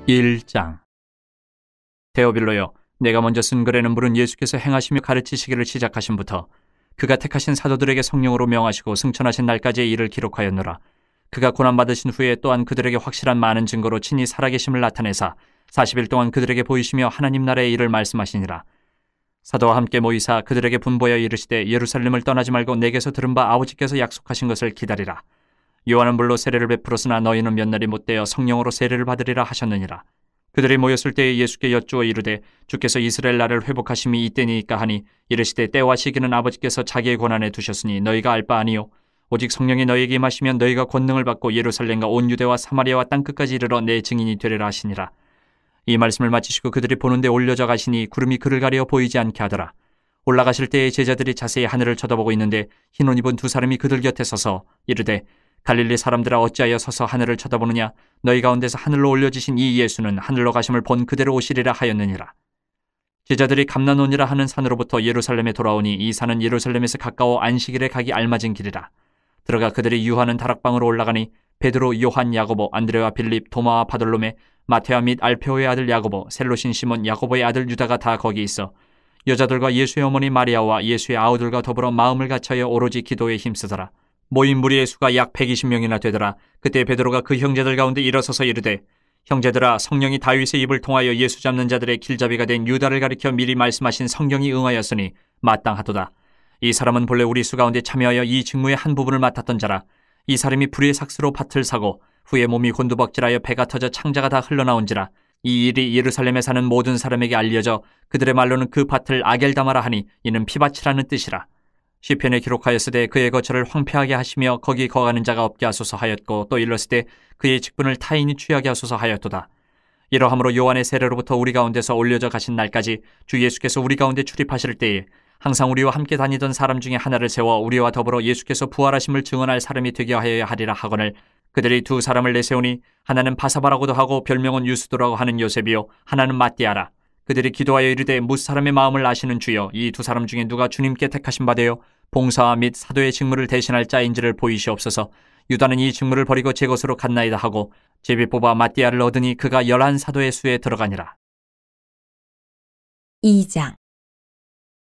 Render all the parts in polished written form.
1장. 데오빌로여, 내가 먼저 쓴 글에는 물은 예수께서 행하시며 가르치시기를 시작하심부터 그가 택하신 사도들에게 성령으로 명하시고 승천하신 날까지의 일을 기록하였노라. 그가 고난받으신 후에 또한 그들에게 확실한 많은 증거로 친히 살아계심을 나타내사 40일 동안 그들에게 보이시며 하나님 나라의 일을 말씀하시니라. 사도와 함께 모이사 그들에게 분보여 이르시되 예루살렘을 떠나지 말고 내게서 들은 바 아버지께서 약속하신 것을 기다리라. 요한은 물로 세례를 베풀었으나 너희는 몇 날이 못되어 성령으로 세례를 받으리라 하셨느니라. 그들이 모였을 때에 예수께 여쭈어 이르되 주께서 이스라엘 나라를 회복하심이 이때니까 하니 이르시되 때와 시기는 아버지께서 자기의 권한에 두셨으니 너희가 알 바 아니요 오직 성령이 너희에게 임하시면 너희가 권능을 받고 예루살렘과 온 유대와 사마리아와 땅끝까지 이르러 내 증인이 되리라 하시니라. 이 말씀을 마치시고 그들이 보는데 올려져 가시니 구름이 그를 가려 보이지 않게 하더라. 올라가실 때에 제자들이 자세히 하늘을 쳐다보고 있는데 흰 옷 입은 두 사람이 그들 곁에 서서 이르되 갈릴리 사람들아 어찌하여 서서 하늘을 쳐다보느냐. 너희 가운데서 하늘로 올려지신 이 예수는 하늘로 가심을 본 그대로 오시리라 하였느니라. 제자들이 감난원이라 하는 산으로부터 예루살렘에 돌아오니 이 산은 예루살렘에서 가까워 안식일에 가기 알맞은 길이라. 들어가 그들이 유하는 다락방으로 올라가니 베드로, 요한, 야고보, 안드레와 빌립, 도마와 바돌로메, 마테아 및 알페오의 아들 야고보, 셀로신 시몬, 야고보의 아들 유다가 다 거기 있어 여자들과 예수의 어머니 마리아와 예수의 아우들과 더불어 마음을 갖춰여 오로지 기도에 힘쓰더라. 모인 무리의 수가 약 120명이나 되더라. 그때 베드로가 그 형제들 가운데 일어서서 이르되 형제들아, 성령이 다윗의 입을 통하여 예수 잡는 자들의 길잡이가 된 유다를 가리켜 미리 말씀하신 성경이 응하였으니 마땅하도다. 이 사람은 본래 우리 수 가운데 참여하여 이 직무의 한 부분을 맡았던 자라. 이 사람이 불의 삭스로 밭을 사고 후에 몸이 곤두박질하여 배가 터져 창자가 다 흘러나온지라. 이 일이 예루살렘에 사는 모든 사람에게 알려져 그들의 말로는 그 밭을 아겔다마라 하니 이는 피밭이라는 뜻이라. 시편에 기록하였으되 그의 거처를 황폐하게 하시며 거기 거하는 자가 없게 하소서 하였고 또 일렀으되 그의 직분을 타인이 취하게 하소서 하였도다. 이러함으로 요한의 세례로부터 우리 가운데서 올려져 가신 날까지 주 예수께서 우리 가운데 출입하실 때에 항상 우리와 함께 다니던 사람 중에 하나를 세워 우리와 더불어 예수께서 부활하심을 증언할 사람이 되게 하여야 하리라 하거늘 그들이 두 사람을 내세우니 하나는 바사바라고도 하고 별명은 유스도라고 하는 요셉이요 하나는 마띠아라. 그들이 기도하여 이르되 무사람의 마음을 아시는 주여 이 두 사람 중에 누가 주님께 택하신 바되어 봉사와 및 사도의 직무를 대신할 자인지를 보이시옵소서. 유다는 이 직무를 버리고 제 것으로 갔나이다 하고 제비 뽑아 마띠아를 얻으니 그가 11사도의 수에 들어가니라. 2장.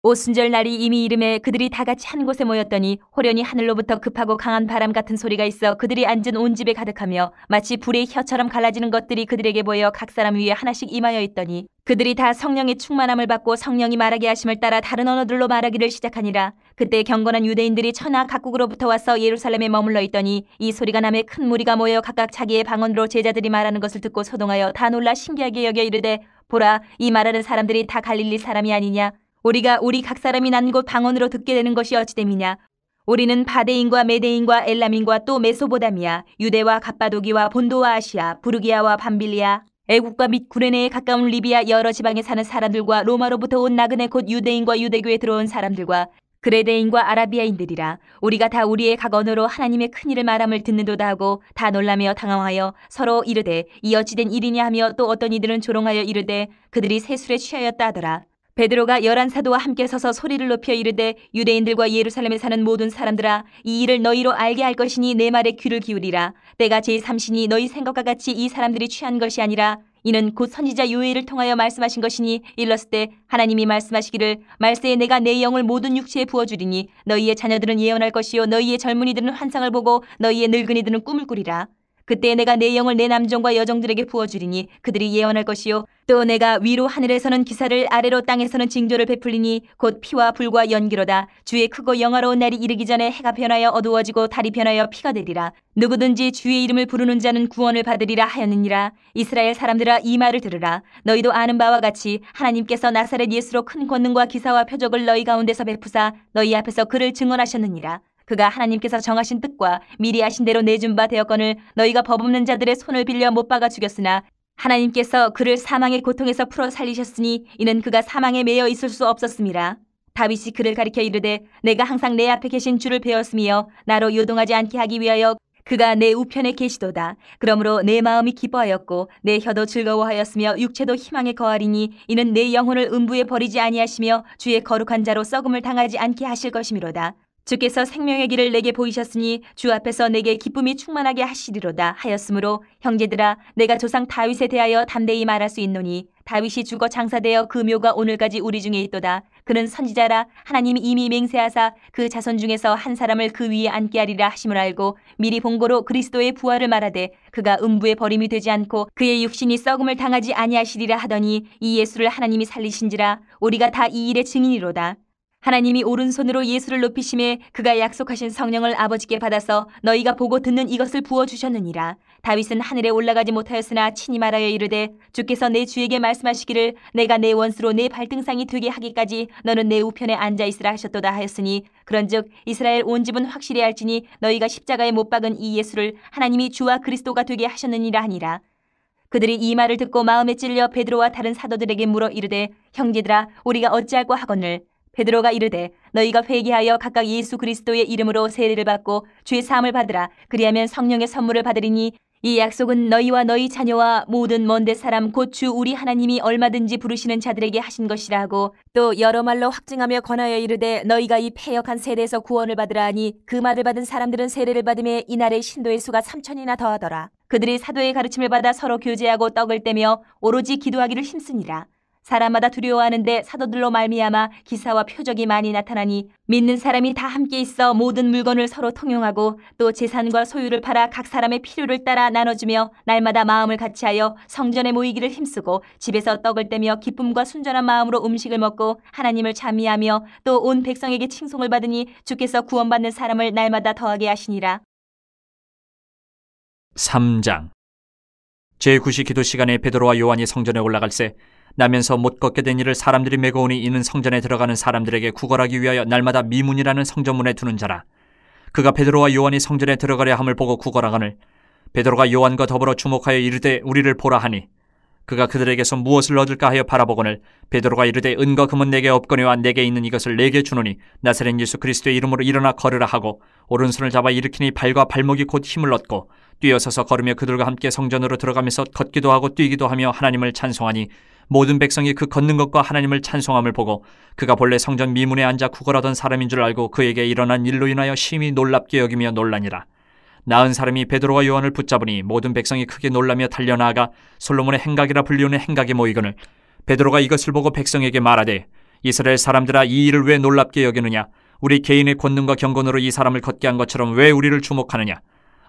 오순절 날이 이미 이름에 그들이 다 같이 한 곳에 모였더니 호련히 하늘로부터 급하고 강한 바람 같은 소리가 있어 그들이 앉은 온 집에 가득하며 마치 불의 혀처럼 갈라지는 것들이 그들에게 보여 각 사람 위에 하나씩 임하여 있더니 그들이 다 성령의 충만함을 받고 성령이 말하게 하심을 따라 다른 언어들로 말하기를 시작하니라. 그때 경건한 유대인들이 천하 각국으로부터 와서 예루살렘에 머물러 있더니 이 소리가 남에 큰 무리가 모여 각각 자기의 방언으로 제자들이 말하는 것을 듣고 소동하여 다 놀라 신기하게 여겨 이르되 보라, 이 말하는 사람들이 다 갈릴리 사람이 아니냐. 우리가 우리 각 사람이 난 곳 방언으로 듣게 되는 것이 어찌됨이냐. 우리는 바데인과 메데인과 엘람인과 또 메소보다미아, 유대와 갑바도기와 본도와 아시아, 부르기아와 밤빌리아, 애국과 및 구레네에 가까운 리비아 여러 지방에 사는 사람들과 로마로부터 온 나그네 곧 유대인과 유대교에 들어온 사람들과 그레데인과 아라비아인들이라. 우리가 다 우리의 각 언어로 하나님의 큰 일을 말함을 듣는도다 하고 다 놀라며 당황하여 서로 이르되 이 어찌된 일이냐 하며 또 어떤 이들은 조롱하여 이르되 그들이 새술에 취하였다 하더라. 베드로가 11사도와 함께 서서 소리를 높여 이르되 유대인들과 예루살렘에 사는 모든 사람들아, 이 일을 너희로 알게 할 것이니 내 말에 귀를 기울이라. 때가 제3시니 너희 생각과 같이 이 사람들이 취한 것이 아니라 이는 곧 선지자 요엘을 통하여 말씀하신 것이니 일렀을 때 하나님이 말씀하시기를 말세에 내가 내 영을 모든 육체에 부어주리니 너희의 자녀들은 예언할 것이요 너희의 젊은이들은 환상을 보고 너희의 늙은이들은 꿈을 꾸리라. 그때 내가 내 영을 내 남종과 여종들에게 부어주리니 그들이 예언할 것이요 또 내가 위로 하늘에서는 기사를 아래로 땅에서는 징조를 베풀리니 곧 피와 불과 연기로다. 주의 크고 영화로운 날이 이르기 전에 해가 변하여 어두워지고 달이 변하여 피가 되리라. 누구든지 주의 이름을 부르는 자는 구원을 받으리라 하였느니라. 이스라엘 사람들아, 이 말을 들으라. 너희도 아는 바와 같이 하나님께서 나사렛 예수로 큰 권능과 기사와 표적을 너희 가운데서 베푸사 너희 앞에서 그를 증언하셨느니라. 그가 하나님께서 정하신 뜻과 미리 아신 대로 내준 바 되었거늘 너희가 법 없는 자들의 손을 빌려 못 박아 죽였으나 하나님께서 그를 사망의 고통에서 풀어 살리셨으니 이는 그가 사망에 매여 있을 수 없었음이라. 다윗이 그를 가리켜 이르되 내가 항상 내 앞에 계신 주를 배웠으며 나로 요동하지 않게 하기 위하여 그가 내 우편에 계시도다. 그러므로 내 마음이 기뻐하였고 내 혀도 즐거워하였으며 육체도 희망에 거하리니 이는 내 영혼을 음부에 버리지 아니하시며 주의 거룩한 자로 썩음을 당하지 않게 하실 것이미로다. 주께서 생명의 길을 내게 보이셨으니 주 앞에서 내게 기쁨이 충만하게 하시리로다 하였으므로 형제들아 내가 조상 다윗에 대하여 담대히 말할 수 있노니 다윗이 죽어 장사되어 그 묘가 오늘까지 우리 중에 있도다. 그는 선지자라 하나님이 이미 맹세하사 그 자손 중에서 한 사람을 그 위에 앉게 하리라 하심을 알고 미리 본고로 그리스도의 부활을 말하되 그가 음부의 버림이 되지 않고 그의 육신이 썩음을 당하지 아니하시리라 하더니 이 예수를 하나님이 살리신지라 우리가 다 이 일의 증인이로다. 하나님이 오른손으로 예수를 높이심에 그가 약속하신 성령을 아버지께 받아서 너희가 보고 듣는 이것을 부어주셨느니라. 다윗은 하늘에 올라가지 못하였으나 친히 말하여 이르되 주께서 내 주에게 말씀하시기를 내가 내 원수로 내 발등상이 되게 하기까지 너는 내 우편에 앉아있으라 하셨도다 하였으니 그런즉 이스라엘 온 집은 확실히 알지니 너희가 십자가에 못 박은 이 예수를 하나님이 주와 그리스도가 되게 하셨느니라 하니라. 그들이 이 말을 듣고 마음에 찔려 베드로와 다른 사도들에게 물어 이르되 형제들아 우리가 어찌할꼬 하거늘 베드로가 이르되 너희가 회개하여 각각 예수 그리스도의 이름으로 세례를 받고 주의 사함을 받으라. 그리하면 성령의 선물을 받으리니 이 약속은 너희와 너희 자녀와 모든 먼데 사람 곧 주 우리 하나님이 얼마든지 부르시는 자들에게 하신 것이라 하고 또 여러 말로 확증하며 권하여 이르되 너희가 이 패역한 세대에서 구원을 받으라 하니 그 말을 받은 사람들은 세례를 받음에 이날의 신도의 수가 3,000이나 더하더라. 그들이 사도의 가르침을 받아 서로 교제하고 떡을 떼며 오로지 기도하기를 힘쓰니라. 사람마다 두려워하는데 사도들로 말미암아 기사와 표적이 많이 나타나니 믿는 사람이 다 함께 있어 모든 물건을 서로 통용하고 또 재산과 소유를 팔아 각 사람의 필요를 따라 나눠주며 날마다 마음을 같이하여 성전에 모이기를 힘쓰고 집에서 떡을 떼며 기쁨과 순전한 마음으로 음식을 먹고 하나님을 찬미하며 또 온 백성에게 칭송을 받으니 주께서 구원받는 사람을 날마다 더하게 하시니라. 3장. 제9시 기도 시간에 베드로와 요한이 성전에 올라갈새 나면서 못 걷게 된 이를 사람들이 메고 오니 이는 성전에 들어가는 사람들에게 구걸하기 위하여 날마다 미문이라는 성전문에 두는 자라. 그가 베드로와 요한이 성전에 들어가려 함을 보고 구걸하거늘 베드로가 요한과 더불어 주목하여 이르되 우리를 보라 하니 그가 그들에게서 무엇을 얻을까 하여 바라보거늘 베드로가 이르되 은과 금은 내게 없거니와 내게 있는 이것을 내게 주노니 나사렛 예수 그리스도의 이름으로 일어나 걸으라 하고 오른손을 잡아 일으키니 발과 발목이 곧 힘을 얻고 뛰어서서 걸으며 그들과 함께 성전으로 들어가면서 걷기도 하고 뛰기도 하며 하나님을 찬송하니 모든 백성이 그 걷는 것과 하나님을 찬송함을 보고 그가 본래 성전 미문에 앉아 구걸하던 사람인 줄 알고 그에게 일어난 일로 인하여 심히 놀랍게 여기며 놀라니라. 나은 사람이 베드로와 요한을 붙잡으니 모든 백성이 크게 놀라며 달려나아가 솔로몬의 행각이라 불리우는 행각에 모이거늘 베드로가 이것을 보고 백성에게 말하되 이스라엘 사람들아 이 일을 왜 놀랍게 여기느냐 우리 개인의 권능과 경건으로 이 사람을 걷게 한 것처럼 왜 우리를 주목하느냐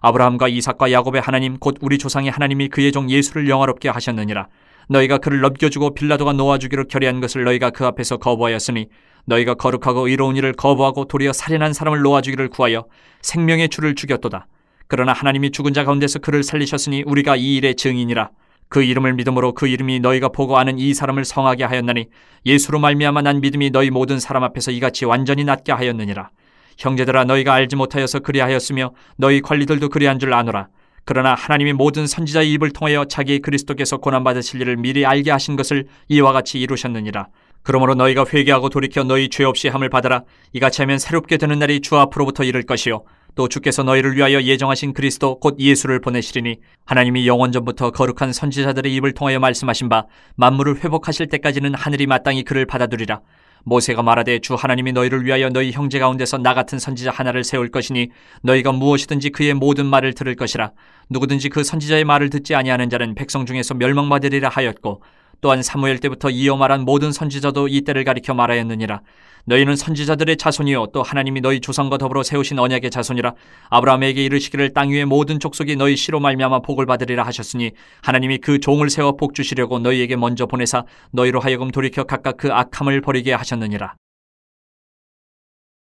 아브라함과 이삭과 야곱의 하나님 곧 우리 조상의 하나님이 그의 종 예수를 영화롭게 하셨느니라. 너희가 그를 넘겨주고 빌라도가 놓아주기로 결의한 것을 너희가 그 앞에서 거부하였으니 너희가 거룩하고 의로운 일을 거부하고 도리어 살인한 사람을 놓아주기를 구하여 생명의 주를 죽였도다. 그러나 하나님이 죽은 자 가운데서 그를 살리셨으니 우리가 이 일의 증인이라. 그 이름을 믿음으로 그 이름이 너희가 보고 아는 이 사람을 성하게 하였나니 예수로 말미암아 난 믿음이 너희 모든 사람 앞에서 이같이 완전히 낫게 하였느니라. 형제들아 너희가 알지 못하여서 그리하였으며 너희 관리들도 그리한 줄 아노라. 그러나 하나님이 모든 선지자의 입을 통하여 자기 그리스도께서 고난받으실 일을 미리 알게 하신 것을 이와 같이 이루셨느니라. 그러므로 너희가 회개하고 돌이켜 너희 죄 없이 함을 받아라. 이같이 하면 새롭게 되는 날이 주 앞으로부터 이를 것이요 또 주께서 너희를 위하여 예정하신 그리스도 곧 예수를 보내시리니 하나님이 영원전부터 거룩한 선지자들의 입을 통하여 말씀하신 바 만물을 회복하실 때까지는 하늘이 마땅히 그를 받아두리라. 모세가 말하되 주 하나님이 너희를 위하여 너희 형제 가운데서 나 같은 선지자 하나를 세울 것이니 너희가 무엇이든지 그의 모든 말을 들을 것이라. 누구든지 그 선지자의 말을 듣지 아니하는 자는 백성 중에서 멸망받으리라 하였고 또한 사무엘 때부터 이어 말한 모든 선지자도 이 때를 가리켜 말하였느니라. 너희는 선지자들의 자손이요 또 하나님이 너희 조상과 더불어 세우신 언약의 자손이라. 아브라함에게 이르시기를 땅 위의 모든 족속이 너희 씨로 말미암아 복을 받으리라 하셨으니 하나님이 그 종을 세워 복 주시려고 너희에게 먼저 보내사 너희로 하여금 돌이켜 각각 그 악함을 버리게 하셨느니라.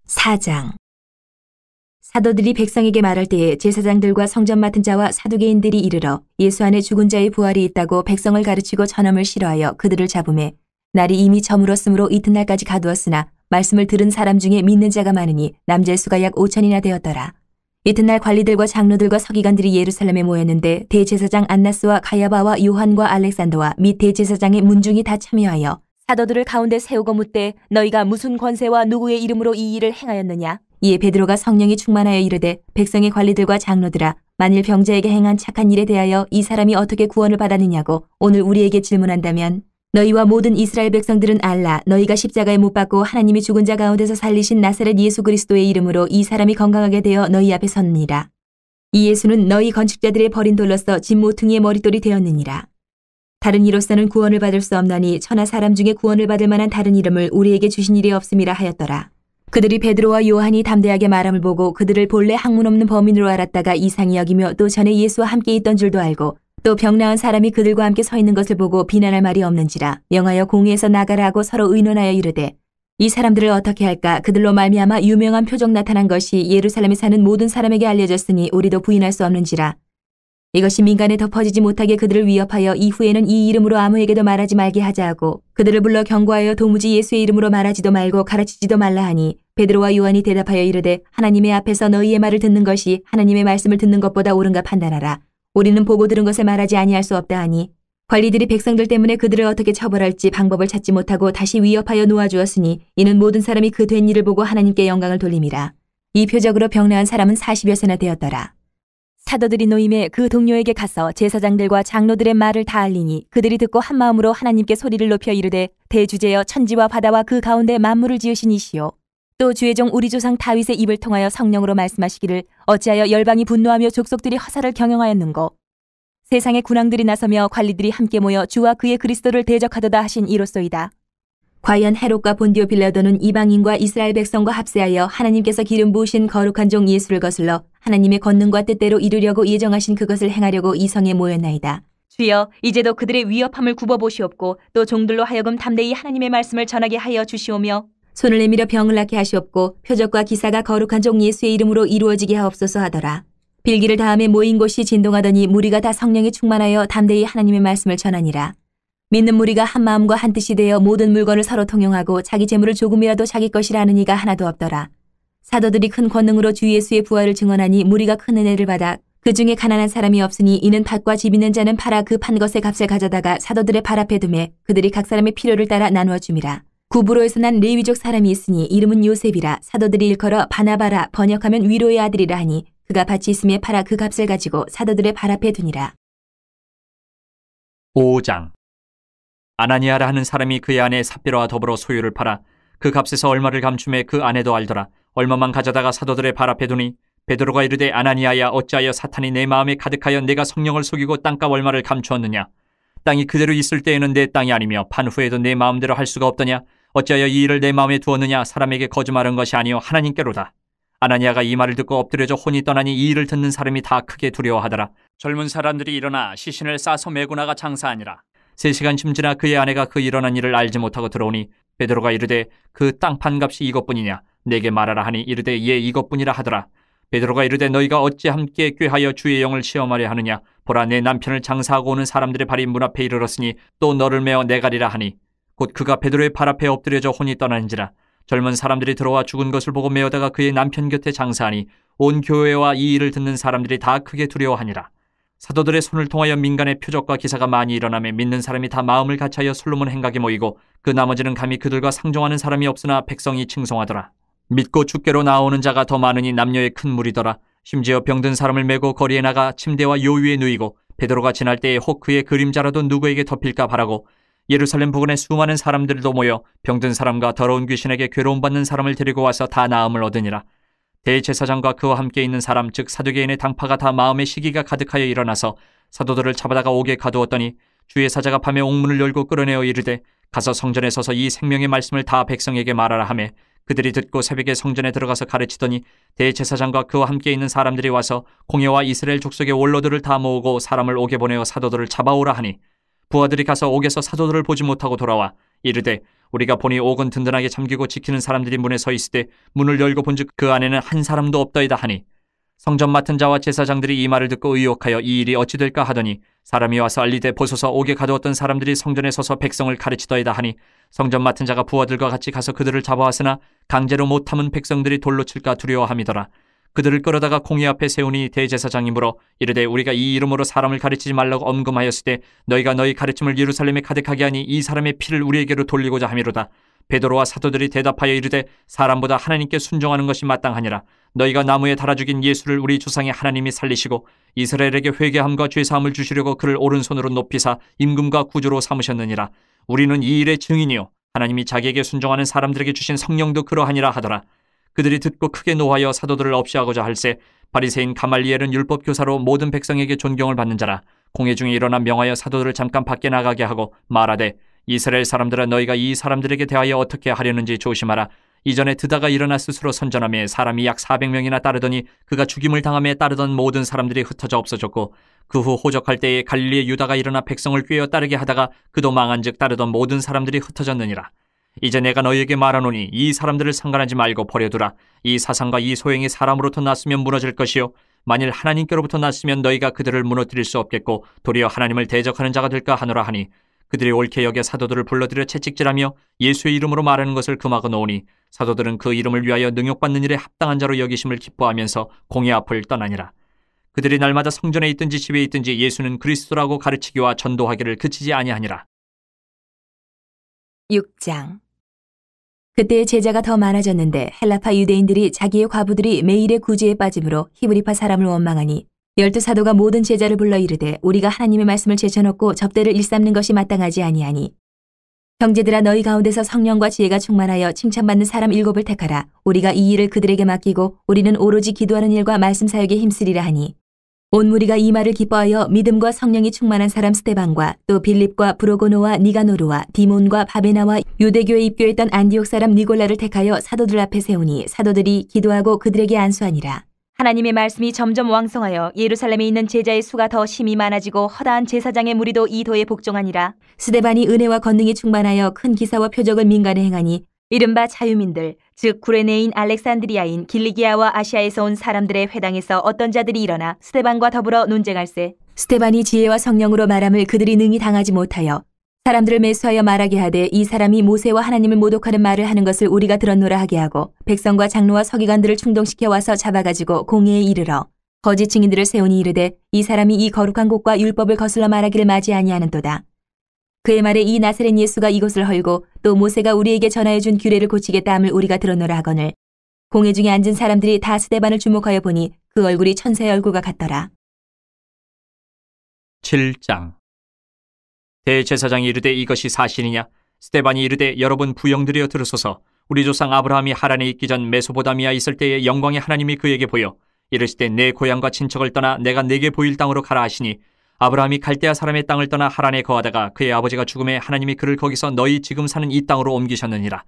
4장. 사도들이 백성에게 말할 때에 제사장들과 성전 맡은 자와 사두개인들이 이르러 예수 안에 죽은 자의 부활이 있다고 백성을 가르치고 전함을 싫어하여 그들을 잡음에 날이 이미 저물었으므로 이튿날까지 가두었으나 말씀을 들은 사람 중에 믿는 자가 많으니 남자의 수가 약 5,000이나 되었더라. 이튿날 관리들과 장로들과 서기관들이 예루살렘에 모였는데 대제사장 안나스와 가야바와 요한과 알렉산더와 및 대제사장의 문중이 다 참여하여 사도들을 가운데 세우고 묻되 너희가 무슨 권세와 누구의 이름으로 이 일을 행하였느냐? 이에 베드로가 성령이 충만하여 이르되 백성의 관리들과 장로들아 만일 병자에게 행한 착한 일에 대하여 이 사람이 어떻게 구원을 받았느냐고 오늘 우리에게 질문한다면 너희와 모든 이스라엘 백성들은 알라. 너희가 십자가에 못 박고 하나님이 죽은 자 가운데서 살리신 나사렛 예수 그리스도의 이름으로 이 사람이 건강하게 되어 너희 앞에 섰느니라. 이 예수는 너희 건축자들의 버린 돌로서 집 모퉁이의 머릿돌이 되었느니라. 다른 이로서는 구원을 받을 수 없나니 천하 사람 중에 구원을 받을 만한 다른 이름을 우리에게 주신 일이 없음이라 하였더라. 그들이 베드로와 요한이 담대하게 말함을 보고 그들을 본래 학문 없는 범인으로 알았다가 이상히 여기며 또 전에 예수와 함께 있던 줄도 알고 또 병 나은 사람이 그들과 함께 서 있는 것을 보고 비난할 말이 없는지라 명하여 공회에서 나가라 하고 서로 의논하여 이르되 이 사람들을 어떻게 할까? 그들로 말미암아 유명한 표적 나타난 것이 예루살렘에 사는 모든 사람에게 알려졌으니 우리도 부인할 수 없는지라. 이것이 민간에 덮어지지 못하게 그들을 위협하여 이후에는 이 이름으로 아무에게도 말하지 말게 하자 하고 그들을 불러 경고하여 도무지 예수의 이름으로 말하지도 말고 가르치지도 말라 하니 베드로와 요한이 대답하여 이르되 하나님의 앞에서 너희의 말을 듣는 것이 하나님의 말씀을 듣는 것보다 옳은가 판단하라. 우리는 보고 들은 것을 말하지 아니할 수 없다 하니 관리들이 백성들 때문에 그들을 어떻게 처벌할지 방법을 찾지 못하고 다시 위협하여 놓아주었으니 이는 모든 사람이 그 된 일을 보고 하나님께 영광을 돌림이라. 이 표적으로 병나은 사람은 40여세나 되었더라. 사도들이 노임에 그 동료에게 가서 제사장들과 장로들의 말을 다 알리니 그들이 듣고 한마음으로 하나님께 소리를 높여 이르되 대주제여 천지와 바다와 그 가운데 만물을 지으신 이시오. 또 주의 종 우리 조상 다윗의 입을 통하여 성령으로 말씀하시기를 어찌하여 열방이 분노하며 족속들이 허사를 경영하였는고 세상의 군왕들이 나서며 관리들이 함께 모여 주와 그의 그리스도를 대적하도다 하신 이로소이다. 과연 헤롯과 본디오 빌라도는 이방인과 이스라엘 백성과 합세하여 하나님께서 기름 부으신 거룩한 종 예수를 거슬러 하나님의 권능과 뜻대로 이루려고 예정하신 그것을 행하려고 이 성에 모였나이다. 주여 이제도 그들의 위협함을 굽어보시옵고 또 종들로 하여금 담대히 하나님의 말씀을 전하게 하여 주시오며 손을 내밀어 병을 낫게 하시옵고 표적과 기사가 거룩한 종 예수의 이름으로 이루어지게 하옵소서 하더라. 빌기를 다음에 모인 곳이 진동하더니 무리가 다 성령에 충만하여 담대히 하나님의 말씀을 전하니라. 믿는 무리가 한 마음과 한 뜻이 되어 모든 물건을 서로 통용하고 자기 재물을 조금이라도 자기 것이라 하는 이가 하나도 없더라. 사도들이 큰 권능으로 주 예수의 부활을 증언하니 무리가 큰 은혜를 받아 그 중에 가난한 사람이 없으니 이는 밭과 집 있는 자는 팔아 그 판 것의 값을 가져다가 사도들의 발 앞에 두매 그들이 각 사람의 필요를 따라 나누어 줌이라. 구브로에서 난 레위족 사람이 있으니 이름은 요셉이라. 사도들이 일컬어 바나바라 번역하면 위로의 아들이라 하니 그가 밭이 있음에 팔아 그 값을 가지고 사도들의 발 앞에 두니라. 5장. 아나니아라 하는 사람이 그의 아내 삽비라와 더불어 소유를 팔아 그 값에서 얼마를 감춤해 그 아내도 알더라. 얼마만 가져다가 사도들의 발 앞에 두니 베드로가 이르되 아나니아야 어찌하여 사탄이 내 마음에 가득하여 내가 성령을 속이고 땅값 얼마를 감추었느냐. 땅이 그대로 있을 때에는 내 땅이 아니며 판 후에도 내 마음대로 할 수가 없더냐. 어찌하여 이 일을 내 마음에 두었느냐. 사람에게 거짓말한 것이 아니요 하나님께로다. 아나니아가 이 말을 듣고 엎드려져 혼이 떠나니 이 일을 듣는 사람이 다 크게 두려워하더라. 젊은 사람들이 일어나 시신을 싸서 메고 나가 장사하니라. 3시간쯤 지나 그의 아내가 그 일어난 일을 알지 못하고 들어오니 베드로가 이르되 그 땅 판값이 이것뿐이냐. 내게 말하라 하니 이르되 예 이것뿐이라 하더라. 베드로가 이르되 너희가 어찌 함께 꾀하여 주의 영을 시험하려 하느냐. 보라 내 남편을 장사하고 오는 사람들의 발이 문 앞에 이르렀으니 또 너를 메어 내가리라 하니 곧 그가 베드로의 발 앞에 엎드려져 혼이 떠나는지라. 젊은 사람들이 들어와 죽은 것을 보고 메어다가 그의 남편 곁에 장사하니 온 교회와 이 일을 듣는 사람들이 다 크게 두려워하니라. 사도들의 손을 통하여 민간의 표적과 기사가 많이 일어나며 믿는 사람이 다 마음을 같이하여 솔로몬 행각에 모이고 그 나머지는 감히 그들과 상종하는 사람이 없으나 백성이 칭송하더라. 믿고 주께로 나오는 자가 더 많으니 남녀의 큰 무리더라. 심지어 병든 사람을 메고 거리에 나가 침대와 요 위에 누이고 베드로가 지날 때에 혹 그의 그림자라도 누구에게 덮일까 바라고 예루살렘 부근에 수많은 사람들도 모여 병든 사람과 더러운 귀신에게 괴로움 받는 사람을 데리고 와서 다 나음을 얻으니라. 대제사장과 그와 함께 있는 사람 즉 사두개인의 당파가 다 마음의 시기가 가득하여 일어나서 사도들을 잡아다가 옥에 가두었더니 주의 사자가 밤에 옥문을 열고 끌어내어 이르되 가서 성전에 서서 이 생명의 말씀을 다 백성에게 말하라 하매 그들이 듣고 새벽에 성전에 들어가서 가르치더니 대제사장과 그와 함께 있는 사람들이 와서 공회와 이스라엘 족속의 원로들을 다 모으고 사람을 옥에 보내어 사도들을 잡아오라 하니 부하들이 가서 옥에서 사도들을 보지 못하고 돌아와 이르되 우리가 보니 옥은 든든하게 잠기고 지키는 사람들이 문에 서 있으되 문을 열고 본즉 그 안에는 한 사람도 없더이다 하니 성전 맡은 자와 제사장들이 이 말을 듣고 의혹하여 이 일이 어찌 될까 하더니 사람이 와서 알리되 보소서 옥에 가두었던 사람들이 성전에 서서 백성을 가르치더이다 하니 성전 맡은 자가 부하들과 같이 가서 그들을 잡아왔으나 강제로 못 참은 백성들이 돌로 칠까 두려워함이더라. 그들을 끌어다가 공회 앞에 세우니 대제사장이 물어 이르되 우리가 이 이름으로 사람을 가르치지 말라고 엄금하였으되 너희가 너희 가르침을 예루살렘에 가득하게 하니 이 사람의 피를 우리에게로 돌리고자 함이로다. 베드로와 사도들이 대답하여 이르되 사람보다 하나님께 순종하는 것이 마땅하니라. 너희가 나무에 달아 죽인 예수를 우리 조상의 하나님이 살리시고 이스라엘에게 회개함과 죄사함을 주시려고 그를 오른손으로 높이사 임금과 구주로 삼으셨느니라. 우리는 이 일의 증인이요 하나님이 자기에게 순종하는 사람들에게 주신 성령도 그러하니라 하더라. 그들이 듣고 크게 노하여 사도들을 없이하고자 할세 바리새인 가말리엘은 율법 교사로 모든 백성에게 존경을 받는 자라. 공회 중에 일어나 명하여 사도들을 잠깐 밖에 나가게 하고 말하되 이스라엘 사람들아 너희가 이 사람들에게 대하여 어떻게 하려는지 조심하라. 이전에 드다가 일어나 스스로 선전하며 사람이 약 400명이나 따르더니 그가 죽임을 당함에 따르던 모든 사람들이 흩어져 없어졌고 그 후 호적할 때에 갈릴리의 유다가 일어나 백성을 꾀어 따르게 하다가 그도 망한즉 따르던 모든 사람들이 흩어졌느니라. 이제 내가 너희에게 말하노니 이 사람들을 상관하지 말고 버려두라. 이 사상과 이 소행이 사람으로부터 났으면 무너질 것이요 만일 하나님께로부터 났으면 너희가 그들을 무너뜨릴 수 없겠고 도리어 하나님을 대적하는 자가 될까 하노라 하니 그들이 옳게 여겨 사도들을 불러들여 채찍질하며 예수의 이름으로 말하는 것을 금하고 놓으니 사도들은 그 이름을 위하여 능욕받는 일에 합당한 자로 여기심을 기뻐하면서 공회 앞을 떠나니라. 그들이 날마다 성전에 있든지 집에 있든지 예수는 그리스도라고 가르치기와 전도하기를 그치지 아니하니라. 6장. 그때 제자가 더 많아졌는데 헬라파 유대인들이 자기의 과부들이 매일의 구제에 빠짐으로 히브리파 사람을 원망하니 12사도가 모든 제자를 불러 이르되 우리가 하나님의 말씀을 제쳐놓고 접대를 일삼는 것이 마땅하지 아니하니 형제들아 너희 가운데서 성령과 지혜가 충만하여 칭찬받는 사람 7을 택하라. 우리가 이 일을 그들에게 맡기고 우리는 오로지 기도하는 일과 말씀 사역에 힘쓰리라 하니 온 무리가 이 말을 기뻐하여 믿음과 성령이 충만한 사람 스데반과 또 빌립과 브로고노와 니가노르와 디몬과 바베나와 유대교에 입교했던 안디옥 사람 니골라를 택하여 사도들 앞에 세우니 사도들이 기도하고 그들에게 안수하니라. 하나님의 말씀이 점점 왕성하여 예루살렘에 있는 제자의 수가 더 심히 많아지고 허다한 제사장의 무리도 이 도에 복종하니라. 스데반이 은혜와 권능이 충만하여 큰 기사와 표적을 민간에 행하니 이른바 자유민들 즉 구레네인 알렉산드리아인 길리기아와 아시아에서 온 사람들의 회당에서 어떤 자들이 일어나 스데반과 더불어 논쟁할세. 스데반이 지혜와 성령으로 말함을 그들이 능히 당하지 못하여 사람들을 매수하여 말하게 하되 이 사람이 모세와 하나님을 모독하는 말을 하는 것을 우리가 들었노라 하게 하고 백성과 장로와 서기관들을 충동시켜 와서 잡아가지고 공회에 이르러 거짓 증인들을 세우니 이르되 이 사람이 이 거룩한 곳과 율법을 거슬러 말하기를 맞이 아니하는도다. 그의 말에 이 나사렛 예수가 이곳을 헐고 또 모세가 우리에게 전하여 준 규례를 고치겠다 함을 우리가 들었노라 하거늘 공회 중에 앉은 사람들이 다 스데반을 주목하여 보니 그 얼굴이 천사의 얼굴과 같더라. 7장. 대제사장이 이르되 이것이 사실이냐? 스데반이 이르되 여러분 부영들이여 들으소서. 우리 조상 아브라함이 하란에 있기 전 메소포다미아 있을 때에 영광의 하나님이 그에게 보여 이르시되 내 고향과 친척을 떠나 내가 내게 보일 땅으로 가라 하시니 아브라함이 갈대아 사람의 땅을 떠나 하란에 거하다가 그의 아버지가 죽음에 하나님이 그를 거기서 너희 지금 사는 이 땅으로 옮기셨느니라.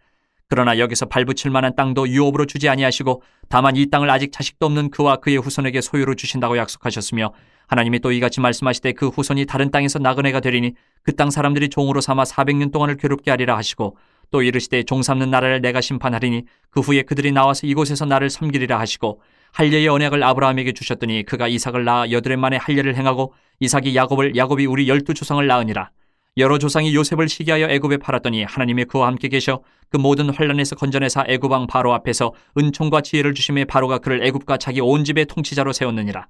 그러나 여기서 발붙일 만한 땅도 유업으로 주지 아니하시고 다만 이 땅을 아직 자식도 없는 그와 그의 후손에게 소유로 주신다고 약속하셨으며 하나님이 또 이같이 말씀하시되 그 후손이 다른 땅에서 나그네가 되리니 그 땅 사람들이 종으로 삼아 400년 동안을 괴롭게 하리라 하시고 또 이르시되 종 삼는 나라를 내가 심판하리니 그 후에 그들이 나와서 이곳에서 나를 섬기리라 하시고 할례의 언약을 아브라함에게 주셨더니 그가 이삭을 낳아 8해 만에 할례를 행하고 이삭이 야곱을 야곱이 우리 12조상을 낳으니라. 여러 조상이 요셉을 시기하여 애굽에 팔았더니 하나님이 그와 함께 계셔 그 모든 환난에서 건져내사 애굽 왕 바로 앞에서 은총과 지혜를 주심에 바로가 그를 애굽과 자기 온 집의 통치자로 세웠느니라.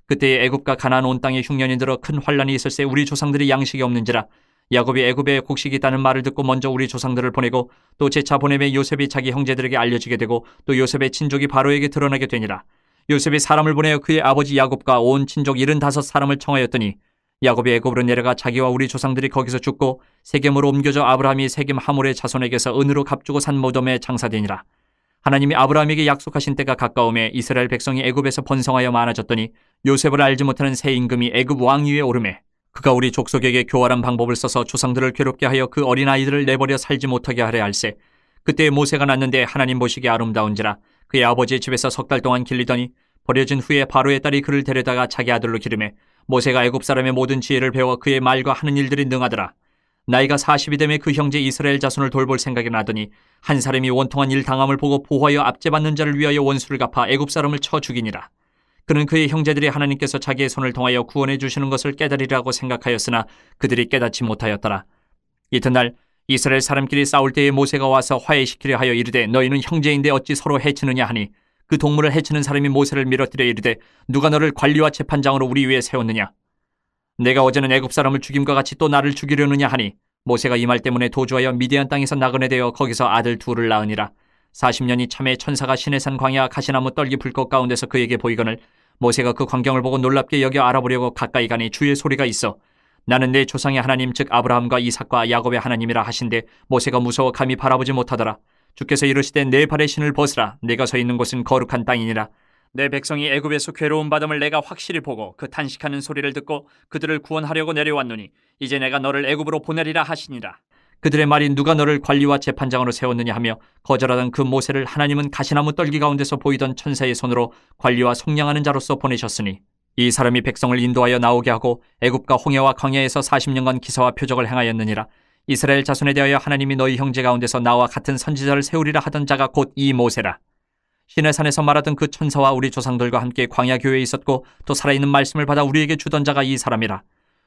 그때에 애굽과 가나안 온 땅에 흉년이 들어 큰 환난이 있을새 우리 조상들이 양식이 없는지라. 야곱이 애굽에 곡식이 있다는 말을 듣고 먼저 우리 조상들을 보내고 또 재차 보내매 요셉이 자기 형제들에게 알려지게 되고 또 요셉의 친족이 바로에게 드러나게 되니라. 요셉이 사람을 보내어 그의 아버지 야곱과 온 친족 75사람을 청하였더니 야곱이 애굽으로 내려가 자기와 우리 조상들이 거기서 죽고 세겜으로 옮겨져 아브라함이 세겜 하몰의 자손에게서 은으로 값주고 산 모돔에 장사되니라. 하나님이 아브라함에게 약속하신 때가 가까움에 이스라엘 백성이 애굽에서 번성하여 많아졌더니 요셉을 알지 못하는 새 임금이 애굽 왕위에 오르매 그가 우리 족속에게 교활한 방법을 써서 조상들을 괴롭게 하여 그 어린아이들을 내버려 살지 못하게 하려 할세. 그때 모세가 났는데 하나님 보시기에 아름다운지라 그의 아버지의 집에서 3달 동안 길리더니 버려진 후에 바로의 딸이 그를 데려다가 자기 아들로 기르매 모세가 애굽 사람의 모든 지혜를 배워 그의 말과 하는 일들이 능하더라. 나이가 40이 되매 그 형제 이스라엘 자손을 돌볼 생각이 나더니 한 사람이 원통한 일 당함을 보고 보호하여 압제받는 자를 위하여 원수를 갚아 애굽 사람을 쳐 죽이니라. 그는 그의 형제들이 하나님께서 자기의 손을 통하여 구원해 주시는 것을 깨달으리라고 생각하였으나 그들이 깨닫지 못하였더라. 이튿날 이스라엘 사람끼리 싸울 때에 모세가 와서 화해시키려 하여 이르되 너희는 형제인데 어찌 서로 해치느냐 하니 그 동물을 해치는 사람이 모세를 밀어뜨려 이르되 누가 너를 관리와 재판장으로 우리 위에 세웠느냐? 내가 어제는 애굽 사람을 죽임과 같이 또 나를 죽이려느냐 하니 모세가 이 말 때문에 도주하여 미디안 땅에서 나그네 되어 거기서 아들 둘을 낳으니라. 40년이 참에 천사가 시내산 광야 가시나무 떨기 불꽃 가운데서 그에게 보이거늘 모세가 그 광경을 보고 놀랍게 여겨 알아보려고 가까이 가니 주의 소리가 있어 나는 내 조상의 하나님 즉 아브라함과 이삭과 야곱의 하나님이라 하신데 모세가 무서워 감히 바라보지 못하더라. 주께서 이르시되 내 발의 신을 벗으라. 내가 서 있는 곳은 거룩한 땅이니라. 내 백성이 애굽에서 괴로움 받음을 내가 확실히 보고 그 탄식하는 소리를 듣고 그들을 구원하려고 내려왔노니 이제 내가 너를 애굽으로 보내리라 하시니라. 그들의 말이 누가 너를 관리와 재판장으로 세웠느냐 하며 거절하던 그 모세를 하나님은 가시나무 떨기 가운데서 보이던 천사의 손으로 관리와 속량하는 자로서 보내셨으니 이 사람이 백성을 인도하여 나오게 하고 애굽과 홍해와 광야에서 40년간 기사와 표적을 행하였느니라. 이스라엘 자손에 대하여 하나님이 너희 형제 가운데서 나와 같은 선지자를 세우리라 하던 자가 곧 이 모세라. 시내산에서 말하던 그 천사와 우리 조상들과 함께 광야 교회에 있었고 또 살아있는 말씀을 받아 우리에게 주던 자가 이 사람이라.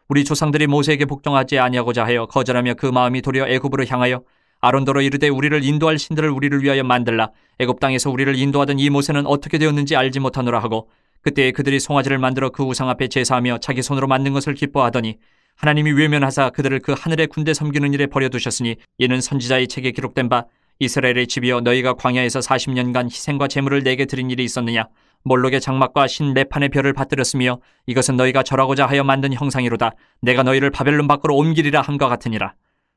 우리 조상들이 모세에게 복종하지 아니하고자 하여 거절하며 그 마음이 도리어 애굽으로 향하여 아론더러 이르되 우리를 인도할 신들을 우리를 위하여 만들라. 애굽 땅에서 우리를 인도하던 이 모세는 어떻게 되었는지 알지 못하노라 하고 그때에 그들이 송아지를 만들어 그 우상 앞에 제사하며 자기 손으로 만든 것을 기뻐하더니 하나님이 외면하사 그들을 그 하늘의 군대 섬기는 일에 버려두셨으니 이는 선지자의 책에 기록된 바 이스라엘의 집이여 너희가 광야에서 40년간 희생과 제물을 내게 드린 일이 있었느냐. 몰록의 장막과 신 레판의 별을 받들었으며 이것은 너희가 절하고자 하여 만든 형상이로다. 내가 너희를 바벨론 밖으로 옮기리라 함과 같으니라.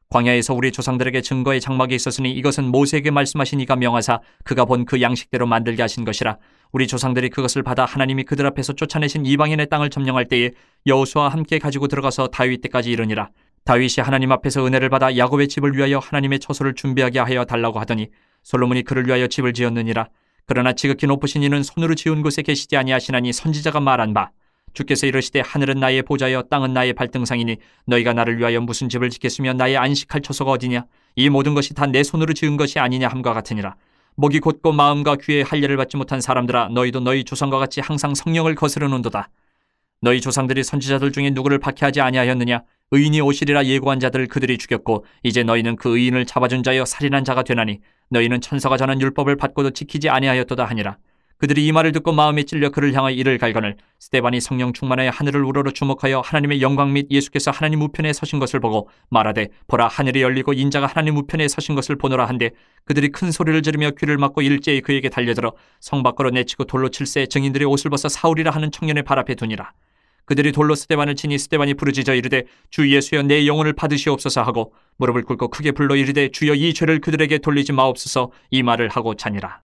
광야에서 우리 조상들에게 증거의 장막이 있었으니 이것은 모세에게 말씀하신 이가 명하사 그가 본 그 양식대로 만들게 하신 것이라. 우리 조상들이 그것을 받아 하나님이 그들 앞에서 쫓아내신 이방인의 땅을 점령할 때에 여호수아와 함께 가지고 들어가서 다윗 때까지 이르니라. 다윗이 하나님 앞에서 은혜를 받아 야곱의 집을 위하여 하나님의 처소를 준비하게 하여 달라고 하더니 솔로몬이 그를 위하여 집을 지었느니라. 그러나 지극히 높으신 이는 손으로 지은 곳에 계시지 아니하시나니 선지자가 말한 바 주께서 이르시되 하늘은 나의 보좌여 땅은 나의 발등상이니 너희가 나를 위하여 무슨 집을 짓겠으며 나의 안식할 처소가 어디냐. 이 모든 것이 다 내 손으로 지은 것이 아니냐 함과 같으니라. 목이 곧고 마음과 귀에 할례를 받지 못한 사람들아 너희도 너희 조상과 같이 항상 성령을 거스르는도다. 너희 조상들이 선지자들 중에 누구를 박해하지 아니하였느냐. 의인이 오시리라 예고한 자들을 그들이 죽였고 이제 너희는 그 의인을 잡아준 자여 살인한 자가 되나니 너희는 천사가 전한 율법을 받고도 지키지 아니하였도다 하니라. 그들이 이 말을 듣고 마음에 찔려 그를 향하여 이를 갈거늘 스데반이 성령 충만하여 하늘을 우러러 주목하여 하나님의 영광 및 예수께서 하나님 우편에 서신 것을 보고 말하되 보라 하늘이 열리고 인자가 하나님 우편에 서신 것을 보노라 한데 그들이 큰 소리를 지르며 귀를 막고 일제히 그에게 달려들어 성 밖으로 내치고 돌로 칠세 증인들이 옷을 벗어 사울이라 하는 청년의 발 앞에 두니라. 그들이 돌로 스데반을 치니 스데반이 부르짖어 이르되 주 예수여 내 영혼을 받으시옵소서 하고 무릎을 꿇고 크게 불러 이르되 주여 이 죄를 그들에게 돌리지 마옵소서 이 말을 하고 자니라.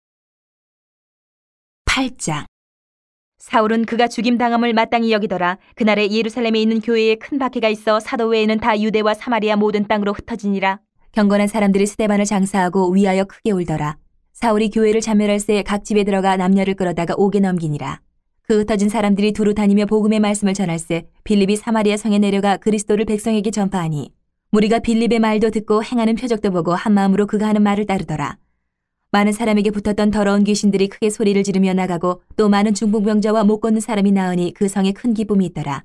8장. 사울은 그가 죽임당함을 마땅히 여기더라. 그날에 예루살렘에 있는 교회에 큰 박해가 있어 사도 외에는 다 유대와 사마리아 모든 땅으로 흩어지니라. 경건한 사람들이 스데반을 장사하고 위하여 크게 울더라. 사울이 교회를 참멸할새 각 집에 들어가 남녀를 끌어다가 옥에 넘기니라. 그 흩어진 사람들이 두루 다니며 복음의 말씀을 전할새 빌립이 사마리아 성에 내려가 그리스도를 백성에게 전파하니 무리가 빌립의 말도 듣고 행하는 표적도 보고 한마음으로 그가 하는 말을 따르더라. 많은 사람에게 붙었던 더러운 귀신들이 크게 소리를 지르며 나가고 또 많은 중풍병자와 못 걷는 사람이 나으니 그 성에 큰 기쁨이 있더라.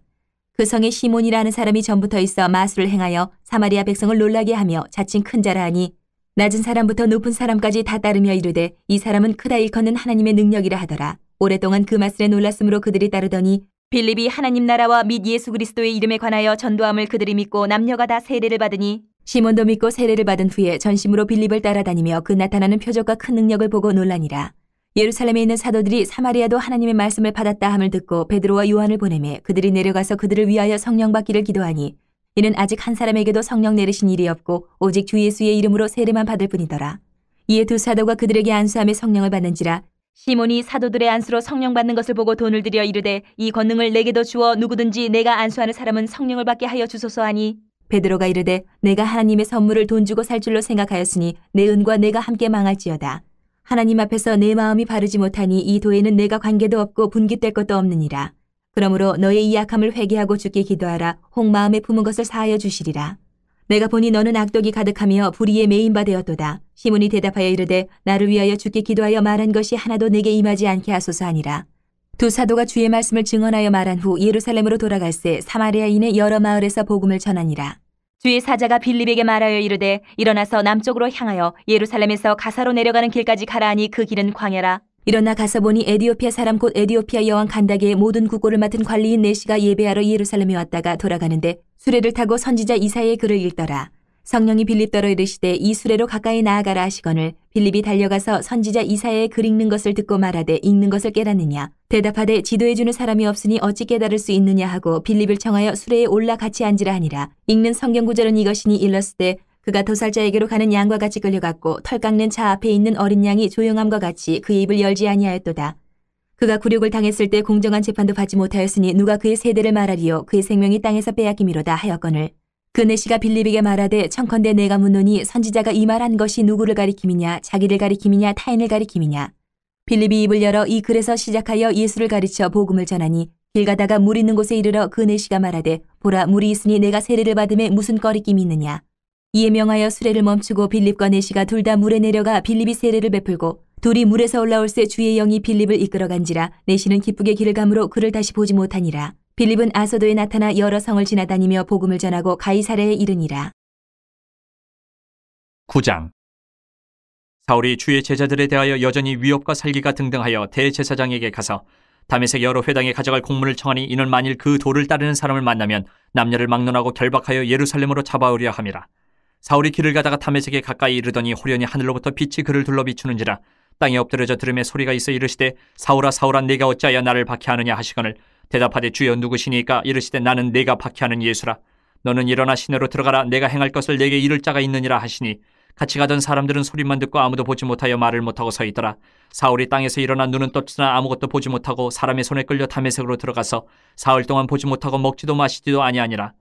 그 성에 시몬이라는 사람이 전부터 있어 마술을 행하여 사마리아 백성을 놀라게 하며 자칭 큰 자라 하니 낮은 사람부터 높은 사람까지 다 따르며 이르되 이 사람은 크다 일컫는 하나님의 능력이라 하더라. 오랫동안 그 말씀에 놀랐으므로 그들이 따르더니 빌립이 하나님 나라와 및 예수 그리스도의 이름에 관하여 전도함을 그들이 믿고 남녀가 다 세례를 받으니 시몬도 믿고 세례를 받은 후에 전심으로 빌립을 따라다니며 그 나타나는 표적과 큰 능력을 보고 놀라니라. 예루살렘에 있는 사도들이 사마리아도 하나님의 말씀을 받았다 함을 듣고 베드로와 요한을 보내매 그들이 내려가서 그들을 위하여 성령 받기를 기도하니 이는 아직 한 사람에게도 성령 내리신 일이 없고 오직 주 예수의 이름으로 세례만 받을 뿐이더라. 이에 두 사도가 그들에게 안수함에 성령을 받는지라. 시몬이 사도들의 안수로 성령 받는 것을 보고 돈을 들여 이르되 이 권능을 내게도 주어 누구든지 내가 안수하는 사람은 성령을 받게 하여 주소서 하니 베드로가 이르되 내가 하나님의 선물을 돈 주고 살 줄로 생각하였으니 내 은과 내가 함께 망할지어다. 하나님 앞에서 내 마음이 바르지 못하니 이 도에는 내가 관계도 없고 분깃될 것도 없느니라. 그러므로 너의 이 약함을 회개하고 주께 기도하라. 혹 마음에 품은 것을 사하여 주시리라. 내가 보니 너는 악독이 가득하며 불의에 매인 바 되었도다. 시몬이 대답하여 이르되 나를 위하여 주께 기도하여 말한 것이 하나도 내게 임하지 않게 하소서 하니라. 두 사도가 주의 말씀을 증언하여 말한 후 예루살렘으로 돌아갈새 사마리아인의 여러 마을에서 복음을 전하니라. 주의 사자가 빌립에게 말하여 이르되 일어나서 남쪽으로 향하여 예루살렘에서 가사로 내려가는 길까지 가라 하니 그 길은 광야라. 일어나 가서 보니 에디오피아 사람 곧 에디오피아 여왕 간다게의 모든 국고를 맡은 관리인 네시가 예배하러 예루살렘에 왔다가 돌아가는데 수레를 타고 선지자 이사야의 글을 읽더라. 성령이 빌립더러 이르시되 이 수레로 가까이 나아가라 하시거늘 빌립이 달려가서 선지자 이사야의 글 읽는 것을 듣고 말하되 읽는 것을 깨닫느냐 대답하되 지도해주는 사람이 없으니 어찌 깨달을 수 있느냐 하고 빌립을 청하여 수레에 올라 같이 앉으라 하니라. 읽는 성경 구절은 이것이니 일렀을 때 그가 도살자에게로 가는 양과 같이 끌려갔고 털 깎는 차 앞에 있는 어린 양이 조용함과 같이 그의 입을 열지 아니하였도다. 그가 굴욕을 당했을 때 공정한 재판도 받지 못하였으니 누가 그의 세대를 말하리요 그의 생명이 땅에서 빼앗김이로다 하였거늘 그 내시가 빌립에게 말하되 청컨대 내가 묻노니 선지자가 이 말한 것이 누구를 가리킴이냐 자기를 가리킴이냐 타인을 가리킴이냐. 빌립이 입을 열어 이 글에서 시작하여 예수를 가르쳐 복음을 전하니 길 가다가 물 있는 곳에 이르러 그 내시가 말하되 보라 물이 있으니 내가 세례를 받음에 무슨 꺼리낌이 있느냐. 이에 명하여 수레를 멈추고 빌립과 내시가 둘 다 물에 내려가 빌립이 세례를 베풀고 둘이 물에서 올라올새 주의 영이 빌립을 이끌어간지라 내시는 기쁘게 길을 가므로 그를 다시 보지 못하니라. 빌립은 아소도에 나타나 여러 성을 지나다니며 복음을 전하고 가이사랴에 이르니라. 9장. 사울이 주의 제자들에 대하여 여전히 위협과 살기가 등등하여 대제사장에게 가서 다메섹 여러 회당에 가져갈 공문을 청하니 이는 만일 그 도를 따르는 사람을 만나면 남녀를 막론하고 결박하여 예루살렘으로 잡아오려 함이라. 사울이 길을 가다가 다메섹에 가까이 이르더니 호련히 하늘로부터 빛이 그를 둘러 비추는지라. 땅에 엎드려져 들음에 소리가 있어 이르시되 사울아 사울아 내가 어찌하여 나를 박해하느냐 하시거늘 대답하되 주여 누구시니까 이르시되 나는 내가 박해하는 예수라. 너는 일어나 시내로 들어가라. 내가 행할 것을 내게 이를 자가 있느니라 하시니 같이 가던 사람들은 소리만 듣고 아무도 보지 못하여 말을 못하고 서 있더라. 사울이 땅에서 일어나 눈은 떴으나 아무것도 보지 못하고 사람의 손에 끌려 다메섹으로 들어가서 사흘 동안 보지 못하고 먹지도 마시지도 아니하니라.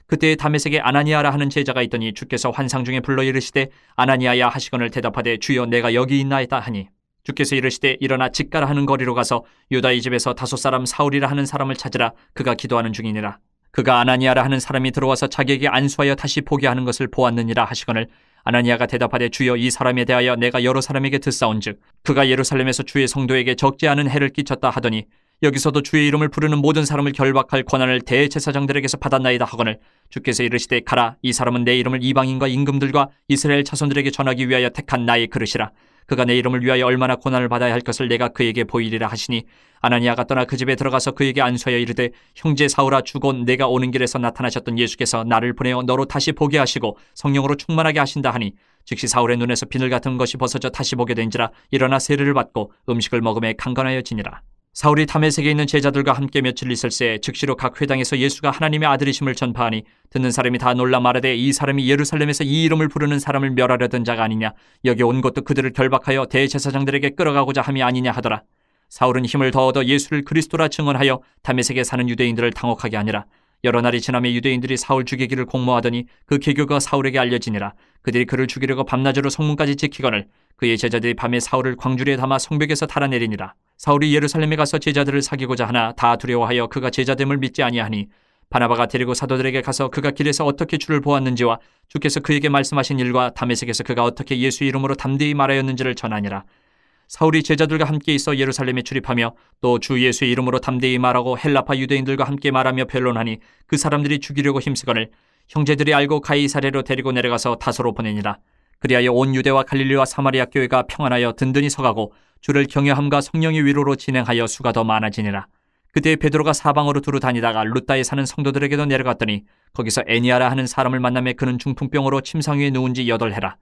그때에 다메섹에 아나니아라 하는 제자가 있더니 주께서 환상 중에 불러 이르시되 아나니아야 하시거늘 대답하되 주여 내가 여기 있나이다 하니 주께서 이르시되 일어나 직가라 하는 거리로 가서 유다의 집에서 다소 사람 사울이라 하는 사람을 찾으라. 그가 기도하는 중이니라. 그가 아나니아라 하는 사람이 들어와서 자기에게 안수하여 다시 보게 하는 것을 보았느니라 하시거늘 아나니아가 대답하되 주여 이 사람에 대하여 내가 여러 사람에게 듣사온즉 그가 예루살렘에서 주의 성도에게 적지 않은 해를 끼쳤다 하더니 여기서도 주의 이름을 부르는 모든 사람을 결박할 권한을 대제사장들에게서 받았나이다 하거늘 주께서 이르시되 가라. 이 사람은 내 이름을 이방인과 임금들과 이스라엘 자손들에게 전하기 위하여 택한 나의 그릇이라. 그가 내 이름을 위하여 얼마나 고난을 받아야 할 것을 내가 그에게 보이리라 하시니 아나니아가 떠나 그 집에 들어가서 그에게 안수하여 이르되 형제 사울아 주곧 내가 오는 길에서 나타나셨던 예수께서 나를 보내어 너로 다시 보게 하시고 성령으로 충만하게 하신다 하니 즉시 사울의 눈에서 비늘 같은 것이 벗어져 다시 보게 된지라. 일어나 세례를 받고 음식을 먹음에 강건하여지니라. 사울이 다메섹에 있는 제자들과 함께 며칠 있을새 즉시로 각 회당에서 예수가 하나님의 아들이심을 전파하니 듣는 사람이 다 놀라 말하되 이 사람이 예루살렘에서 이 이름을 부르는 사람을 멸하려던 자가 아니냐. 여기 온 것도 그들을 결박하여 대제사장들에게 끌어가고자 함이 아니냐 하더라. 사울은 힘을 더 얻어 예수를 그리스도라 증언하여 다메섹에 사는 유대인들을 당혹하게 하니라. 여러 날이 지나며 유대인들이 사울 죽이기를 공모하더니 그 계교가 사울에게 알려지니라. 그들이 그를 죽이려고 밤낮으로 성문까지 지키거늘 그의 제자들이 밤에 사울을 광주리에 담아 성벽에서 달아내리니라. 사울이 예루살렘에 가서 제자들을 사귀고자 하나 다 두려워하여 그가 제자됨을 믿지 아니하니 바나바가 데리고 사도들에게 가서 그가 길에서 어떻게 주를 보았는지와 주께서 그에게 말씀하신 일과 다메섹에서 그가 어떻게 예수 이름으로 담대히 말하였는지를 전하니라. 사울이 제자들과 함께 있어 예루살렘에 출입하며 또 주 예수의 이름으로 담대히 말하고 헬라파 유대인들과 함께 말하며 변론하니 그 사람들이 죽이려고 힘쓰거늘 형제들이 알고 가이사랴로 데리고 내려가서 다소로 보내니라. 그리하여 온 유대와 갈릴리와 사마리아 교회가 평안하여 든든히 서가고 주를 경외함과 성령의 위로로 진행하여 수가 더 많아지니라. 그때 베드로가 사방으로 두루 다니다가 룻다에 사는 성도들에게도 내려갔더니 거기서 애니아라 하는 사람을 만나매 그는 중풍병으로 침상 위에 누운 지 8해라.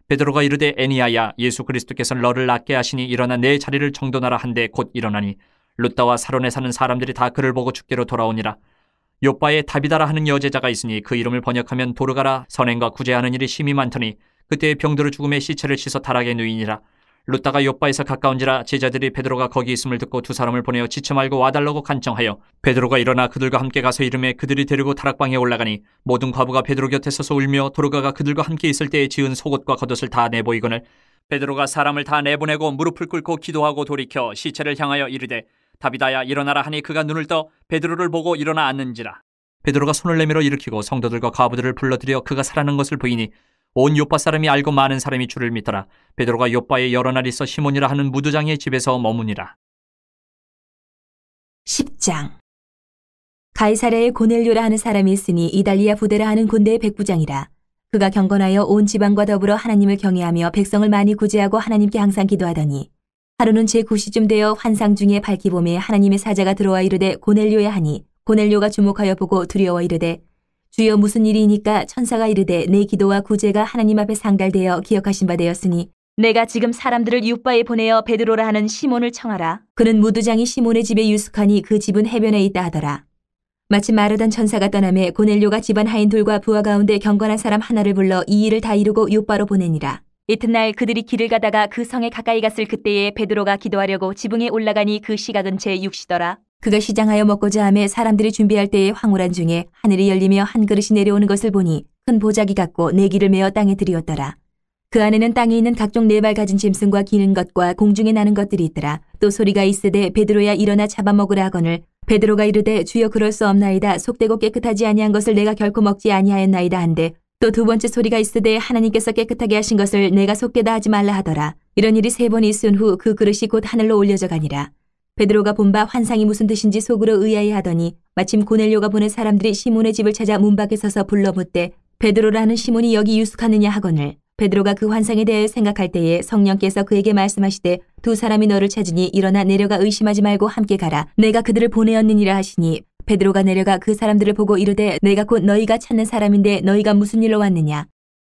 베드로가 이르되 애니아야 예수 그리스도께서 너를 낫게 하시니 일어나 내 자리를 정돈하라 한데 곧 일어나니 룻다와 사론에 사는 사람들이 다 그를 보고 주께로 돌아오니라. 요바에 다비다라 하는 여제자가 있으니 그 이름을 번역하면 도르가라 선행과 구제하는 일이 심히 많더니 그때 병들어 죽음의 시체를 씻어 타락에 누이니라. 룻다가 요바에서 가까운지라 제자들이 베드로가 거기 있음을 듣고 두 사람을 보내어 지쳐 말고 와달라고 간청하여 베드로가 일어나 그들과 함께 가서 이르매 그들이 데리고 다락방에 올라가니 모든 과부가 베드로 곁에 서서 울며 도르가가 그들과 함께 있을 때에 지은 속옷과 겉옷을 다 내보이거늘 베드로가 사람을 다 내보내고 무릎을 꿇고 기도하고 돌이켜 시체를 향하여 이르되 다비다야 일어나라 하니 그가 눈을 떠 베드로를 보고 일어나 앉는지라. 베드로가 손을 내밀어 일으키고 성도들과 과부들을 불러들여 그가 살아난 것을 보이니 온 요빠 사람이 알고 많은 사람이 주를 믿더라. 베드로가 요빠에 여러 날 있어 시몬이라 하는 무두장의 집에서 머무니라. 10장. 가이사랴에 고넬료라 하는 사람이 있으니 이달리아 부데라 하는 군대의 백부장이라. 그가 경건하여 온 지방과 더불어 하나님을 경외하며 백성을 많이 구제하고 하나님께 항상 기도하더니 하루는 제9시쯤 되어 환상 중에 밝기 봄에 하나님의 사자가 들어와 이르되 고넬료야 하니 고넬료가 주목하여 보고 두려워 이르되 주여 무슨 일이니까 천사가 이르되 내 기도와 구제가 하나님 앞에 상달되어 기억하신 바 되었으니 내가 지금 사람들을 윑바에 보내어 베드로라 하는 시몬을 청하라. 그는 무두장이 시몬의 집에 유숙하니 그 집은 해변에 있다 하더라. 마침 마르던 천사가 떠나매 고넬료가 집안 하인들과 부하 가운데 경건한 사람 하나를 불러 이 일을 다 이루고 윑바로 보내니라. 이튿날 그들이 길을 가다가 그 성에 가까이 갔을 그때에 베드로가 기도하려고 지붕에 올라가니 그 시가 근처에 육시더라. 그가 시장하여 먹고자 하매 사람들이 준비할 때에 황홀한 중에 하늘이 열리며 한 그릇이 내려오는 것을 보니 큰 보자기 같고 네기를 메어 땅에 들이었더라. 그 안에는 땅에 있는 각종 네 발 가진 짐승과 기는 것과 공중에 나는 것들이 있더라. 또 소리가 있으되 베드로야 일어나 잡아먹으라 하거늘 베드로가 이르되 주여 그럴 수 없나이다. 속되고 깨끗하지 아니한 것을 내가 결코 먹지 아니하였나이다 한데 또 두 번째 소리가 있으되 하나님께서 깨끗하게 하신 것을 내가 속되다 하지 말라 하더라. 이런 일이 세 번 있은 후 그 그릇이 곧 하늘로 올려져 가니라. 베드로가 본 바 환상이 무슨 뜻인지 속으로 의아해 하더니 마침 고넬료가 보낸 사람들이 시몬의 집을 찾아 문 밖에 서서 불러 묻되 베드로라는 시몬이 여기 유숙하느냐 하거늘 베드로가 그 환상에 대해 생각할 때에 성령께서 그에게 말씀하시되 두 사람이 너를 찾으니 일어나 내려가 의심하지 말고 함께 가라. 내가 그들을 보내었느니라 하시니 베드로가 내려가 그 사람들을 보고 이르되 내가 곧 너희가 찾는 사람인데 너희가 무슨 일로 왔느냐.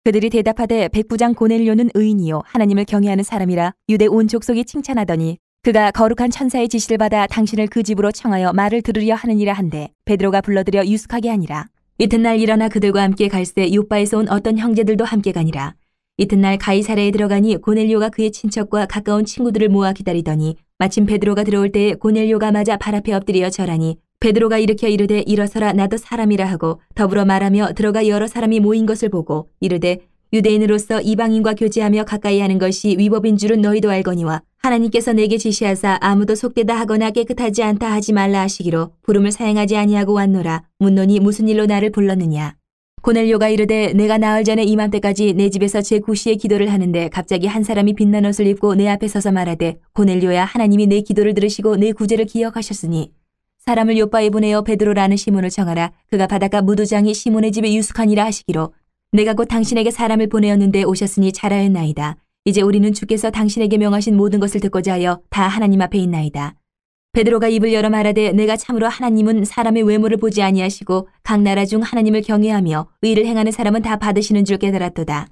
그들이 대답하되 백부장 고넬료는 의인이요 하나님을 경외하는 사람이라 유대 온 족속이 칭찬하더니 그가 거룩한 천사의 지시를 받아 당신을 그 집으로 청하여 말을 들으려 하느니라 한데 베드로가 불러들여 유숙하게 하니라. 이튿날 일어나 그들과 함께 갈새 욥바에서 온 어떤 형제들도 함께 가니라. 이튿날 가이사랴에 들어가니 고넬료가 그의 친척과 가까운 친구들을 모아 기다리더니 마침 베드로가 들어올 때에 고넬료가 맞아 발 앞에 엎드려 절하니 베드로가 일으켜 이르되 일어서라 나도 사람이라 하고 더불어 말하며 들어가 여러 사람이 모인 것을 보고 이르되 유대인으로서 이방인과 교제하며 가까이 하는 것이 위법인 줄은 너희도 알거니와 하나님께서 내게 지시하사 아무도 속되다 하거나 깨끗하지 않다 하지 말라 하시기로 부름을 사행하지 아니하고 왔노라. 묻노니 무슨 일로 나를 불렀느냐. 고넬료가 이르되 내가 나흘 전에 이맘때까지 내 집에서 제9시에 기도를 하는데 갑자기 한 사람이 빛난 옷을 입고 내 앞에 서서 말하되 고넬료야 하나님이 내 기도를 들으시고 내 구제를 기억하셨으니 사람을 욥바에 보내어 베드로라는 시몬을 청하라. 그가 바닷가 무두장이 시몬의 집에 유숙하니라 하시기로 내가 곧 당신에게 사람을 보내었는데 오셨으니 잘하였나이다. 이제 우리는 주께서 당신에게 명하신 모든 것을 듣고자 하여 다 하나님 앞에 있나이다. 베드로가 입을 열어 말하되 내가 참으로 하나님은 사람의 외모를 보지 아니하시고 각 나라 중 하나님을 경외하며 의를 행하는 사람은 다 받으시는 줄 깨달았도다.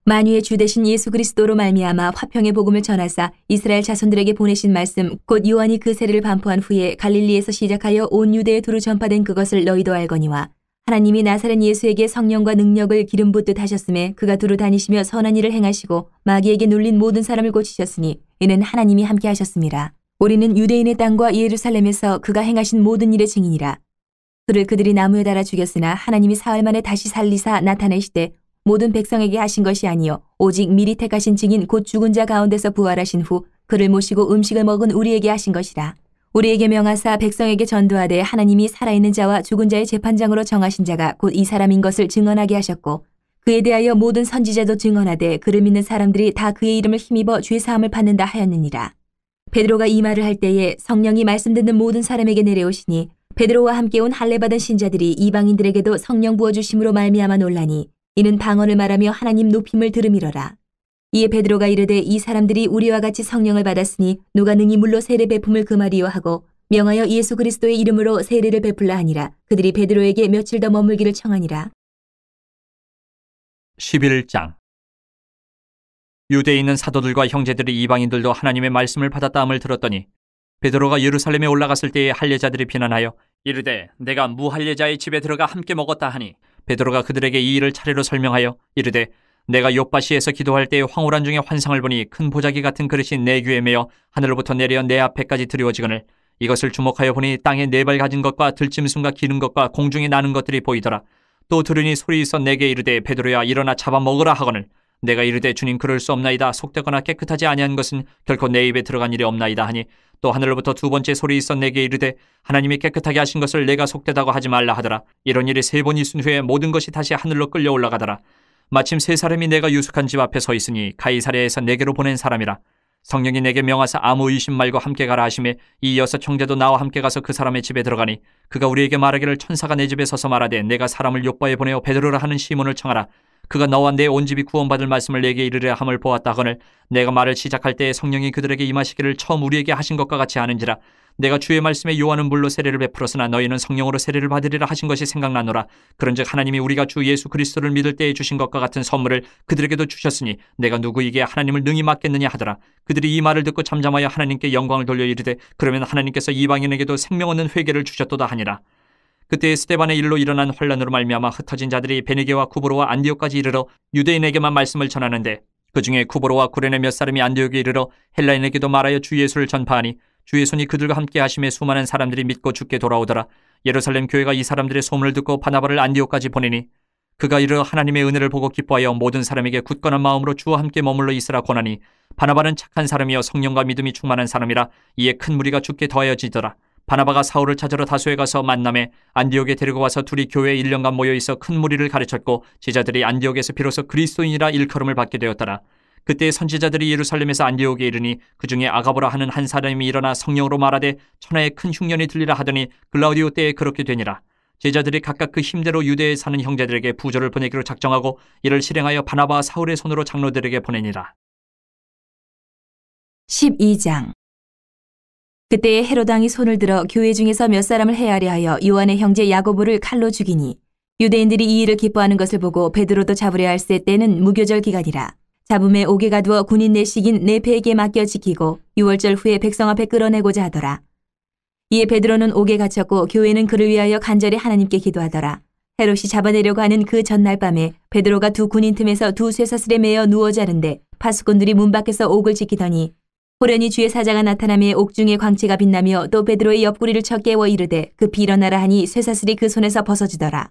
만유의 주 되신 예수 그리스도로 말미암아 화평의 복음을 전하사 이스라엘 자손들에게 보내신 말씀 곧 요한이 그 세례를 반포한 후에 갈릴리에서 시작하여 온 유대에 두루 전파된 그것을 너희도 알거니와 하나님이 나사렛 예수에게 성령과 능력을 기름 붓듯 하셨음에 그가 두루 다니시며 선한 일을 행하시고 마귀에게 눌린 모든 사람을 고치셨으니 이는 하나님이 함께 하셨습니다. 우리는 유대인의 땅과 예루살렘에서 그가 행하신 모든 일의 증인이라. 그를 그들이 나무에 달아 죽였으나 하나님이 사흘 만에 다시 살리사 나타내시되 모든 백성에게 하신 것이 아니요 오직 미리 택하신 증인 곧 죽은 자 가운데서 부활하신 후 그를 모시고 음식을 먹은 우리에게 하신 것이라. 우리에게 명하사 백성에게 전도하되 하나님이 살아있는 자와 죽은 자의 재판장으로 정하신 자가 곧 이 사람인 것을 증언하게 하셨고 그에 대하여 모든 선지자도 증언하되 그를 믿는 사람들이 다 그의 이름을 힘입어 죄사함을 받는다 하였느니라. 베드로가 이 말을 할 때에 성령이 말씀 듣는 모든 사람에게 내려오시니 베드로와 함께 온 할례받은 신자들이 이방인들에게도 성령 부어주심으로 말미암아 놀라니 이는 방언을 말하며 하나님 높임을 들음이러라. 이에 베드로가 이르되 이 사람들이 우리와 같이 성령을 받았으니 누가 능히 물로 세례 베품을 금하리요 하고 명하여 예수 그리스도의 이름으로 세례를 베풀라 하니라. 그들이 베드로에게 며칠 더 머물기를 청하니라. 11장 유대에 있는 사도들과 형제들이 이방인들도 하나님의 말씀을 받았다함을 들었더니 베드로가 예루살렘에 올라갔을 때에 할례자들이 비난하여 이르되 내가 무할례자의 집에 들어가 함께 먹었다 하니 베드로가 그들에게 이 일을 차례로 설명하여 이르되 내가 욥바시에서 기도할 때에 황홀한 중에 환상을 보니 큰 보자기 같은 그릇이 내 귀에 매어 하늘로부터 내려 내 앞에까지 드리워지거늘 이것을 주목하여 보니 땅에 네 발 가진 것과 들짐승과 기는 것과 공중에 나는 것들이 보이더라. 또 들으니 소리 있어 내게 이르되 베드로야 일어나 잡아먹으라 하거늘 내가 이르되 주님 그럴 수 없나이다. 속되거나 깨끗하지 아니한 것은 결코 내 입에 들어간 일이 없나이다 하니 또 하늘로부터 두 번째 소리 있어 내게 이르되 하나님이 깨끗하게 하신 것을 내가 속되다고 하지 말라 하더라. 이런 일이 세 번 있은 후에 모든 것이 다시 하늘로 끌려 올라가더라. 마침 세 사람이 내가 유숙한 집 앞에 서 있으니 가이사랴에서 내게로 보낸 사람이라. 성령이 내게 명하사 아무 의심 말고 함께 가라 하시매 이 여섯 형제도 나와 함께 가서 그 사람의 집에 들어가니 그가 우리에게 말하기를 천사가 내 집에 서서 말하되 내가 사람을 욥바에 보내어 베드로라 하는 시몬을 청하라. 그가 너와 내 온 집이 구원받을 말씀을 내게 이르려 함을 보았다 하거늘 내가 말을 시작할 때에 성령이 그들에게 임하시기를 처음 우리에게 하신 것과 같이 하는지라. 내가 주의 말씀에 요한은 물로 세례를 베풀었으나 너희는 성령으로 세례를 받으리라 하신 것이 생각나노라. 그런즉 하나님이 우리가 주 예수 그리스도를 믿을 때에 주신 것과 같은 선물을 그들에게도 주셨으니 내가 누구에게 하나님을 능히 맡겠느냐 하더라. 그들이 이 말을 듣고 잠잠하여 하나님께 영광을 돌려 이르되 그러면 하나님께서 이방인에게도 생명 얻는 회개를 주셨도다 하니라. 그때 스데반의 일로 일어난 환란으로 말미암아 흩어진 자들이 베니게와 쿠브로와 안디옥까지 이르러 유대인에게만 말씀을 전하는데 그 중에 쿠브로와 구레네 몇 사람이 안디옥에 이르러 헬라인에게도 말하여 주 예수를 전파하니 주의 손이 그들과 함께 하심에 수많은 사람들이 믿고 주께 돌아오더라. 예루살렘 교회가 이 사람들의 소문을 듣고 바나바를 안디옥까지 보내니 그가 이르러 하나님의 은혜를 보고 기뻐하여 모든 사람에게 굳건한 마음으로 주와 함께 머물러 있으라 권하니 바나바는 착한 사람이여 성령과 믿음이 충만한 사람이라. 이에 큰 무리가 주께 더하여지더라. 바나바가 사울을 찾으러 다소에 가서 만남에 안디옥에 데리고 와서 둘이 교회에 1년간 모여있어 큰 무리를 가르쳤고 제자들이 안디옥에서 비로소 그리스도인이라 일컬음을 받게 되었더라. 그때 선지자들이 예루살렘에서 안디옥에 이르니 그 중에 아가보라 하는 한 사람이 일어나 성령으로 말하되 천하에 큰 흉년이 들리라 하더니 글라우디오 때에 그렇게 되니라. 제자들이 각각 그 힘대로 유대에 사는 형제들에게 부조를 보내기로 작정하고 이를 실행하여 바나바와 사울의 손으로 장로들에게 보내니라. 12장. 그때에 헤롯 왕이 손을 들어 교회 중에서 몇 사람을 해하려 하여 요한의 형제 야고보를 칼로 죽이니 유대인들이 이 일을 기뻐하는 것을 보고 베드로도 잡으려 할세 때는 무교절 기간이라. 잡음에 옥에 가두어 군인 내식인 네페에게 맡겨 지키고 6월절 후에 백성 앞에 끌어내고자 하더라. 이에 베드로는 옥에 갇혔고 교회는 그를 위하여 간절히 하나님께 기도하더라. 헤롯이 잡아내려고 하는 그 전날 밤에 베드로가 두 군인 틈에서 두 쇠사슬에 매어 누워 자는데 파수꾼들이 문 밖에서 옥을 지키더니 호련히 주의 사자가 나타나며 옥중의 광채가 빛나며 또 베드로의 옆구리를 쳐 깨워 이르되 급히 일어나라 하니 쇠사슬이 그 손에서 벗어지더라.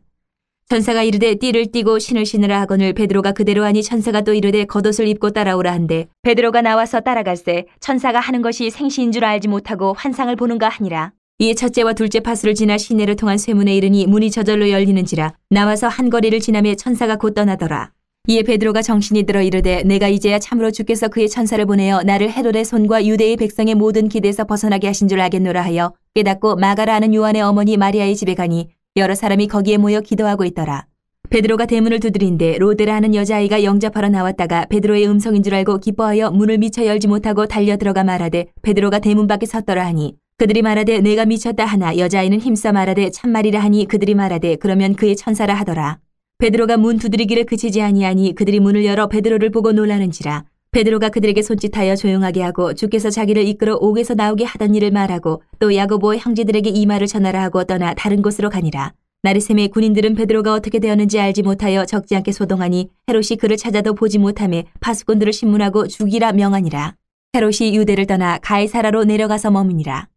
천사가 이르되 띠를 띠고 신을 신으라 하거늘 베드로가 그대로 하니 천사가 또 이르되 겉옷을 입고 따라오라 한데 베드로가 나와서 따라갈새 천사가 하는 것이 생시인 줄 알지 못하고 환상을 보는가 하니라. 이에 첫째와 둘째 파수를 지나 시내를 통한 쇠문에 이르니 문이 저절로 열리는지라. 나와서 한 거리를 지나며 천사가 곧 떠나더라. 이에 베드로가 정신이 들어 이르되 내가 이제야 참으로 주께서 그의 천사를 보내어 나를 헤롯의 손과 유대의 백성의 모든 기대에서 벗어나게 하신 줄 알겠노라 하여 깨닫고 마가라 하는 요한의 어머니 마리아의 집에 가니 여러 사람이 거기에 모여 기도하고 있더라. 베드로가 대문을 두드린데 로데라 하는 여자아이가 영접하러 나왔다가 베드로의 음성인 줄 알고 기뻐하여 문을 미처 열지 못하고 달려 들어가 말하되 베드로가 대문 밖에 섰더라 하니 그들이 말하되 내가 미쳤다 하나 여자아이는 힘써 말하되 참말이라 하니 그들이 말하되 그러면 그의 천사라 하더라. 베드로가 문 두드리기를 그치지 아니하니 그들이 문을 열어 베드로를 보고 놀라는지라. 베드로가 그들에게 손짓하여 조용하게 하고 주께서 자기를 이끌어 옥에서 나오게 하던 일을 말하고 또 야고보의 형제들에게 이 말을 전하라 하고 떠나 다른 곳으로 가니라. 나르셈의 군인들은 베드로가 어떻게 되었는지 알지 못하여 적지 않게 소동하니 헤롯이 그를 찾아도 보지 못하며 파수꾼들을 신문하고 죽이라 명하니라. 헤롯이 유대를 떠나 가이사라로 내려가서 머무니라.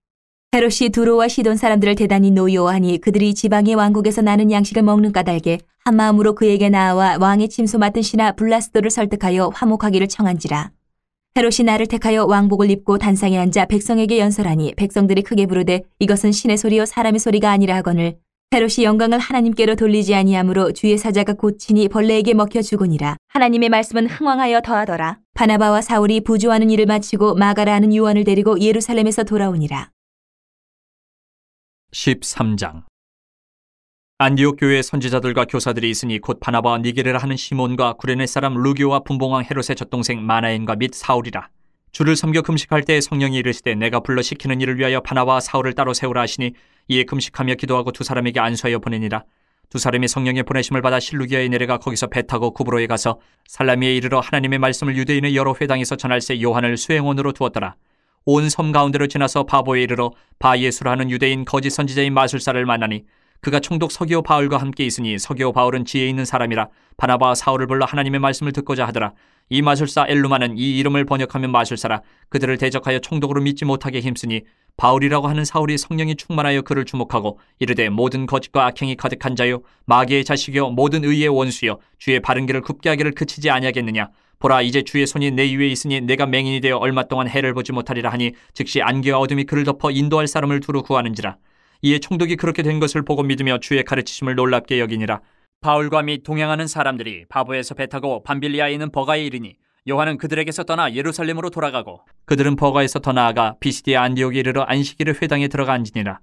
헤롯이 두로와 시돈 사람들을 대단히 노여워하니 그들이 지방의 왕국에서 나는 양식을 먹는 까닭에 한 마음으로 그에게 나아와 왕의 침소 맡은 신하 블라스도를 설득하여 화목하기를 청한지라. 헤롯이 나를 택하여 왕복을 입고 단상에 앉아 백성에게 연설하니 백성들이 크게 부르되 이것은 신의 소리요 사람의 소리가 아니라 하거늘 헤롯이 영광을 하나님께로 돌리지 아니하므로 주의 사자가 곧친히 벌레에게 먹혀 죽으니라. 하나님의 말씀은 흥왕하여 더하더라. 바나바와 사울이 부조하는 일을 마치고 마가라 하는 요한을 데리고 예루살렘에서 돌아오니라. 13장. 안디옥 교회에 선지자들과 교사들이 있으니 곧 바나바와 니게르라 하는 시몬과 구레네 사람 루기오와 분봉왕 헤롯의 젖동생 마나엔과 및 사울이라. 주를 섬겨 금식할 때 성령이 이르시되 내가 불러 시키는 일을 위하여 바나바와 사울을 따로 세우라 하시니 이에 금식하며 기도하고 두 사람에게 안수하여 보내니라. 두 사람이 성령의 보내심을 받아 실루기아에 내려가 거기서 배 타고 구브로에 가서 살라미에 이르러 하나님의 말씀을 유대인의 여러 회당에서 전할새 요한을 수행원으로 두었더라. 온 섬 가운데로 지나서 바보에 이르러 바예수라 하는 유대인 거짓 선지자인 마술사를 만나니 그가 총독 서기오 바울과 함께 있으니 서기오 바울은 지혜 있는 사람이라 바나바와 사울을 불러 하나님의 말씀을 듣고자 하더라. 이 마술사 엘루마는 이 이름을 번역하면 마술사라. 그들을 대적하여 총독으로 믿지 못하게 힘쓰니 바울이라고 하는 사울이 성령이 충만하여 그를 주목하고 이르되 모든 거짓과 악행이 가득한 자요 마귀의 자식이요 모든 의의 원수요 주의 바른 길을 굽게 하기를 그치지 아니하겠느냐. 보라 이제 주의 손이 내 위에 있으니 내가 맹인이 되어 얼마 동안 해를 보지 못하리라 하니 즉시 안개와 어둠이 그를 덮어 인도할 사람을 두루 구하는지라. 이에 총독이 그렇게 된 것을 보고 믿으며 주의 가르치심을 놀랍게 여기니라. 바울과 및 동행하는 사람들이 바보에서 배 타고 밤빌리아에 있는 버가에 이르니 요한은 그들에게서 떠나 예루살렘으로 돌아가고 그들은 버가에서 더 나아가 비시디아 안디옥에 이르러 안식일의 회당에 들어가 앉으니라.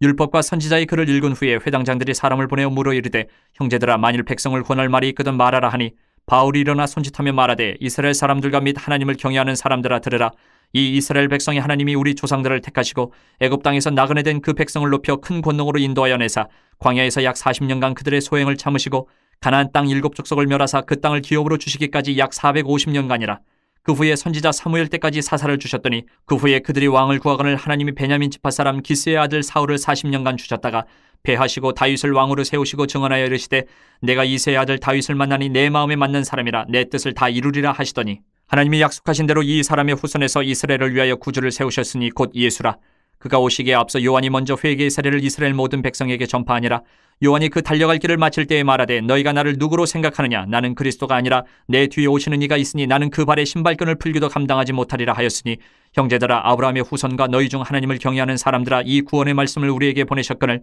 율법과 선지자의 글을 읽은 후에 회당장들이 사람을 보내어 물어 이르되 형제들아 만일 백성을 권할 말이 있거든 말하라 하니 바울이 일어나 손짓하며 말하되 이스라엘 사람들과 및 하나님을 경외하는 사람들아 들으라. 이 이스라엘 백성이 하나님이 우리 조상들을 택하시고 애굽 땅에서 나그네 된 그 백성을 높여 큰 권능으로 인도하여 내사 광야에서 약 40년간 그들의 소행을 참으시고 가나안 땅 7족속을 멸하사 그 땅을 기업으로 주시기까지 약 450년간이라. 그 후에 선지자 사무엘 때까지 사사를 주셨더니 그 후에 그들이 왕을 구하거늘 하나님이 베냐민 지파 사람 기스의 아들 사울을 40년간 주셨다가 패하시고 다윗을 왕으로 세우시고 증언하여 이르시되 내가 이새의 아들 다윗을 만나니 내 마음에 맞는 사람이라 내 뜻을 다 이루리라 하시더니 하나님이 약속하신 대로 이 사람의 후손에서 이스라엘을 위하여 구주를 세우셨으니 곧 예수라. 그가 오시기에 앞서 요한이 먼저 회개의 세례를 이스라엘 모든 백성에게 전파하니라. 요한이 그 달려갈 길을 마칠 때에 말하되 너희가 나를 누구로 생각하느냐 나는 그리스도가 아니라 내 뒤에 오시는 이가 있으니 나는 그 발에 신발끈을 풀기도 감당하지 못하리라 하였으니 형제들아 아브라함의 후손과 너희 중 하나님을 경외하는 사람들아 이 구원의 말씀을 우리에게 보내셨거늘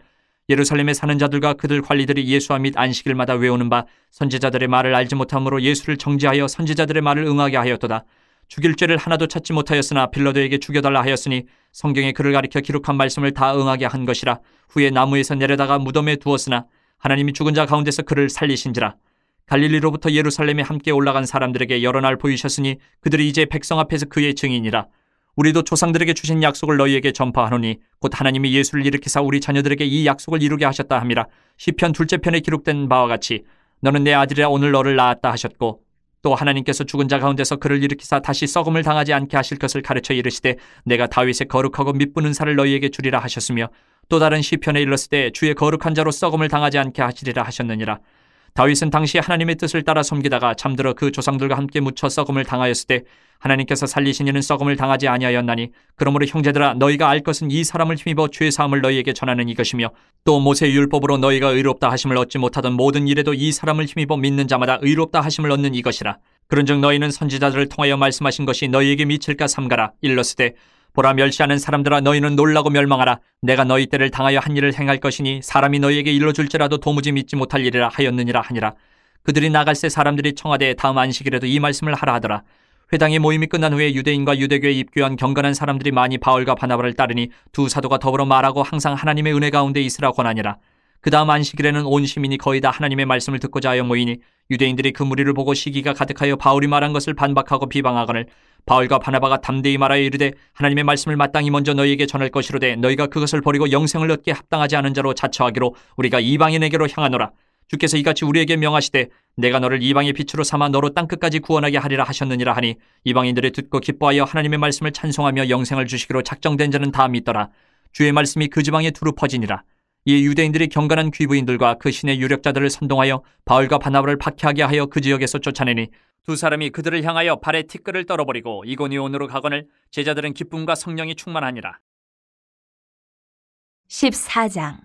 예루살렘에 사는 자들과 그들 관리들이 예수와 및 안식일마다 외우는 바 선지자들의 말을 알지 못함으로 예수를 정죄하여 선지자들의 말을 응하게 하였도다. 죽일 죄를 하나도 찾지 못하였으나 빌라도에게 죽여달라 하였으니 성경에 그를 가리켜 기록한 말씀을 다 응하게 한 것이라. 후에 나무에서 내려다가 무덤에 두었으나 하나님이 죽은 자 가운데서 그를 살리신지라. 갈릴리로부터 예루살렘에 함께 올라간 사람들에게 여러 날 보이셨으니 그들이 이제 백성 앞에서 그의 증인이라. 우리도 조상들에게 주신 약속을 너희에게 전파하노니 곧 하나님이 예수를 일으키사 우리 자녀들에게 이 약속을 이루게 하셨다 함이라. 시편 둘째 편에 기록된 바와 같이 너는 내 아들이라 오늘 너를 낳았다 하셨고 또 하나님께서 죽은 자 가운데서 그를 일으키사 다시 썩음을 당하지 않게 하실 것을 가르쳐 이르시되 내가 다윗의 거룩하고 mit부는 살을 너희에게 주리라 하셨으며 또 다른 시편에 일렀을 때 주의 거룩한 자로 썩음을 당하지 않게 하시리라 하셨느니라. 다윗은 당시 하나님의 뜻을 따라 섬기다가 잠들어 그 조상들과 함께 묻혀 썩음을 당하였을 때 하나님께서 살리신 이는 썩음을 당하지 아니하였나니 그러므로 형제들아 너희가 알 것은 이 사람을 힘입어 죄 사함을 너희에게 전하는 이것이며 또 모세의 율법으로 너희가 의롭다 하심을 얻지 못하던 모든 일에도 이 사람을 힘입어 믿는 자마다 의롭다 하심을 얻는 이것이라. 그런즉 너희는 선지자들을 통하여 말씀하신 것이 너희에게 미칠까 삼가라. 일렀으되 보라 멸시하는 사람들아 너희는 놀라고 멸망하라. 내가 너희 때를 당하여 한 일을 행할 것이니 사람이 너희에게 일러줄지라도 도무지 믿지 못할 일이라 하였느니라 하니라. 그들이 나갈새 사람들이 청하되 다음 안식일에도 이 말씀을 하라 하더라. 회당의 모임이 끝난 후에 유대인과 유대교에 입교한 경건한 사람들이 많이 바울과 바나바를 따르니 두 사도가 더불어 말하고 항상 하나님의 은혜 가운데 있으라 권하니라. 그 다음 안식일에는 온 시민이 거의 다 하나님의 말씀을 듣고자 하여 모이니 유대인들이 그 무리를 보고 시기가 가득하여 바울이 말한 것을 반박하고 비방하거늘 바울과 바나바가 담대히 말하여 이르되 하나님의 말씀을 마땅히 먼저 너희에게 전할 것이로되 너희가 그것을 버리고 영생을 얻게 합당하지 않은 자로 자처하기로 우리가 이방인에게로 향하노라. 주께서 이같이 우리에게 명하시되 내가 너를 이방의 빛으로 삼아 너로 땅끝까지 구원하게 하리라 하셨느니라 하니 이방인들이 듣고 기뻐하여 하나님의 말씀을 찬송하며 영생을 주시기로 작정된 자는 다 믿더라. 주의 말씀이 그 지방에 두루 퍼지니라. 이 유대인들이 경건한 귀부인들과 그 신의 유력자들을 선동하여 바울과 바나바를 박해하게 하여 그 지역에서 쫓아내니 두 사람이 그들을 향하여 발에 티끌을 떨어버리고 이고니온으로 가거늘 제자들은 기쁨과 성령이 충만하니라. 14장.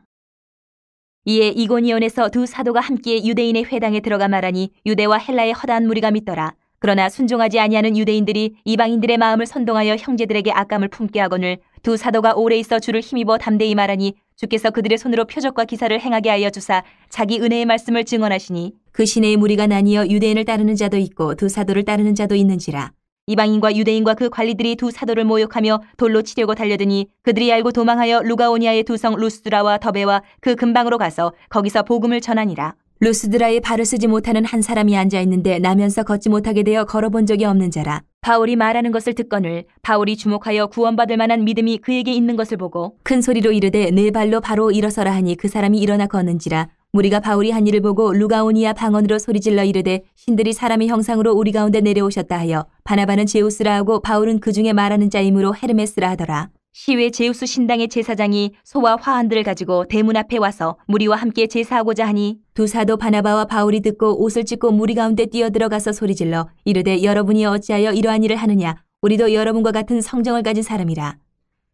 이에 이고니온에서 두 사도가 함께 유대인의 회당에 들어가 말하니 유대와 헬라의 허다한 무리가 믿더라. 그러나 순종하지 아니하는 유대인들이 이방인들의 마음을 선동하여 형제들에게 악감을 품게 하거늘 두 사도가 오래 있어 주를 힘입어 담대히 말하니 주께서 그들의 손으로 표적과 기사를 행하게 하여 주사 자기 은혜의 말씀을 증언하시니 그 시내의 무리가 나뉘어 유대인을 따르는 자도 있고 두 사도를 따르는 자도 있는지라. 이방인과 유대인과 그 관리들이 두 사도를 모욕하며 돌로 치려고 달려드니 그들이 알고 도망하여 루가오니아의 두 성 루스드라와 더베와 그 근방으로 가서 거기서 복음을 전하니라. 루스드라에 발을 쓰지 못하는 한 사람이 앉아있는데 나면서 걷지 못하게 되어 걸어본 적이 없는 자라. 바울이 말하는 것을 듣거늘 바울이 주목하여 구원받을 만한 믿음이 그에게 있는 것을 보고 큰 소리로 이르되 네 발로 바로 일어서라 하니 그 사람이 일어나 걷는지라. 무리가 바울이 한 일을 보고 루가오니아 방언으로 소리질러 이르되 신들이 사람의 형상으로 우리 가운데 내려오셨다 하여 바나바는 제우스라 하고 바울은 그 중에 말하는 자이므로 헤르메스라 하더라. 시외 제우스 신당의 제사장이 소와 화환들을 가지고 대문 앞에 와서 무리와 함께 제사하고자 하니 두 사도 바나바와 바울이 듣고 옷을 찢고 무리 가운데 뛰어들어가서 소리질러 이르되 여러분이 어찌하여 이러한 일을 하느냐. 우리도 여러분과 같은 성정을 가진 사람이라.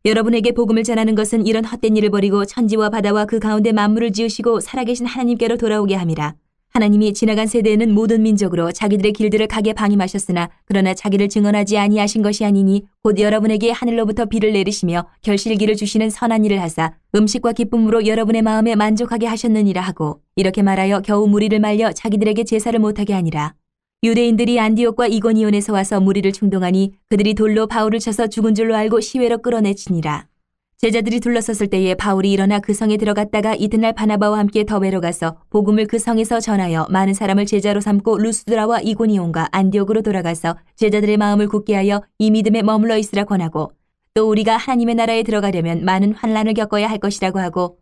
여러분에게 복음을 전하는 것은 이런 헛된 일을 버리고 천지와 바다와 그 가운데 만물을 지으시고 살아계신 하나님께로 돌아오게 함이라. 하나님이 지나간 세대에는 모든 민족으로 자기들의 길들을 가게 방임하셨으나 그러나 자기를 증언하지 아니하신 것이 아니니 곧 여러분에게 하늘로부터 비를 내리시며 결실기를 주시는 선한 일을 하사 음식과 기쁨으로 여러분의 마음에 만족하게 하셨느니라 하고 이렇게 말하여 겨우 무리를 말려 자기들에게 제사를 못하게 하니라. 유대인들이 안디옥과 이고니온에서 와서 무리를 충동하니 그들이 돌로 바울을 쳐서 죽은 줄로 알고 시외로 끌어내치니라. 제자들이 둘러섰을 때에 바울이 일어나 그 성에 들어갔다가 이튿날 바나바와 함께 더베로 가서 복음을 그 성에서 전하여 많은 사람을 제자로 삼고 루스드라와 이고니온과 안디옥으로 돌아가서 제자들의 마음을 굳게 하여 이 믿음에 머물러 있으라 권하고, 또 우리가 하나님의 나라에 들어가려면 많은 환난을 겪어야 할 것이라고 하고,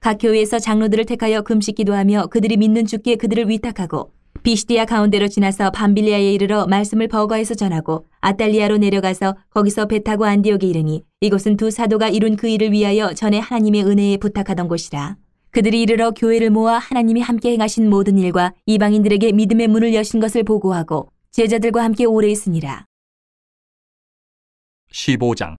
각 교회에서 장로들을 택하여 금식 기도하며 그들이 믿는 주께 그들을 위탁하고, 비시디아 가운데로 지나서 밤빌리아에 이르러 말씀을 버거에서 전하고 아탈리아로 내려가서 거기서 배 타고 안디옥에 이르니, 이곳은 두 사도가 이룬 그 일을 위하여 전에 하나님의 은혜에 부탁하던 곳이라. 그들이 이르러 교회를 모아 하나님이 함께 행하신 모든 일과 이방인들에게 믿음의 문을 여신 것을 보고하고 제자들과 함께 오래 있으니라. 15장.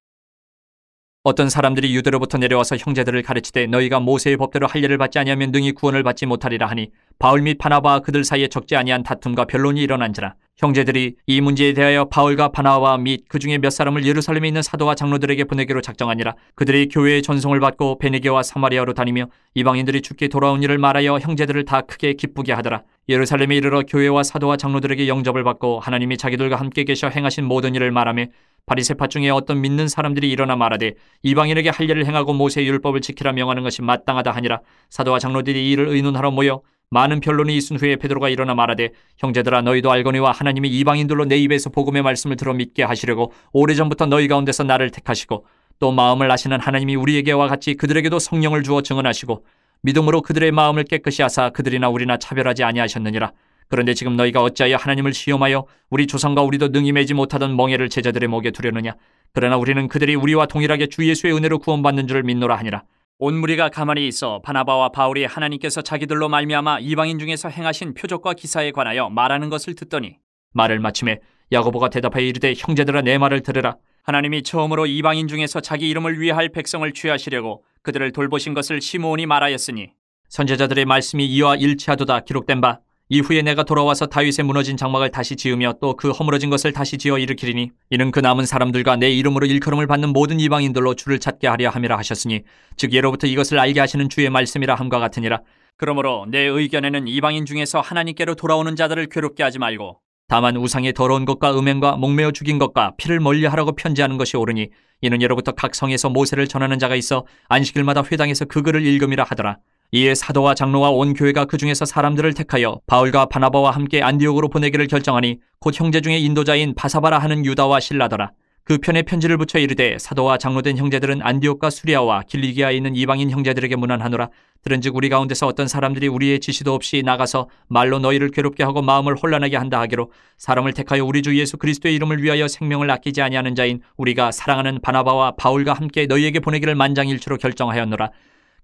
어떤 사람들이 유대로부터 내려와서 형제들을 가르치되 너희가 모세의 법대로 할례를 받지 아니하면 능히 구원을 받지 못하리라 하니, 바울 및 바나바와 그들 사이에 적지 아니한 다툼과 변론이 일어난지라. 형제들이 이 문제에 대하여 바울과 바나바 및 그 중에 몇 사람을 예루살렘에 있는 사도와 장로들에게 보내기로 작정하니라. 그들이 교회의 전송을 받고 베네게와 사마리아로 다니며 이방인들이 주께 돌아온 일을 말하여 형제들을 다 크게 기쁘게 하더라. 예루살렘에 이르러 교회와 사도와 장로들에게 영접을 받고 하나님이 자기들과 함께 계셔 행하신 모든 일을 말하며, 바리새파 중에 어떤 믿는 사람들이 일어나 말하되 이방인에게 할례를 행하고 모세의 율법을 지키라 명하는 것이 마땅하다 하니라. 사도와 장로들이 이 일을 의논하러 모여 많은 변론이 있은 후에 베드로가 일어나 말하되, 형제들아, 너희도 알거니와 하나님이 이방인들로 내 입에서 복음의 말씀을 들어 믿게 하시려고 오래전부터 너희 가운데서 나를 택하시고, 또 마음을 아시는 하나님이 우리에게와 같이 그들에게도 성령을 주어 증언하시고 믿음으로 그들의 마음을 깨끗이 하사 그들이나 우리나 차별하지 아니하셨느니라. 그런데 지금 너희가 어찌하여 하나님을 시험하여 우리 조상과 우리도 능히 매지 못하던 멍에를 제자들의 목에 두려느냐. 그러나 우리는 그들이 우리와 동일하게 주 예수의 은혜로 구원받는 줄을 믿노라 하니라. 온 무리가 가만히 있어 바나바와 바울이 하나님께서 자기들로 말미암아 이방인 중에서 행하신 표적과 기사에 관하여 말하는 것을 듣더니, 말을 마침에 야고보가 대답하여 이르되, 형제들아, 내 말을 들으라. 하나님이 처음으로 이방인 중에서 자기 이름을 위할 백성을 취하시려고 그들을 돌보신 것을 시므온이 말하였으니, 선지자들의 말씀이 이와 일치하도다 기록된 바, 이후에 내가 돌아와서 다윗의 무너진 장막을 다시 지으며 또 그 허물어진 것을 다시 지어 일으키리니, 이는 그 남은 사람들과 내 이름으로 일컬음을 받는 모든 이방인들로 주를 찾게 하려 함이라 하셨으니, 즉 예로부터 이것을 알게 하시는 주의 말씀이라 함과 같으니라. 그러므로 내 의견에는 이방인 중에서 하나님께로 돌아오는 자들을 괴롭게 하지 말고, 다만 우상의 더러운 것과 음행과 목매어 죽인 것과 피를 멀리하라고 편지하는 것이 옳으니, 이는 예로부터 각 성에서 모세를 전하는 자가 있어 안식일마다 회당에서 그 글을 읽음이라 하더라. 이에 사도와 장로와 온 교회가 그 중에서 사람들을 택하여 바울과 바나바와 함께 안디옥으로 보내기를 결정하니, 곧 형제 중에 인도자인 바사바라 하는 유다와 실라더라. 그 편에 편지를 붙여 이르되, 사도와 장로된 형제들은 안디옥과 수리아와 길리기아에 있는 이방인 형제들에게 문안하노라. 들은즉 우리 가운데서 어떤 사람들이 우리의 지시도 없이 나가서 말로 너희를 괴롭게 하고 마음을 혼란하게 한다 하기로, 사람을 택하여 우리 주 예수 그리스도의 이름을 위하여 생명을 아끼지 아니하는 자인 우리가 사랑하는 바나바와 바울과 함께 너희에게 보내기를 만장일치로 결정하였노라.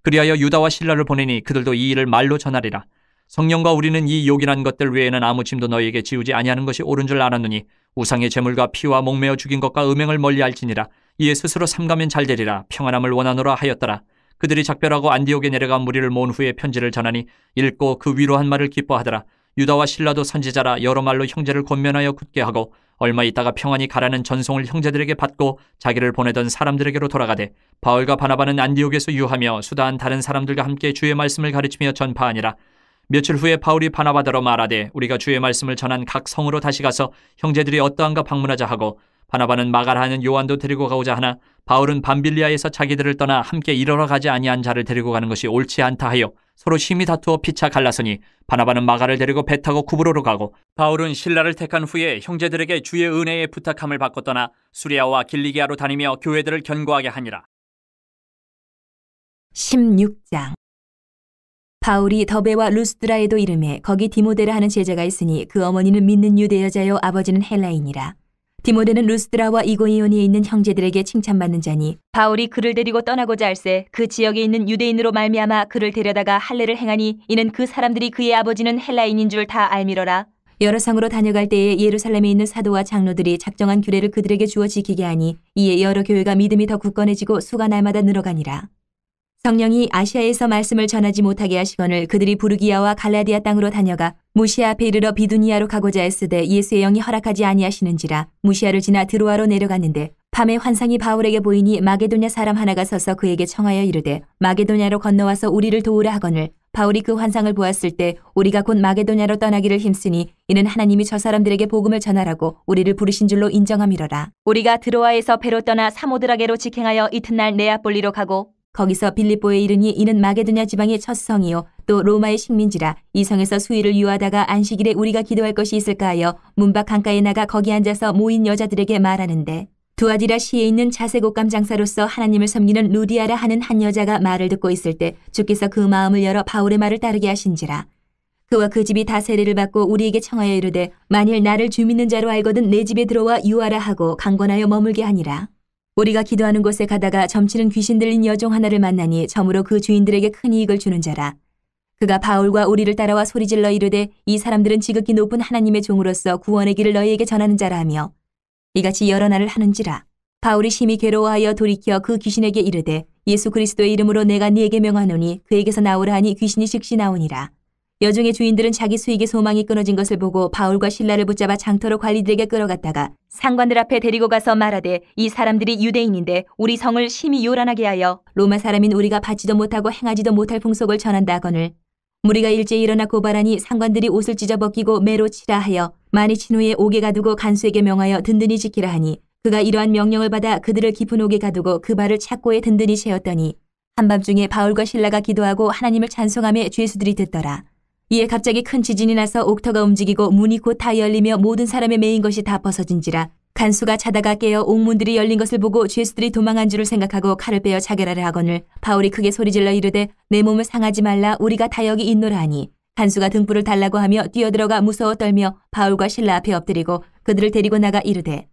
그리하여 유다와 실라를 보내니 그들도 이 일을 말로 전하리라. 성령과 우리는 이 요긴한 것들 외에는 아무 짐도 너희에게 지우지 아니하는 것이 옳은 줄 알았느니, 우상의 제물과 피와 목매어 죽인 것과 음행을 멀리할지니라. 이에 스스로 삼가면 잘되리라. 평안함을 원하노라 하였더라. 그들이 작별하고 안디옥에 내려가 무리를 모은 후에 편지를 전하니, 읽고 그 위로한 말을 기뻐하더라. 유다와 실라도 선지자라 여러 말로 형제를 권면하여 굳게 하고, 얼마 있다가 평안히 가라는 전송을 형제들에게 받고 자기를 보내던 사람들에게로 돌아가되, 바울과 바나바는 안디옥에서 유하며 수다한 다른 사람들과 함께 주의 말씀을 가르치며 전파하니라. 며칠 후에 바울이 바나바더러 말하되, 우리가 주의 말씀을 전한 각 성으로 다시 가서 형제들이 어떠한가 방문하자 하고, 바나바는 마가라 하는 요한도 데리고 가고자 하나, 바울은 밤빌리아에서 자기들을 떠나 함께 일하러 가지 아니한 자를 데리고 가는 것이 옳지 않다 하여 서로 심히 다투어 피차 갈라서니, 바나바는 마가를 데리고 배 타고 구브로로 가고, 바울은 실라를 택한 후에 형제들에게 주의 은혜의 부탁함을 받고 떠나 수리아와 길리기아로 다니며 교회들을 견고하게 하니라. 16장. 바울이 더베와 루스드라에도 이르매 거기 디모데라 하는 제자가 있으니 그 어머니는 믿는 유대 여자요 아버지는 헬라인이라. 디모데는 루스드라와 이고니온에 있는 형제들에게 칭찬받는 자니, 바울이 그를 데리고 떠나고자 할새 그 지역에 있는 유대인으로 말미암아 그를 데려다가 할례를 행하니, 이는 그 사람들이 그의 아버지는 헬라인인 줄 다 알미러라. 여러 성으로 다녀갈 때에 예루살렘에 있는 사도와 장로들이 작정한 규례를 그들에게 주어 지키게 하니, 이에 여러 교회가 믿음이 더 굳건해지고 수가 날마다 늘어가니라. 성령이 아시아에서 말씀을 전하지 못하게 하시거늘 그들이 부르기아와 갈라디아 땅으로 다녀가 무시아 앞에 이르러 비두니아로 가고자 했으되 예수의 영이 허락하지 아니하시는지라 무시아를 지나 드로아로 내려갔는데, 밤에 환상이 바울에게 보이니 마게도냐 사람 하나가 서서 그에게 청하여 이르되 마게도냐로 건너와서 우리를 도우라 하거늘 바울이 그 환상을 보았을 때 우리가 곧 마게도냐로 떠나기를 힘쓰니 이는 하나님이 저 사람들에게 복음을 전하라고 우리를 부르신 줄로 인정함이로라. 우리가 드로아에서 배로 떠나 사모드라게로 직행하여 이튿날 네아폴리로 가고 거기서 빌립보에 이르니 이는 마게도냐 지방의 첫 성이요 또 로마의 식민지라. 이 성에서 수일을 유하다가 안식일에 우리가 기도할 것이 있을까 하여 문밖 강가에 나가 거기 앉아서 모인 여자들에게 말하는데 두아디라 시에 있는 자색 옷감 장사로서 하나님을 섬기는 루디아라 하는 한 여자가 말을 듣고 있을 때 주께서 그 마음을 열어 바울의 말을 따르게 하신지라. 그와 그 집이 다 세례를 받고 우리에게 청하여 이르되 만일 나를 주 믿는 자로 알거든 내 집에 들어와 유하라 하고 강권하여 머물게 하니라. 우리가 기도하는 곳에 가다가 점치는 귀신 들린 여종 하나를 만나니 점으로 그 주인들에게 큰 이익을 주는 자라. 그가 바울과 우리를 따라와 소리질러 이르되 이 사람들은 지극히 높은 하나님의 종으로서 구원의 길을 너희에게 전하는 자라 하며 이같이 여러 날을 하는지라. 바울이 심히 괴로워하여 돌이켜 그 귀신에게 이르되 예수 그리스도의 이름으로 내가 네게 명하노니 그에게서 나오라 하니 귀신이 즉시 나오니라. 여종의 주인들은 자기 수익의 소망이 끊어진 것을 보고 바울과 실라를 붙잡아 장터로 관리들에게 끌어갔다가 상관들 앞에 데리고 가서 말하되 이 사람들이 유대인인데 우리 성을 심히 요란하게 하여 로마 사람인 우리가 받지도 못하고 행하지도 못할 풍속을 전한다 하거늘 무리가 일제히 일어나 고발하니 상관들이 옷을 찢어 벗기고 매로 치라 하여 많이 친 후에 옥에 가두고 간수에게 명하여 든든히 지키라 하니 그가 이러한 명령을 받아 그들을 깊은 옥에 가두고 그 발을 착고에 든든히 채웠더니 한밤중에 바울과 실라가 기도하고 하나님을 찬송하며 죄수들이 듣더라. 이에 갑자기 큰 지진이 나서 옥터가 움직이고 문이 곧 다 열리며 모든 사람의 매인 것이 다 벗어진지라. 간수가 자다가 깨어 옥문들이 열린 것을 보고 죄수들이 도망한 줄을 생각하고 칼을 빼어 자결하려 하거늘 바울이 크게 소리질러 이르되 내 몸을 상하지 말라 우리가 다 여기 있노라 하니 간수가 등불을 달라고 하며 뛰어들어가 무서워 떨며 바울과 실라 앞에 엎드리고 그들을 데리고 나가 이르되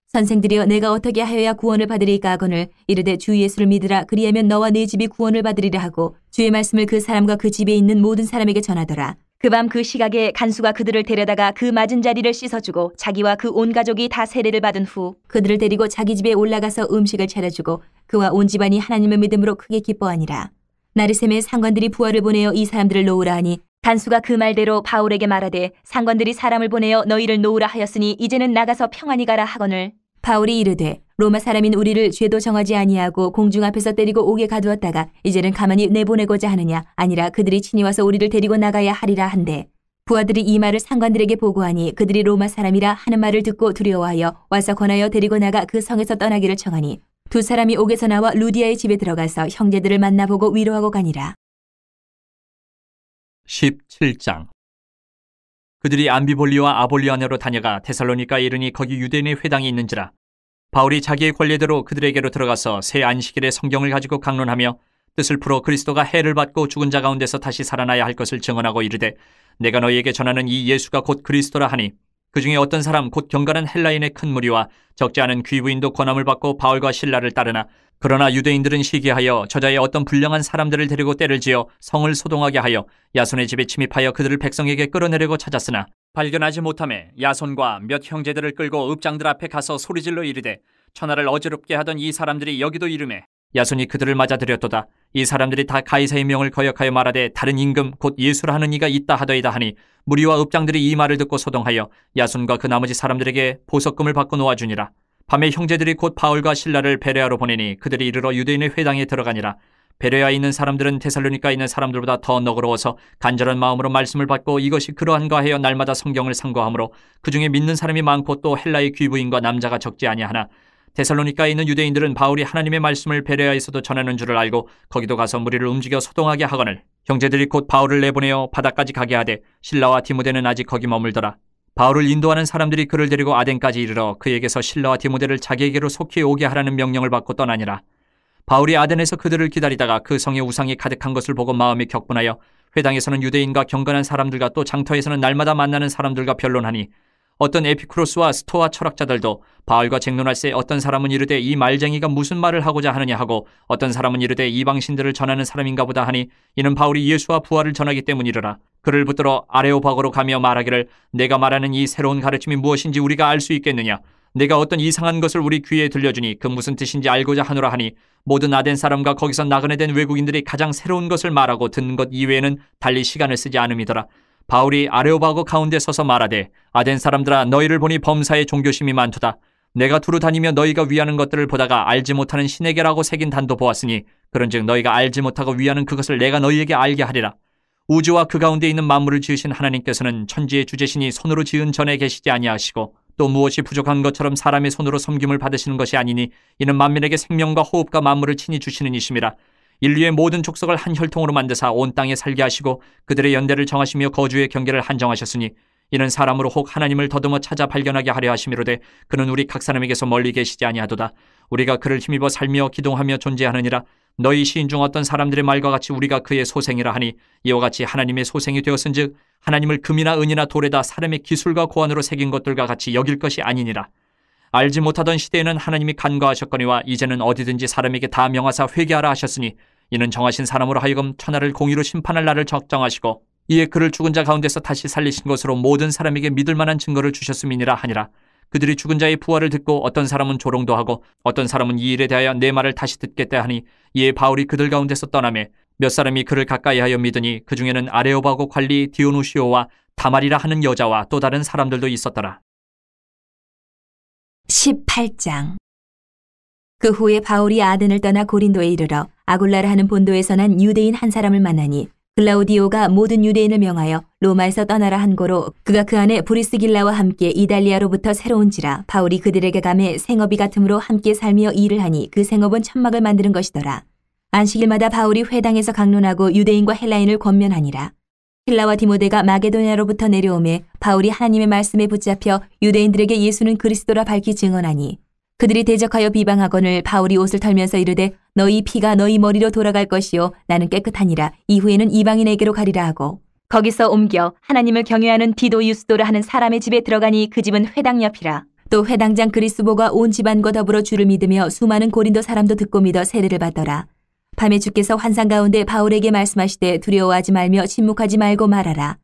선생들이여 내가 어떻게 하여야 구원을 받으리까 하거늘 이르되 주 예수를 믿으라 그리하면 너와 네 집이 구원을 받으리라 하고 주의 말씀을 그 사람과 그 집에 있는 모든 사람에게 전하더라. 그 밤 그 시각에 간수가 그들을 데려다가 그 맞은 자리를 씻어주고 자기와 그 온 가족이 다 세례를 받은 후 그들을 데리고 자기 집에 올라가서 음식을 차려주고 그와 온 집안이 하나님을 믿음으로 크게 기뻐하니라. 나르셈의 상관들이 부하를 보내어 이 사람들을 놓으라 하니 간수가 그 말대로 바울에게 말하되 상관들이 사람을 보내어 너희를 놓으라 하였으니 이제는 나가서 평안히 가라 하거늘 바울이 이르되 로마 사람인 우리를 죄도 정하지 아니하고 공중 앞에서 때리고 옥에 가두었다가 이제는 가만히 내보내고자 하느냐 아니라 그들이 친히 와서 우리를 데리고 나가야 하리라 한대 부하들이 이 말을 상관들에게 보고하니 그들이 로마 사람이라 하는 말을 듣고 두려워하여 와서 권하여 데리고 나가 그 성에서 떠나기를 청하니 두 사람이 옥에서 나와 루디아의 집에 들어가서 형제들을 만나보고 위로하고 가니라. 17장. 그들이 암비볼리와 아볼리아네로 다녀가 데살로니가에 이르니 거기 유대인의 회당이 있는지라. 바울이 자기의 권례대로 그들에게로 들어가서 새 안식일에 성경을 가지고 강론하며 뜻을 풀어 그리스도가 해를 받고 죽은 자 가운데서 다시 살아나야 할 것을 증언하고 이르되 내가 너희에게 전하는 이 예수가 곧 그리스도라 하니 그 중에 어떤 사람 곧 경건한 헬라인의 큰 무리와 적지 않은 귀부인도 권함을 받고 바울과 실라를 따르나 그러나 유대인들은 시기하여 저자의 어떤 불량한 사람들을 데리고 때를 지어 성을 소동하게 하여 야손의 집에 침입하여 그들을 백성에게 끌어내려고 찾았으나 발견하지 못하매 야손과 몇 형제들을 끌고 읍장들 앞에 가서 소리질러 이르되 천하를 어지럽게 하던 이 사람들이 여기도 이르매 야손이 그들을 맞아들였도다. 이 사람들이 다 가이사의 명을 거역하여 말하되 다른 임금 곧 예수라 하는 이가 있다 하더이다 하니 무리와 읍장들이 이 말을 듣고 소동하여 야손과 그 나머지 사람들에게 보석금을 받고 놓아주니라. 밤에 형제들이 곧 바울과 실라를 베레아로 보내니 그들이 이르러 유대인의 회당에 들어가니라. 베레아에 있는 사람들은 데살로니가에 있는 사람들보다 더 너그러워서 간절한 마음으로 말씀을 받고 이것이 그러한가 하여 날마다 성경을 상고하므로 그 중에 믿는 사람이 많고 또 헬라의 귀부인과 남자가 적지 아니하나 데살로니가에 있는 유대인들은 바울이 하나님의 말씀을 베레아에서도 전하는 줄을 알고 거기도 가서 무리를 움직여 소동하게 하거늘 형제들이 곧 바울을 내보내어 바다까지 가게 하되 실라와 디모데는 아직 거기 머물더라. 바울을 인도하는 사람들이 그를 데리고 아덴까지 이르러 그에게서 실라와 디모데를 자기에게로 속히 오게 하라는 명령을 받고 떠나니라. 바울이 아덴에서 그들을 기다리다가 그 성에 우상이 가득한 것을 보고 마음이 격분하여 회당에서는 유대인과 경건한 사람들과 또 장터에서는 날마다 만나는 사람들과 변론하니 어떤 에피쿠로스와 스토아 철학자들도 바울과 쟁론할새 어떤 사람은 이르되 이 말쟁이가 무슨 말을 하고자 하느냐 하고 어떤 사람은 이르되 이방신들을 전하는 사람인가 보다 하니 이는 바울이 예수와 부활을 전하기 때문이르라. 그를 붙들어 아레오바고로 가며 말하기를 내가 말하는 이 새로운 가르침이 무엇인지 우리가 알 수 있겠느냐. 내가 어떤 이상한 것을 우리 귀에 들려주니 그 무슨 뜻인지 알고자 하노라 하니 모든 아덴 사람과 거기서 나그네 된 외국인들이 가장 새로운 것을 말하고 듣는 것 이외에는 달리 시간을 쓰지 않음이더라. 바울이 아레오바고 가운데 서서 말하되 아덴 사람들아 너희를 보니 범사에 종교심이 많도다. 내가 두루 다니며 너희가 위하는 것들을 보다가 알지 못하는 신에게라고 새긴 단도 보았으니 그런즉 너희가 알지 못하고 위하는 그것을 내가 너희에게 알게 하리라. 우주와 그 가운데 있는 만물을 지으신 하나님께서는 천지의 주제신이 손으로 지은 전에 계시지 아니하시고 또 무엇이 부족한 것처럼 사람의 손으로 섬김을 받으시는 것이 아니니 이는 만민에게 생명과 호흡과 만물을 친히 주시는 이심이라. 인류의 모든 족속을 한 혈통으로 만드사 온 땅에 살게 하시고 그들의 연대를 정하시며 거주의 경계를 한정하셨으니 이는 사람으로 혹 하나님을 더듬어 찾아 발견하게 하려 하심이로되 그는 우리 각 사람에게서 멀리 계시지 아니하도다. 우리가 그를 힘입어 살며 기동하며 존재하느니라. 너희 시인 중 어떤 사람들의 말과 같이 우리가 그의 소생이라 하니 이와 같이 하나님의 소생이 되었은즉 하나님을 금이나 은이나 돌에다 사람의 기술과 고안으로 새긴 것들과 같이 여길 것이 아니니라. 알지 못하던 시대에는 하나님이 간과하셨거니와 이제는 어디든지 사람에게 다 명하사 회개하라 하셨으니 이는 정하신 사람으로 하여금 천하를 공의로 심판할 날을 적정하시고 이에 그를 죽은 자 가운데서 다시 살리신 것으로 모든 사람에게 믿을 만한 증거를 주셨음이니라 하니라. 그들이 죽은 자의 부활을 듣고 어떤 사람은 조롱도 하고 어떤 사람은 이 일에 대하여 내 말을 다시 듣겠다 하니 이에 바울이 그들 가운데서 떠나매 몇 사람이 그를 가까이하여 믿으니 그 중에는 아레오바고 관리 디오누시오와 다말이라 하는 여자와 또 다른 사람들도 있었더라. 18장. 그 후에 바울이 아덴을 떠나 고린도에 이르러 아굴라라 하는 본도에서 난 유대인 한 사람을 만나니 글라우디오가 모든 유대인을 명하여 로마에서 떠나라 한 고로 그가 그 안에 브리스길라와 함께 이달리아로부터 새로운지라. 바울이 그들에게 가매 생업이 같음으로 함께 살며 일을 하니 그 생업은 천막을 만드는 것이더라. 안식일마다 바울이 회당에서 강론하고 유대인과 헬라인을 권면하니라. 실라와 디모데가 마게도냐로부터 내려오매 바울이 하나님의 말씀에 붙잡혀 유대인들에게 예수는 그리스도라 밝히 증언하니 그들이 대적하여 비방하거늘 바울이 옷을 털면서 이르되 너희 피가 너희 머리로 돌아갈 것이요 나는 깨끗하니라. 이후에는 이방인에게로 가리라 하고 거기서 옮겨 하나님을 경외하는 디도 유스도라 하는 사람의 집에 들어가니 그 집은 회당 옆이라. 또 회당장 그리스보가 온 집안과 더불어 주를 믿으며 수많은 고린도 사람도 듣고 믿어 세례를 받더라. 밤에 주께서 환상 가운데 바울에게 말씀하시되 두려워하지 말며 침묵하지 말고 말하라.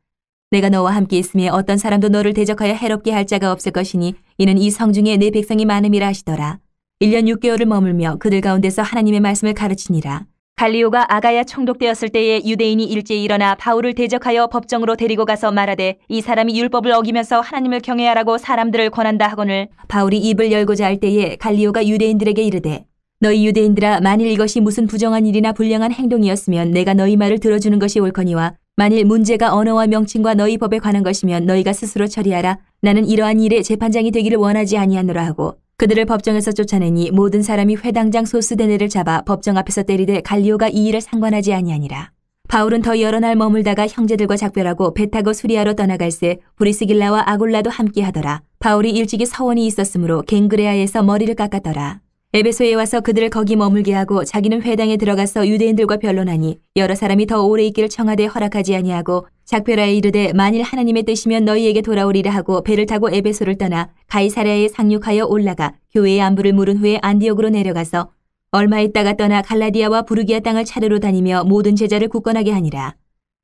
내가 너와 함께 있으며 어떤 사람도 너를 대적하여 해롭게 할 자가 없을 것이니 이는 이 성중에 내 백성이 많음이라 하시더라. 1년 6개월을 머물며 그들 가운데서 하나님의 말씀을 가르치니라. 갈리오가 아가야 총독되었을 때에 유대인이 일제히 일어나 바울을 대적하여 법정으로 데리고 가서 말하되 이 사람이 율법을 어기면서 하나님을 경외하라고 사람들을 권한다 하거늘 바울이 입을 열고자 할 때에 갈리오가 유대인들에게 이르되 너희 유대인들아 만일 이것이 무슨 부정한 일이나 불량한 행동이었으면 내가 너희 말을 들어주는 것이 옳거니와 만일 문제가 언어와 명칭과 너희 법에 관한 것이면 너희가 스스로 처리하라. 나는 이러한 일에 재판장이 되기를 원하지 아니하노라 하고 그들을 법정에서 쫓아내니 모든 사람이 회당장 소스데네를 잡아 법정 앞에서 때리되 갈리오가 이 일을 상관하지 아니하니라. 바울은 더 여러 날 머물다가 형제들과 작별하고 배 타고 수리아로 떠나갈새 브리스길라와 아굴라도 함께 하더라. 바울이 일찍이 서원이 있었으므로 갱그레아에서 머리를 깎았더라. 에베소에 와서 그들을 거기 머물게 하고 자기는 회당에 들어가서 유대인들과 변론하니 여러 사람이 더 오래 있기를 청하되 허락하지 아니하고 작별하에 이르되 만일 하나님의 뜻이면 너희에게 돌아오리라 하고 배를 타고 에베소를 떠나 가이사랴에 상륙하여 올라가 교회의 안부를 물은 후에 안디옥으로 내려가서 얼마 있다가 떠나 갈라디아와 부르기아 땅을 차례로 다니며 모든 제자를 굳건하게 하니라.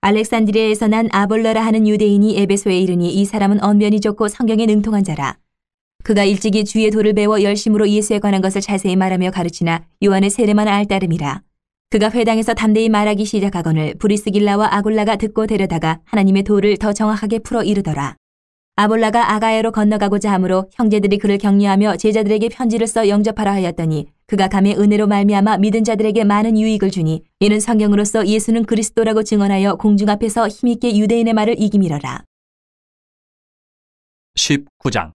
알렉산드리아에서 난 아볼러라 하는 유대인이 에베소에 이르니 이 사람은 언변이 좋고 성경에 능통한 자라. 그가 일찍이 주의 도를 배워 열심으로 예수에 관한 것을 자세히 말하며 가르치나 요한의 세례만 알 따름이라. 그가 회당에서 담대히 말하기 시작하거늘 브리스길라와 아굴라가 듣고 데려다가 하나님의 도를 더 정확하게 풀어 이르더라. 아볼라가 아가야로 건너가고자 하므로 형제들이 그를 격려하며 제자들에게 편지를 써 영접하라 하였더니 그가 감의 은혜로 말미암아 믿은 자들에게 많은 유익을 주니 이는 성경으로서 예수는 그리스도라고 증언하여 공중 앞에서 힘있게 유대인의 말을 이기밀어라. 19장.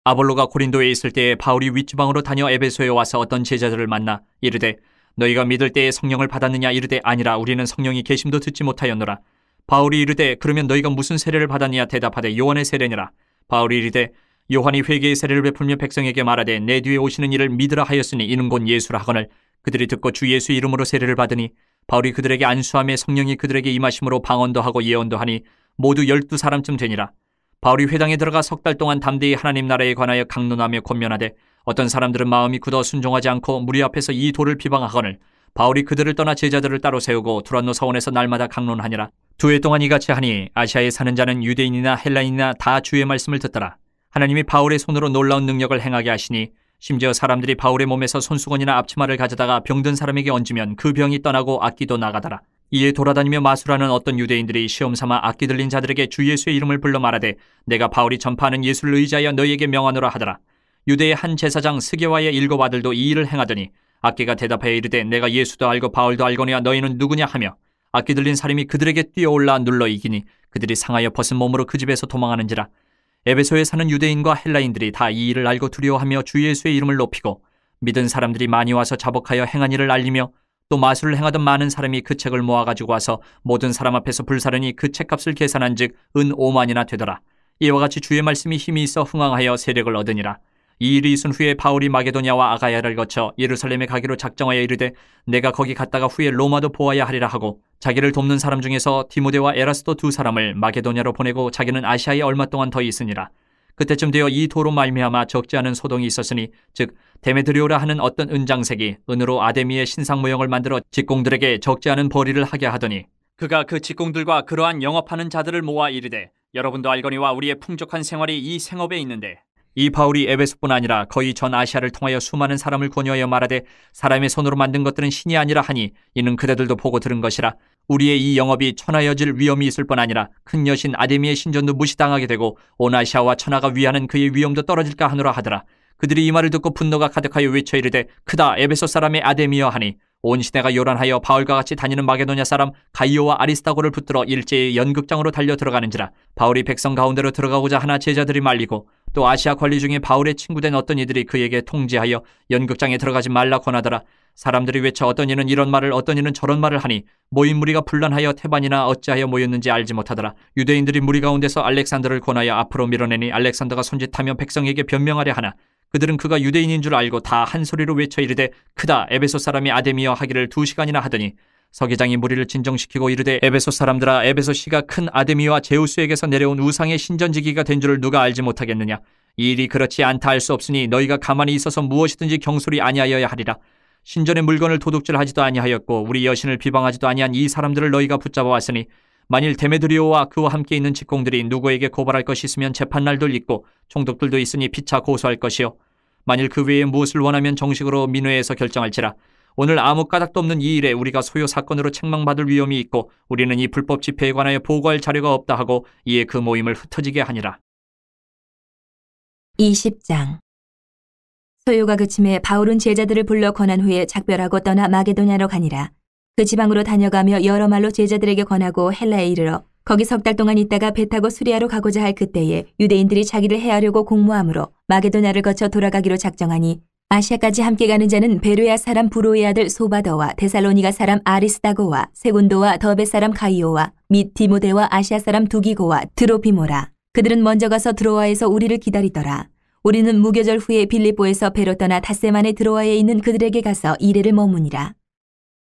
아볼로가 고린도에 있을 때에 바울이 윗지방으로 다녀 에베소에 와서 어떤 제자들을 만나 이르되 너희가 믿을 때에 성령을 받았느냐 이르되 아니라 우리는 성령이 계심도 듣지 못하였노라. 바울이 이르되 그러면 너희가 무슨 세례를 받았느냐 대답하되 요한의 세례니라. 바울이 이르되 요한이 회개의 세례를 베풀며 백성에게 말하되 내 뒤에 오시는 이를 믿으라 하였으니 이는 곧 예수라 하거늘 그들이 듣고 주 예수 이름으로 세례를 받으니 바울이 그들에게 안수하며 성령이 그들에게 임하심으로 방언도 하고 예언도 하니 모두 12사람쯤 되니라. 바울이 회당에 들어가 석 달 동안 담대히 하나님 나라에 관하여 강론하며 권면하되 어떤 사람들은 마음이 굳어 순종하지 않고 무리 앞에서 이 도를 비방하거늘 바울이 그들을 떠나 제자들을 따로 세우고 두란노 서원에서 날마다 강론하니라. 2해 동안 이같이 하니 아시아에 사는 자는 유대인이나 헬라인이나 다 주의 말씀을 듣더라. 하나님이 바울의 손으로 놀라운 능력을 행하게 하시니 심지어 사람들이 바울의 몸에서 손수건이나 앞치마를 가져다가 병든 사람에게 얹으면 그 병이 떠나고 악기도 나가더라. 이에 돌아다니며 마술하는 어떤 유대인들이 시험삼아 악기 들린 자들에게 주 예수의 이름을 불러 말하되 내가 바울이 전파하는 예수를 의지하여 너희에게 명하노라 하더라. 유대의 한 제사장 스게와의 7 아들도 이 일을 행하더니 악기가 대답하여 이르되 내가 예수도 알고 바울도 알거니와 너희는 누구냐 하며 악기 들린 사람이 그들에게 뛰어올라 눌러 이기니 그들이 상하여 벗은 몸으로 그 집에서 도망하는지라. 에베소에 사는 유대인과 헬라인들이 다 이 일을 알고 두려워하며 주 예수의 이름을 높이고 믿은 사람들이 많이 와서 자복하여 행한 일을 알리며 또 마술을 행하던 많은 사람이 그 책을 모아가지고 와서 모든 사람 앞에서 불사르니 그 책값을 계산한 즉 은 5만이나 되더라. 이와 같이 주의 말씀이 힘이 있어 흥왕하여 세력을 얻으니라. 이 일이 있은 후에 바울이 마게도냐와 아가야를 거쳐 예루살렘에 가기로 작정하여 이르되 내가 거기 갔다가 후에 로마도 보아야 하리라 하고 자기를 돕는 사람 중에서 디모데와 에라스도 2 사람을 마게도냐로 보내고 자기는 아시아에 얼마 동안 더 있으니라. 그때쯤 되어 이 도로 말미암아 적지 않은 소동이 있었으니 즉 데메드리오라 하는 어떤 은장색이 은으로 아데미의 신상 모형을 만들어 직공들에게 적지 않은 벌이를 하게 하더니 그가 그 직공들과 그러한 영업하는 자들을 모아 이르되 여러분도 알거니와 우리의 풍족한 생활이 이 생업에 있는데 이 바울이 에베소뿐 아니라 거의 전 아시아를 통하여 수많은 사람을 권유하여 말하되 사람의 손으로 만든 것들은 신이 아니라 하니 이는 그대들도 보고 들은 것이라. 우리의 이 영업이 천하여질 위험이 있을 뿐 아니라 큰 여신 아데미의 신전도 무시당하게 되고 온 아시아와 천하가 위하는 그의 위엄도 떨어질까 하노라 하더라. 그들이 이 말을 듣고 분노가 가득하여 외쳐 이르되 크다 에베소 사람의 아데미여 하니 온 시내가 요란하여 바울과 같이 다니는 마게도냐 사람 가이오와 아리스다고를 붙들어 일제히 연극장으로 달려 들어가는지라. 바울이 백성 가운데로 들어가고자 하나 제자들이 말리고 또 아시아 관리 중에 바울의 친구된 어떤 이들이 그에게 통지하여 연극장에 들어가지 말라 권하더라. 사람들이 외쳐 어떤 이는 이런 말을 어떤 이는 저런 말을 하니 모인 무리가 분란하여 태반이나 어찌하여 모였는지 알지 못하더라. 유대인들이 무리 가운데서 알렉산더를 권하여 앞으로 밀어내니 알렉산더가 손짓하며 백성에게 변명하려 하나 그들은 그가 유대인인 줄 알고 다 한 소리로 외쳐 이르되 크다 에베소 사람이 아데미여 하기를 2시간이나 하더니 서기장이 무리를 진정시키고 이르되 에베소 사람들아 에베소시가 큰 아데미와 제우스에게서 내려온 우상의 신전지기가 된 줄을 누가 알지 못하겠느냐. 이 일이 그렇지 않다 할 수 없으니 너희가 가만히 있어서 무엇이든지 경솔히 아니하여야 하리라. 신전의 물건을 도둑질하지도 아니하였고 우리 여신을 비방하지도 아니한 이 사람들을 너희가 붙잡아 왔으니 만일 데메드리오와 그와 함께 있는 직공들이 누구에게 고발할 것이 있으면 재판날도 있고 총독들도 있으니 피차 고소할 것이요 만일 그 외에 무엇을 원하면 정식으로 민회에서 결정할지라. 오늘 아무 까닭도 없는 이 일에 우리가 소요 사건으로 책망받을 위험이 있고 우리는 이 불법 집회에 관하여 보고할 자료가 없다 하고 이에 그 모임을 흩어지게 하니라. 20장. 소요가 그침에 바울은 제자들을 불러 권한 후에 작별하고 떠나 마게도냐로 가니라. 그 지방으로 다녀가며 여러 말로 제자들에게 권하고 헬라에 이르러 거기 3달 동안 있다가 배 타고 수리아로 가고자 할 그때에 유대인들이 자기를 해하려고 공모함으로 마게도냐를 거쳐 돌아가기로 작정하니 아시아까지 함께 가는 자는 베르야 사람 브로의 아들 소바더와 데살로니가 사람 아리스다고와 세군도와 더베 사람 가이오와 및 디모데와 아시아 사람 두기고와 드로피모라. 그들은 먼저 가서 드로아에서 우리를 기다리더라. 우리는 무교절 후에 빌립보에서 배로 떠나 닷새만에 드로아에 있는 그들에게 가서 이레를 머무니라.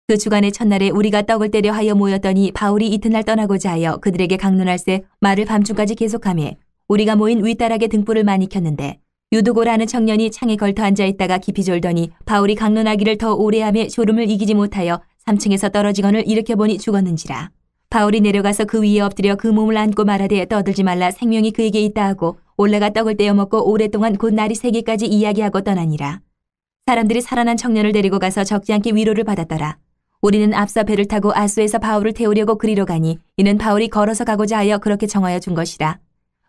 그 주간의 첫날에 우리가 떡을 때려 하여 모였더니 바울이 이튿날 떠나고자 하여 그들에게 강론할새 말을 밤중까지 계속하며 우리가 모인 윗다락에 등불을 많이 켰는데 유두고라는 청년이 창에 걸터 앉아있다가 깊이 졸더니 바울이 강론하기를 더 오래하며 졸음을 이기지 못하여 3층에서 떨어지건을 일으켜보니 죽었는지라. 바울이 내려가서 그 위에 엎드려 그 몸을 안고 말하되 떠들지 말라 생명이 그에게 있다 하고 올라가 떡을 떼어 먹고 오랫동안 곧 날이 새기까지 이야기하고 떠나니라. 사람들이 살아난 청년을 데리고 가서 적지 않게 위로를 받았더라. 우리는 앞서 배를 타고 아소에서 바울을 태우려고 그리로 가니 이는 바울이 걸어서 가고자 하여 그렇게 정하여 준 것이라.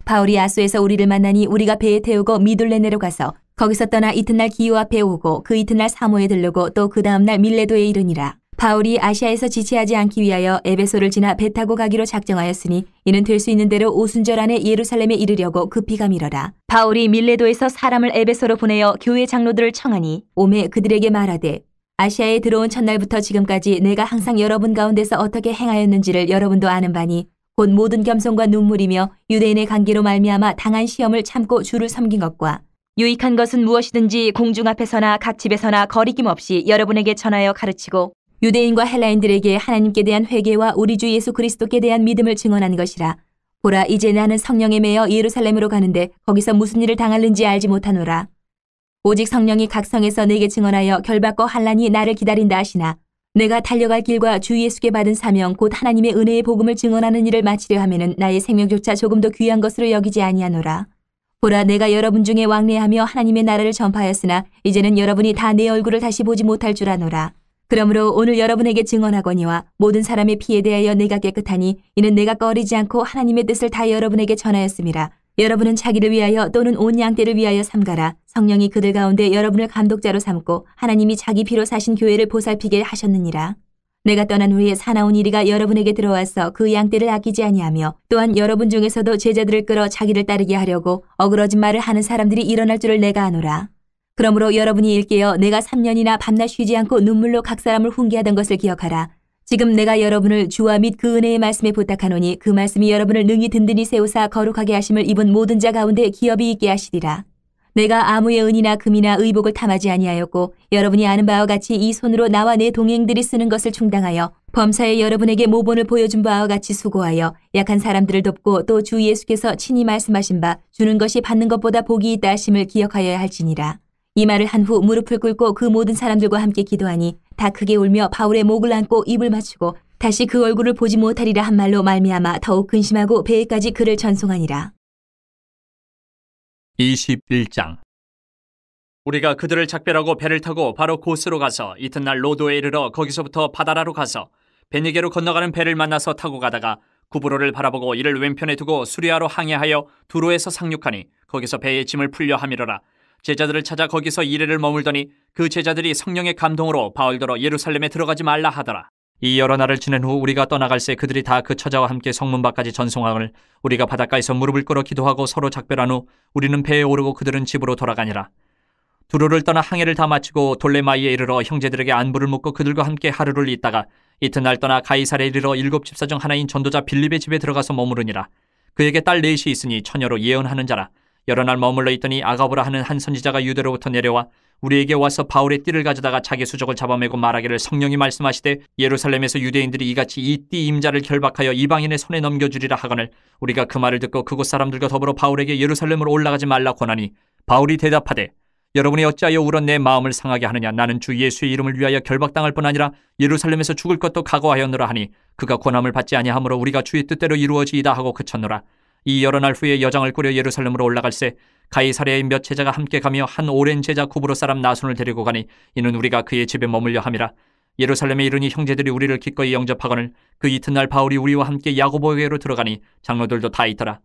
바울이 아소에서 우리를 만나니 우리가 배에 태우고 미둘레네로 가서 거기서 떠나 이튿날 기호 앞에 오고 그 이튿날 사모에 들르고 또 그 다음날 밀레도에 이르니라. 바울이 아시아에서 지체하지 않기 위하여 에베소를 지나 배 타고 가기로 작정하였으니 이는 될 수 있는 대로 오순절 안에 예루살렘에 이르려고 급히 가미러라. 바울이 밀레도에서 사람을 에베소로 보내어 교회 장로들을 청하니 오매 그들에게 말하되 아시아에 들어온 첫날부터 지금까지 내가 항상 여러분 가운데서 어떻게 행하였는지를 여러분도 아는 바니 곧 모든 겸손과 눈물이며 유대인의 관계로 말미암아 당한 시험을 참고 주를 섬긴 것과 유익한 것은 무엇이든지 공중 앞에서나 각 집에서나 거리낌 없이 여러분에게 전하여 가르치고 유대인과 헬라인들에게 하나님께 대한 회개와 우리 주 예수 그리스도께 대한 믿음을 증언한 것이라. 보라 이제 나는 성령에 매여 예루살렘으로 가는데 거기서 무슨 일을 당할는지 알지 못하노라. 오직 성령이 각 성에서 내게 증언하여 결박과 환난이 나를 기다린다 하시나 내가 달려갈 길과 주 예수께 받은 사명 곧 하나님의 은혜의 복음을 증언하는 일을 마치려 하면은 나의 생명조차 조금 더 귀한 것으로 여기지 아니하노라. 보라 내가 여러분 중에 왕래하며 하나님의 나라를 전파하였으나 이제는 여러분이 다 내 얼굴을 다시 보지 못할 줄 아노라. 그러므로 오늘 여러분에게 증언하거니와 모든 사람의 피에 대하여 내가 깨끗하니 이는 내가 꺼리지 않고 하나님의 뜻을 다 여러분에게 전하였음이라. 여러분은 자기를 위하여 또는 온 양떼를 위하여 삼가라. 성령이 그들 가운데 여러분을 감독자로 삼고 하나님이 자기 피로 사신 교회를 보살피게 하셨느니라. 내가 떠난 후에 사나운 이리가 여러분에게 들어와서 그 양떼를 아끼지 아니하며 또한 여러분 중에서도 제자들을 끌어 자기를 따르게 하려고 어그러진 말을 하는 사람들이 일어날 줄을 내가 아노라. 그러므로 여러분이 일깨어 내가 3년이나 밤낮 쉬지 않고 눈물로 각 사람을 훈계하던 것을 기억하라. 지금 내가 여러분을 주와 및 그 은혜의 말씀에 부탁하노니 그 말씀이 여러분을 능히 든든히 세우사 거룩하게 하심을 입은 모든 자 가운데 기업이 있게 하시리라. 내가 아무의 은이나 금이나 의복을 탐하지 아니하였고 여러분이 아는 바와 같이 이 손으로 나와 내 동행들이 쓰는 것을 충당하여 범사에 여러분에게 모본을 보여준 바와 같이 수고하여 약한 사람들을 돕고 또 주 예수께서 친히 말씀하신 바 주는 것이 받는 것보다 복이 있다 하심을 기억하여야 할지니라. 이 말을 한 후 무릎을 꿇고 그 모든 사람들과 함께 기도하니 다 크게 울며 바울의 목을 안고 입을 맞추고 다시 그 얼굴을 보지 못하리라 한 말로 말미암아 더욱 근심하고 배에까지 그를 전송하니라. 21장. 우리가 그들을 작별하고 배를 타고 바로 고스로 가서 이튿날 로도에 이르러 거기서부터 바다라로 가서 베니게로 건너가는 배를 만나서 타고 가다가 구브로를 바라보고 이를 왼편에 두고 수리아로 항해하여 두로에서 상륙하니 거기서 배의 짐을 풀려 함이러라. 제자들을 찾아 거기서 이래를 머물더니 그 제자들이 성령의 감동으로 바울더러 예루살렘에 들어가지 말라 하더라. 이 여러 날을 지낸 후 우리가 떠나갈새 그들이 다 그 처자와 함께 성문 밖까지 전송함을 우리가 바닷가에서 무릎을 꿇어 기도하고 서로 작별한 후 우리는 배에 오르고 그들은 집으로 돌아가니라. 두로를 떠나 항해를 다 마치고 돌레마이에 이르러 형제들에게 안부를 묻고 그들과 함께 하루를 있다가 이튿날 떠나 가이사랴에 이르러 7 집사 중 하나인 전도자 빌립의 집에 들어가서 머무르니라. 그에게 딸 넷이 있으니 처녀로 예언하는 자라. 여러 날 머물러 있더니 아가보라 하는 한 선지자가 유대로부터 내려와 우리에게 와서 바울의 띠를 가져다가 자기 수족을 잡아매고 말하기를 성령이 말씀하시되 예루살렘에서 유대인들이 이같이 이 띠 임자를 결박하여 이방인의 손에 넘겨주리라 하거늘 우리가 그 말을 듣고 그곳 사람들과 더불어 바울에게 예루살렘으로 올라가지 말라 권하니 바울이 대답하되 여러분이 어찌하여 울어 내 마음을 상하게 하느냐. 나는 주 예수의 이름을 위하여 결박당할 뿐 아니라 예루살렘에서 죽을 것도 각오하였노라 하니 그가 권함을 받지 아니하므로 우리가 주의 뜻대로 이루어지이다 하고 그쳤노라. 이 여러 날 후에 여장을 꾸려 예루살렘으로 올라갈새 가이사랴의 몇 제자가 함께 가며 한 오랜 제자 구브로 사람 나손을 데리고 가니 이는 우리가 그의 집에 머물려 함이라. 예루살렘에 이르니 형제들이 우리를 기꺼이 영접하거늘 그 이튿날 바울이 우리와 함께 야고보에게로 들어가니 장로들도 다 있더라.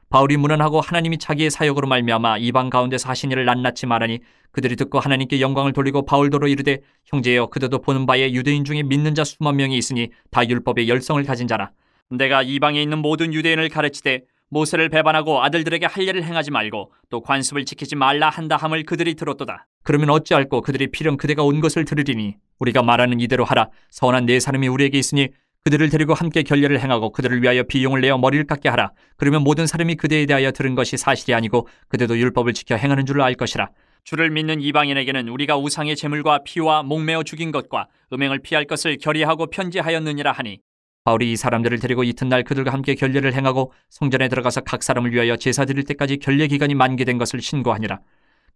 바울이 문안하고 하나님이 자기의 사역으로 말미암아 이방 가운데서 하신 일을 낱낱이 말하니 그들이 듣고 하나님께 영광을 돌리고 바울더러 이르되 형제여 그대도 보는 바에 유대인 중에 믿는 자 수만 명이 있으니 다 율법의 열성을 가진 자라. 내가 이방에 있는 모든 유대인을 가르치되 모세를 배반하고 아들들에게 할 일을 행하지 말고 또 관습을 지키지 말라 한다 함을 그들이 들었도다. 그러면 어찌할꼬 그들이 필연 그대가 온 것을 들으리니 우리가 말하는 이대로 하라. 선한 네 사람이 우리에게 있으니 그들을 데리고 함께 결례를 행하고 그들을 위하여 비용을 내어 머리를 깎게 하라. 그러면 모든 사람이 그대에 대하여 들은 것이 사실이 아니고 그대도 율법을 지켜 행하는 줄로 알 것이라. 주를 믿는 이방인에게는 우리가 우상의 제물과 피와 목매어 죽인 것과 음행을 피할 것을 결의하고 편지하였느니라 하니 바울이 이 사람들을 데리고 이튿날 그들과 함께 결례를 행하고 성전에 들어가서 각 사람을 위하여 제사 드릴 때까지 결례 기간이 만기된 것을 신고하니라.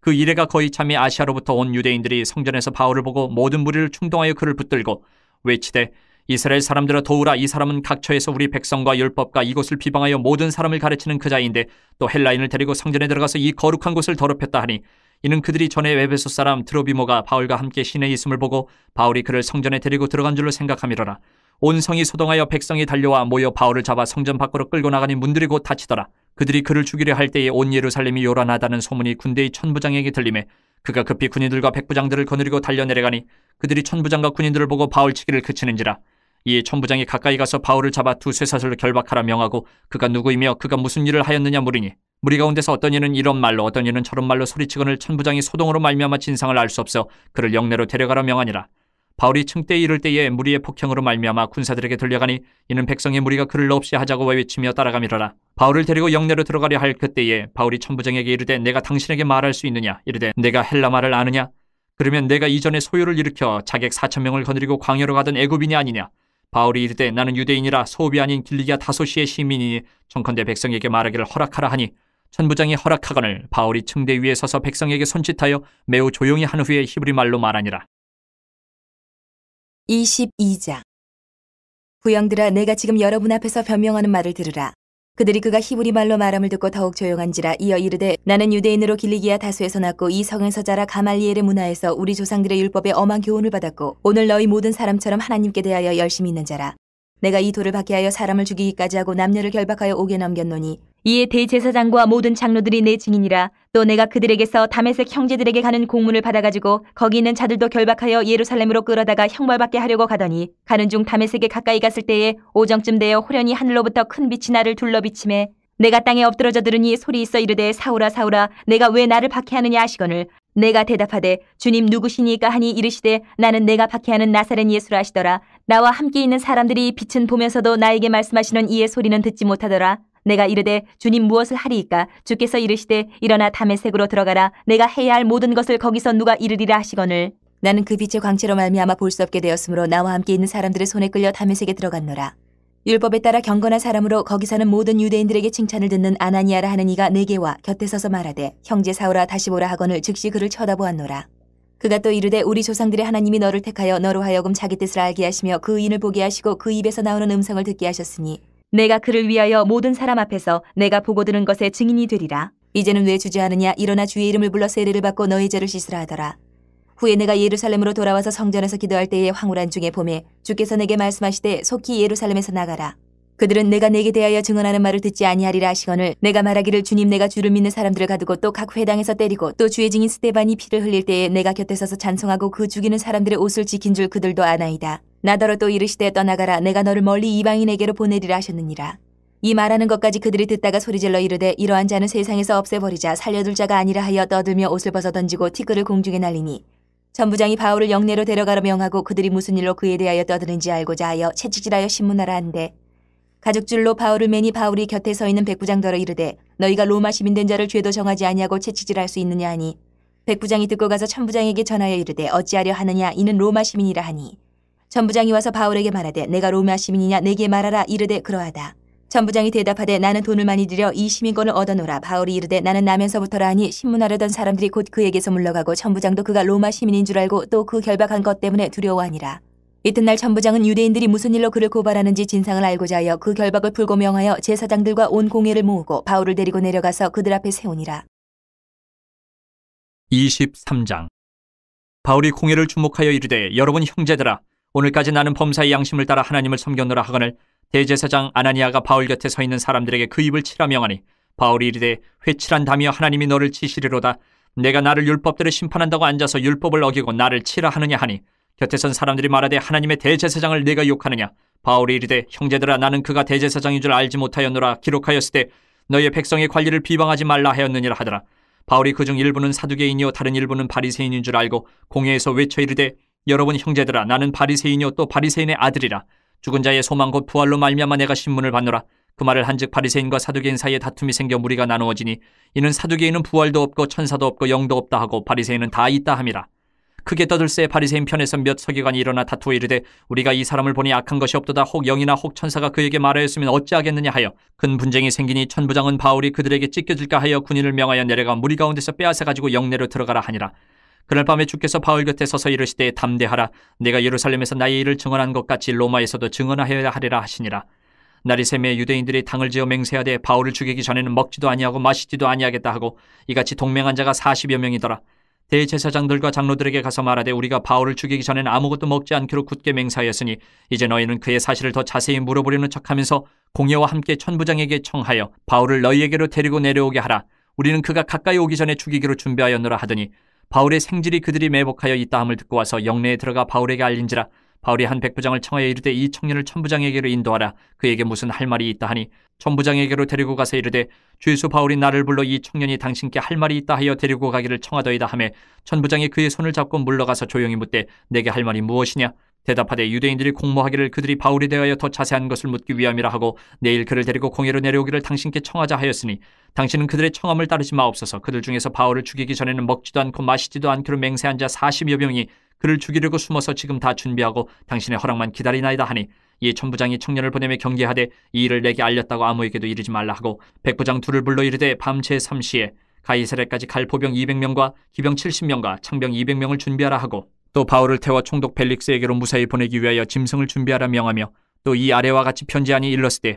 그 이래가 거의 참에 아시아로부터 온 유대인들이 성전에서 바울을 보고 모든 무리를 충동하여 그를 붙들고 외치되 이스라엘 사람들아 도우라. 이 사람은 각처에서 우리 백성과 율법과 이곳을 비방하여 모든 사람을 가르치는 그 자인데 또 헬라인을 데리고 성전에 들어가서 이 거룩한 곳을 더럽혔다 하니 이는 그들이 전에 에베소 사람 드로비모가 바울과 함께 시내에 있음을 보고 바울이 그를 성전에 데리고 들어간 줄로 생각함이로라. 온 성이 소동하여 백성이 달려와 모여 바울을 잡아 성전 밖으로 끌고 나가니 문들이 곧 닫히더라. 그들이 그를 죽이려 할 때에 온 예루살렘이 요란하다는 소문이 군대의 천부장에게 들리매 그가 급히 군인들과 백부장들을 거느리고 달려내려가니 그들이 천부장과 군인들을 보고 바울 치기를 그치는지라. 이에 천부장이 가까이 가서 바울을 잡아 두 쇠사슬로 결박하라 명하고 그가 누구이며 그가 무슨 일을 하였느냐 물으니 무리 가운데서 어떤 이는 이런 말로 어떤 이는 저런 말로 소리치거늘 천부장이 소동으로 말미암아 진상을 알 수 없어 그를 영내로 데려가라 명하니라. 바울이 층때에 이를 때에 무리의 폭행으로 말미암아 군사들에게 들려가니 이는 백성의 무리가 그를 없이 하자고 외치며 따라가미러라. 바울을 데리고 영내로 들어가려 할 그때에 바울이 천부장에게 이르되 내가 당신에게 말할 수 있느냐. 이르되 내가 헬라 말을 아느냐. 그러면 내가 이전에 소요를 일으켜 자객 4,000명을 거느리고 광야로 가던 애굽인이 아니냐. 바울이 이르되 나는 유대인이라 소읍이 아닌 길리기아 다소시의 시민이니 청컨대 백성에게 말하기를 허락하라 하니 천부장이 허락하거늘 바울이 층대 위에 서서 백성에게 손짓하여 매우 조용히 한 후에 히브리 말로 말하니라. 22장. 부영들아 내가 지금 여러분 앞에서 변명하는 말을 들으라. 그들이 그가 히브리 말로 말함을 듣고 더욱 조용한지라. 이어 이르되 나는 유대인으로 길리기아 다소에서 났고 이 성에서 자라 가말리엘의 문화에서 우리 조상들의 율법에 엄한 교훈을 받았고 오늘 너희 모든 사람처럼 하나님께 대하여 열심히 있는 자라. 내가 이 돌을 박해하여 사람을 죽이기까지 하고 남녀를 결박하여 옥에 넘겼노니 이에 대제사장과 모든 장로들이 내 증인이라. 또 내가 그들에게서 다메섹 형제들에게 가는 공문을 받아가지고 거기 있는 자들도 결박하여 예루살렘으로 끌어다가 형벌받게 하려고 가더니 가는 중 다메섹에 가까이 갔을 때에 오정쯤 되어 호련히 하늘로부터 큰 빛이 나를 둘러비치매 내가 땅에 엎드러져 들으니 소리 있어 이르되 사울아 사울아 내가 왜 나를 박해하느냐 하시거늘 내가 대답하되 주님 누구시니까 하니 이르시되 나는 내가 박해하는 나사렛 예수라 하시더라. 나와 함께 있는 사람들이 빛은 보면서도 나에게 말씀하시는 이의 소리는 듣지 못하더라. 내가 이르되 주님 무엇을 하리이까? 주께서 이르시되 일어나 다메섹으로 들어가라. 내가 해야 할 모든 것을 거기서 누가 이르리라 하시거늘 나는 그 빛의 광채로 말미암아 볼 수 없게 되었으므로 나와 함께 있는 사람들의 손에 끌려 다메섹에 들어갔노라. 율법에 따라 경건한 사람으로 거기 사는 모든 유대인들에게 칭찬을 듣는 아나니아라 하는 이가 내게 와 곁에 서서 말하되 형제 사울아 다시 보라 하거늘 즉시 그를 쳐다보았노라. 그가 또 이르되 우리 조상들의 하나님이 너를 택하여 너로 하여금 자기 뜻을 알게 하시며 그 인을 보게 하시고 그 입에서 나오는 음성을 듣게 하셨으니 내가 그를 위하여 모든 사람 앞에서 내가 보고 들은 것의 증인이 되리라. 이제는 왜 주저하느냐? 일어나 주의 이름을 불러 세례를 받고 너의 죄를 씻으라 하더라. 후에 내가 예루살렘으로 돌아와서 성전에서 기도할 때에 황홀한 중에 봄에 주께서 내게 말씀하시되 속히 예루살렘에서 나가라. 그들은 내가 내게 대하여 증언하는 말을 듣지 아니하리라 하시거늘 내가 말하기를 주님 내가 주를 믿는 사람들을 가두고 또 각 회당에서 때리고 또 주의 증인 스데반이 피를 흘릴 때에 내가 곁에 서서 찬송하고 그 죽이는 사람들의 옷을 지킨 줄 그들도 아나이다. 나더러 또 이르시되 떠나가라. 내가 너를 멀리 이방인에게로 보내리라 하셨느니라. 이 말하는 것까지 그들이 듣다가 소리질러 이르되 이러한 자는 세상에서 없애버리자. 살려둘 자가 아니라 하여 떠들며 옷을 벗어 던지고 티끌을 공중에 날리니 천부장이 바울을 영내로 데려가라 명하고 그들이 무슨 일로 그에 대하여 떠드는지 알고자 하여 채찍질하여 신문하라 한데 가죽줄로 바울을 매니 바울이 곁에 서 있는 백부장더러 이르되 너희가 로마 시민 된 자를 죄도 정하지 아니하고 채찍질할 수 있느냐 하니 백부장이 듣고 가서 천부장에게 전하여 이르되 어찌하려 하느냐 이는 로마 시민이라 하니 천부장이 와서 바울에게 말하되 내가 로마 시민이냐 내게 말하라 이르되 그러하다. 천부장이 대답하되 나는 돈을 많이 들여 이 시민권을 얻어노라. 바울이 이르되 나는 나면서부터라 하니 신문하려던 사람들이 곧 그에게서 물러가고 천부장도 그가 로마 시민인 줄 알고 또 그 결박한 것 때문에 두려워하니라. 이튿날 천부장은 유대인들이 무슨 일로 그를 고발하는지 진상을 알고자 하여 그 결박을 풀고 명하여 제사장들과 온 공회를 모으고 바울을 데리고 내려가서 그들 앞에 세우니라. 23장. 바울이 공회를 주목하여 이르되 여러분 형제들아 오늘까지 나는 범사의 양심을 따라 하나님을 섬겼노라 하거늘 대제사장 아나니아가 바울 곁에 서 있는 사람들에게 그 입을 치라 명하니 바울이 이르되 회칠한 담이여 하나님이 너를 치시리로다. 내가 나를 율법대로 심판한다고 앉아서 율법을 어기고 나를 치라 하느냐 하니 곁에 선 사람들이 말하되 하나님의 대제사장을 내가 욕하느냐. 바울이 이르되 형제들아 나는 그가 대제사장인 줄 알지 못하였노라. 기록하였으되 너희의 백성의 관리를 비방하지 말라 하였느니라 하더라. 바울이 그중 일부는 사두개인이요 다른 일부는 바리새인인 줄 알고 공회에서 외쳐 이르되 여러분 형제들아 나는 바리새인이요 또 바리새인의 아들이라. 죽은 자의 소망 곧 부활로 말미암아 내가 신문을 받노라. 그 말을 한즉 바리새인과 사두개인 사이에 다툼이 생겨 무리가 나누어지니 이는 사두개인은 부활도 없고 천사도 없고 영도 없다 하고 바리새인은 다 있다 함이라. 크게 떠들새 바리새인 편에서 몇 서기관이 일어나 다투어 이르되 우리가 이 사람을 보니 악한 것이 없도다. 혹 영이나 혹 천사가 그에게 말하였으면 어찌하겠느냐 하여 큰 분쟁이 생기니 천부장은 바울이 그들에게 찢겨질까 하여 군인을 명하여 내려가 무리 가운데서 빼앗아 가지고 영내로 들어가라 하니라. 그날 밤에 주께서 바울 곁에 서서 이르시되 담대하라. 내가 예루살렘에서 나의 일을 증언한 것 같이 로마에서도 증언하여야 하리라 하시니라. 날이 새매 유대인들이 당을 지어 맹세하되 바울을 죽이기 전에는 먹지도 아니하고 마시지도 아니하겠다 하고 이같이 동맹한 자가 40여 명이더라. 대제사장들과 장로들에게 가서 말하되 우리가 바울을 죽이기 전에는 아무것도 먹지 않기로 굳게 맹세하였으니 이제 너희는 그의 사실을 더 자세히 물어보려는 척하면서 공회와 함께 천부장에게 청하여 바울을 너희에게로 데리고 내려오게 하라. 우리는 그가 가까이 오기 전에 죽이기로 준비하였노라 하더니 바울의 생질이 그들이 매복하여 있다 함을 듣고 와서 영내에 들어가 바울에게 알린지라. 바울이 한 백부장을 청하여 이르되 이 청년을 천부장에게로 인도하라. 그에게 무슨 할 말이 있다 하니 천부장에게로 데리고 가서 이르되 주 예수 바울이 나를 불러 이 청년이 당신께 할 말이 있다 하여 데리고 가기를 청하더이다 하매 천부장이 그의 손을 잡고 물러가서 조용히 묻되 내게 할 말이 무엇이냐. 대답하되 유대인들이 공모하기를 그들이 바울에 대하여 더 자세한 것을 묻기 위함이라 하고 내일 그를 데리고 공회로 내려오기를 당신께 청하자 하였으니 당신은 그들의 청함을 따르지 마옵소서. 그들 중에서 바울을 죽이기 전에는 먹지도 않고 마시지도 않기로 맹세한 자 40여 명이 그를 죽이려고 숨어서 지금 다 준비하고 당신의 허락만 기다리나이다 하니 이에 천부장이 청년을 보내며 경계하되 이 일을 내게 알렸다고 아무에게도 이르지 말라 하고 백부장 둘을 불러 이르되 밤새 3시에 가이사랴까지 갈 보병 200명과 기병 70명과 창병 200명을 준비하라 하고 또 바울을 태워 총독 벨릭스에게로 무사히 보내기 위하여 짐승을 준비하라 명하며 또 이 아래와 같이 편지하니 일렀으되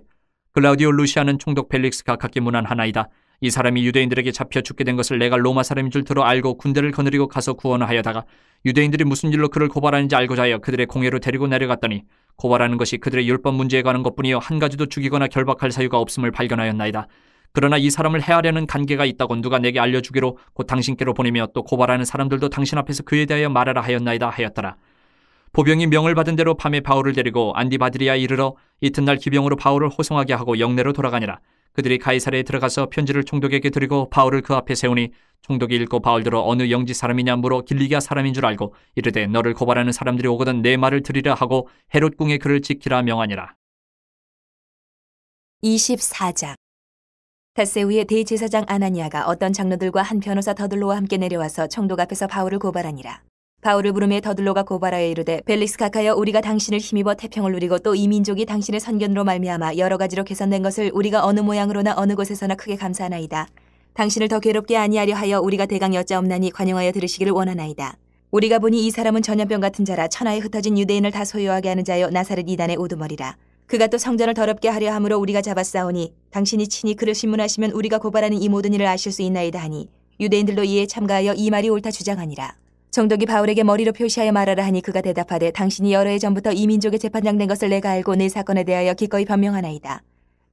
글라우디오 루시아는 총독 벨릭스가 각기 문안하나이다. 이 사람이 유대인들에게 잡혀 죽게 된 것을 내가 로마 사람인 줄 들어 알고 군대를 거느리고 가서 구원하여다가 유대인들이 무슨 일로 그를 고발하는지 알고자 하여 그들의 공회로 데리고 내려갔더니 고발하는 것이 그들의 율법 문제에 관한 것뿐이요 한 가지도 죽이거나 결박할 사유가 없음을 발견하였나이다. 그러나 이 사람을 해하려는 관계가 있다고 누가 내게 알려주기로 곧 당신께로 보내며 또 고발하는 사람들도 당신 앞에서 그에 대하여 말하라 하였나이다 하였더라. 보병이 명을 받은 대로 밤에 바울을 데리고 안디바드리아에 이르러 이튿날 기병으로 바울을 호송하게 하고 영내로 돌아가니라. 그들이 가이사랴에 들어가서 편지를 총독에게 드리고 바울을 그 앞에 세우니 총독이 읽고 바울들어 어느 영지 사람이냐 물어 길리기아 사람인 줄 알고 이르되 너를 고발하는 사람들이 오거든 내 말을 들으라 하고 헤롯 궁에 그를 지키라 명하니라. 24장. 닷새 후에 대제사장 아나니아가 어떤 장로들과 한 변호사 더들로와 함께 내려와서 총독 앞에서 바울을 고발하니라. 바울을 부르매 더들로가 고발하여 이르되 벨릭스 각하여 우리가 당신을 힘입어 태평을 누리고 또 이 민족이 당신의 선견으로 말미암아 여러 가지로 개선된 것을 우리가 어느 모양으로나 어느 곳에서나 크게 감사하나이다. 당신을 더 괴롭게 아니하려 하여 우리가 대강 여짜옵나니 관용하여 들으시기를 원하나이다. 우리가 보니 이 사람은 전염병 같은 자라 천하에 흩어진 유대인을 다 소유하게 하는 자여 나사렛 이단의 우두머리라. 그가 또 성전을 더럽게 하려 함으로 우리가 잡았사오니 당신이 친히 그를 신문하시면 우리가 고발하는 이 모든 일을 아실 수 있나이다 하니 유대인들도 이에 참가하여 이 말이 옳다 주장하니라. 총독이 바울에게 머리로 표시하여 말하라 하니 그가 대답하되 당신이 여러 해 전부터 이 민족의 재판장 된 것을 내가 알고 내 사건에 대하여 기꺼이 변명하나이다.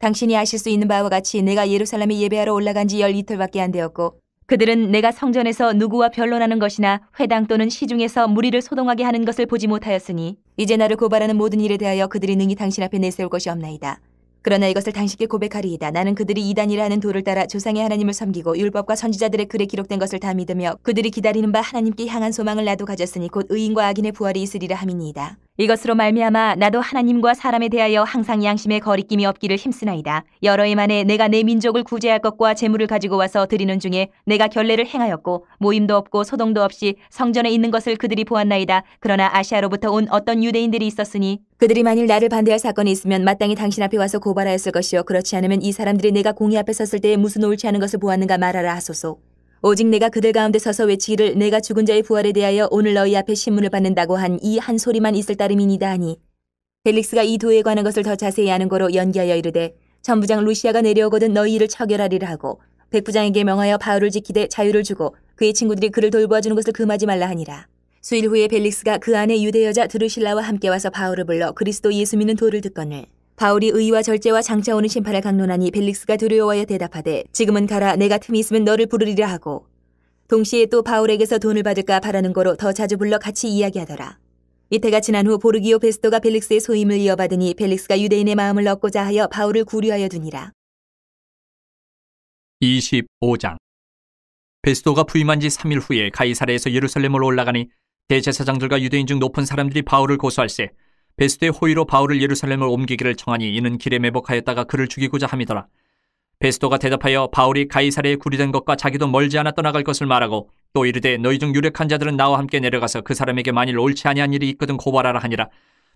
당신이 아실 수 있는 바와 같이 내가 예루살렘에 예배하러 올라간 지 12이틀밖에 안 되었고 그들은 내가 성전에서 누구와 변론하는 것이나 회당 또는 시중에서 무리를 소동하게 하는 것을 보지 못하였으니 이제 나를 고발하는 모든 일에 대하여 그들이 능히 당신 앞에 내세울 것이 없나이다. 그러나 이것을 당신께 고백하리이다. 나는 그들이 이단이라 하는 도를 따라 조상의 하나님을 섬기고 율법과 선지자들의 글에 기록된 것을 다 믿으며 그들이 기다리는 바 하나님께 향한 소망을 나도 가졌으니 곧 의인과 악인의 부활이 있으리라 함이니이다. 이것으로 말미암아 나도 하나님과 사람에 대하여 항상 양심에 거리낌이 없기를 힘쓰나이다. 여러 해 만에 내가 내 민족을 구제할 것과 재물을 가지고 와서 드리는 중에 내가 결례를 행하였고 모임도 없고 소동도 없이 성전에 있는 것을 그들이 보았나이다. 그러나 아시아로부터 온 어떤 유대인들이 있었으니 그들이 만일 나를 반대할 사건이 있으면 마땅히 당신 앞에 와서 고발하였을 것이요 그렇지 않으면 이 사람들이 내가 공의 앞에 섰을 때에 무슨 옳지 않은 것을 보았는가 말하라 하소서. 오직 내가 그들 가운데 서서 외치기를 내가 죽은 자의 부활에 대하여 오늘 너희 앞에 신문을 받는다고 한 이 한 소리만 있을 따름이니이다 하니 벨릭스가 이 도에 관한 것을 더 자세히 아는 거로 연기하여 이르되 천부장 루시아가 내려오거든 너희 일을 처결하리라 하고 백부장에게 명하여 바울을 지키되 자유를 주고 그의 친구들이 그를 돌보아주는 것을 금하지 말라 하니라. 수일 후에 벨릭스가 그 안에 유대 여자 드루실라와 함께 와서 바울을 불러 그리스도 예수 믿는 도를 듣거늘 바울이 의와 절제와 장차 오는 심판을 강론하니 벨릭스가 두려워하여 대답하되 지금은 가라 내가 틈이 있으면 너를 부르리라 하고 동시에 또 바울에게서 돈을 받을까 바라는 거로 더 자주 불러 같이 이야기하더라. 이때가 지난 후 보르기오 베스토가 벨릭스의 소임을 이어받으니 벨릭스가 유대인의 마음을 얻고자 하여 바울을 구류하여 두니라. 25장. 베스토가 부임한 지 3일 후에 가이사랴에서 예루살렘으로 올라가니 대제사장들과 유대인 중 높은 사람들이 바울을 고소할세 베스토의 호의로 바울을 예루살렘을 옮기기를 청하니 이는 길에 매복하였다가 그를 죽이고자 함이더라. 베스토가 대답하여 바울이 가이사랴에 구리된 것과 자기도 멀지 않아 떠나갈 것을 말하고 또 이르되 너희 중 유력한 자들은 나와 함께 내려가서 그 사람에게 만일 옳지 아니한 일이 있거든 고발하라 하니라.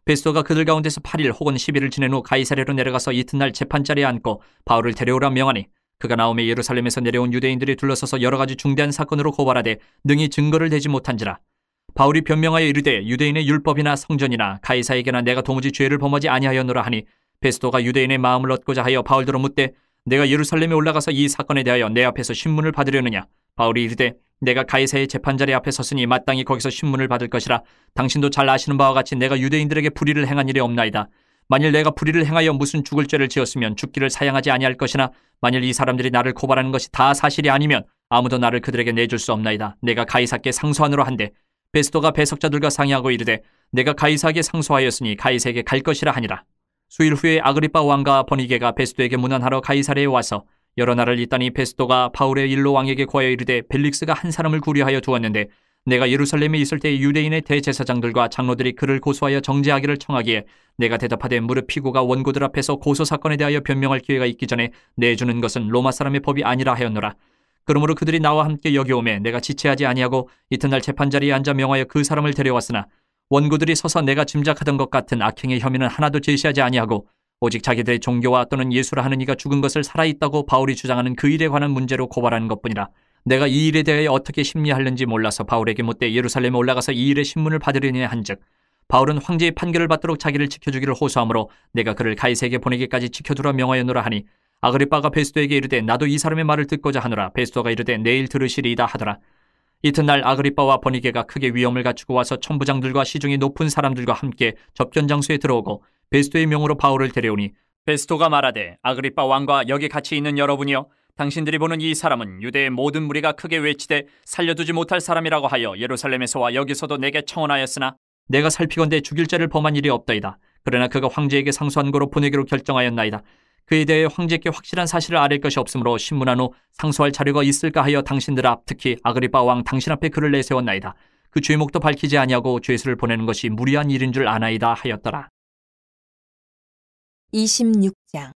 베스토가 그들 가운데서 8일 혹은 10일을 지낸 후 가이사랴로 내려가서 이튿날 재판자리에 앉고 바울을 데려오라 명하니 그가 나오매 예루살렘에서 내려온 유대인들이 둘러서서 여러 가지 중대한 사건으로 고발하되 능히 증거를 대지 못한지라. 바울이 변명하여 이르되 유대인의 율법이나 성전이나 가이사에게나 내가 도무지 죄를 범하지 아니하였노라 하니 베스토가 유대인의 마음을 얻고자 하여 바울더러 묻되 내가 예루살렘에 올라가서 이 사건에 대하여 내 앞에서 신문을 받으려느냐. 바울이 이르되 내가 가이사의 재판자리 앞에 섰으니 마땅히 거기서 신문을 받을 것이라. 당신도 잘 아시는 바와 같이 내가 유대인들에게 불의를 행한 일이 없나이다. 만일 내가 불의를 행하여 무슨 죽을 죄를 지었으면 죽기를 사양하지 아니할 것이나 만일 이 사람들이 나를 고발하는 것이 다 사실이 아니면 아무도 나를 그들에게 내줄 수 없나이다. 내가 가이사께 상소하노라 한데 베스토가 배석자들과 상의하고 이르되 내가 가이사에게 상소하였으니 가이사에게 갈 것이라 하니라. 수일 후에 아그리빠 왕과 버니게가 베스토에게 문안하러 가이사랴에 와서 여러 날을 있다니 베스토가 바울의 일로 왕에게 고하여 이르되 벨릭스가 한 사람을 구류하여 두었는데 내가 예루살렘에 있을 때 유대인의 대제사장들과 장로들이 그를 고소하여 정죄하기를 청하기에 내가 대답하되 무릇 피고가 원고들 앞에서 고소 사건에 대하여 변명할 기회가 있기 전에 내주는 것은 로마 사람의 법이 아니라 하였노라. 그러므로 그들이 나와 함께 여기 오매 내가 지체하지 아니하고 이튿날 재판자리에 앉아 명하여 그 사람을 데려왔으나 원고들이 서서 내가 짐작하던 것 같은 악행의 혐의는 하나도 제시하지 아니하고 오직 자기들의 종교와 또는 예수라 하는 이가 죽은 것을 살아있다고 바울이 주장하는 그 일에 관한 문제로 고발하는 것뿐이라. 내가 이 일에 대하여 어떻게 심리하는지 몰라서 바울에게 묻되 예루살렘에 올라가서 이 일의 신문을 받으려니 한즉 바울은 황제의 판결을 받도록 자기를 지켜주기를 호소하므로 내가 그를 가이사에게 보내기까지 지켜두라 명하였노라 하니 아그리빠가 베스도에게 이르되 나도 이 사람의 말을 듣고자 하노라. 베스도가 이르되 내일 들으시리이다 하더라. 이튿날 아그리빠와 버니게가 크게 위엄을 갖추고 와서 천부장들과 시중이 높은 사람들과 함께 접견 장소에 들어오고 베스도의 명으로 바울을 데려오니 베스도가 말하되 아그리빠 왕과 여기 같이 있는 여러분이여, 당신들이 보는 이 사람은 유대의 모든 무리가 크게 외치되 살려두지 못할 사람이라고 하여 예루살렘에서와 여기서도 내게 청언하였으나 내가 살피건대 죽일 죄를 범한 일이 없다이다. 그러나 그가 황제에게 상소한 거로 보내기로 결정하였나이다. 그에 대해 황제께 확실한 사실을 아릴 것이 없으므로 신문한 후 상소할 자료가 있을까 하여 당신들 앞, 특히 아그리빠 왕 당신 앞에 그를 내세웠나이다. 그 죄목도 밝히지 아니하고 죄수를 보내는 것이 무리한 일인 줄 아나이다 하였더라. 26장.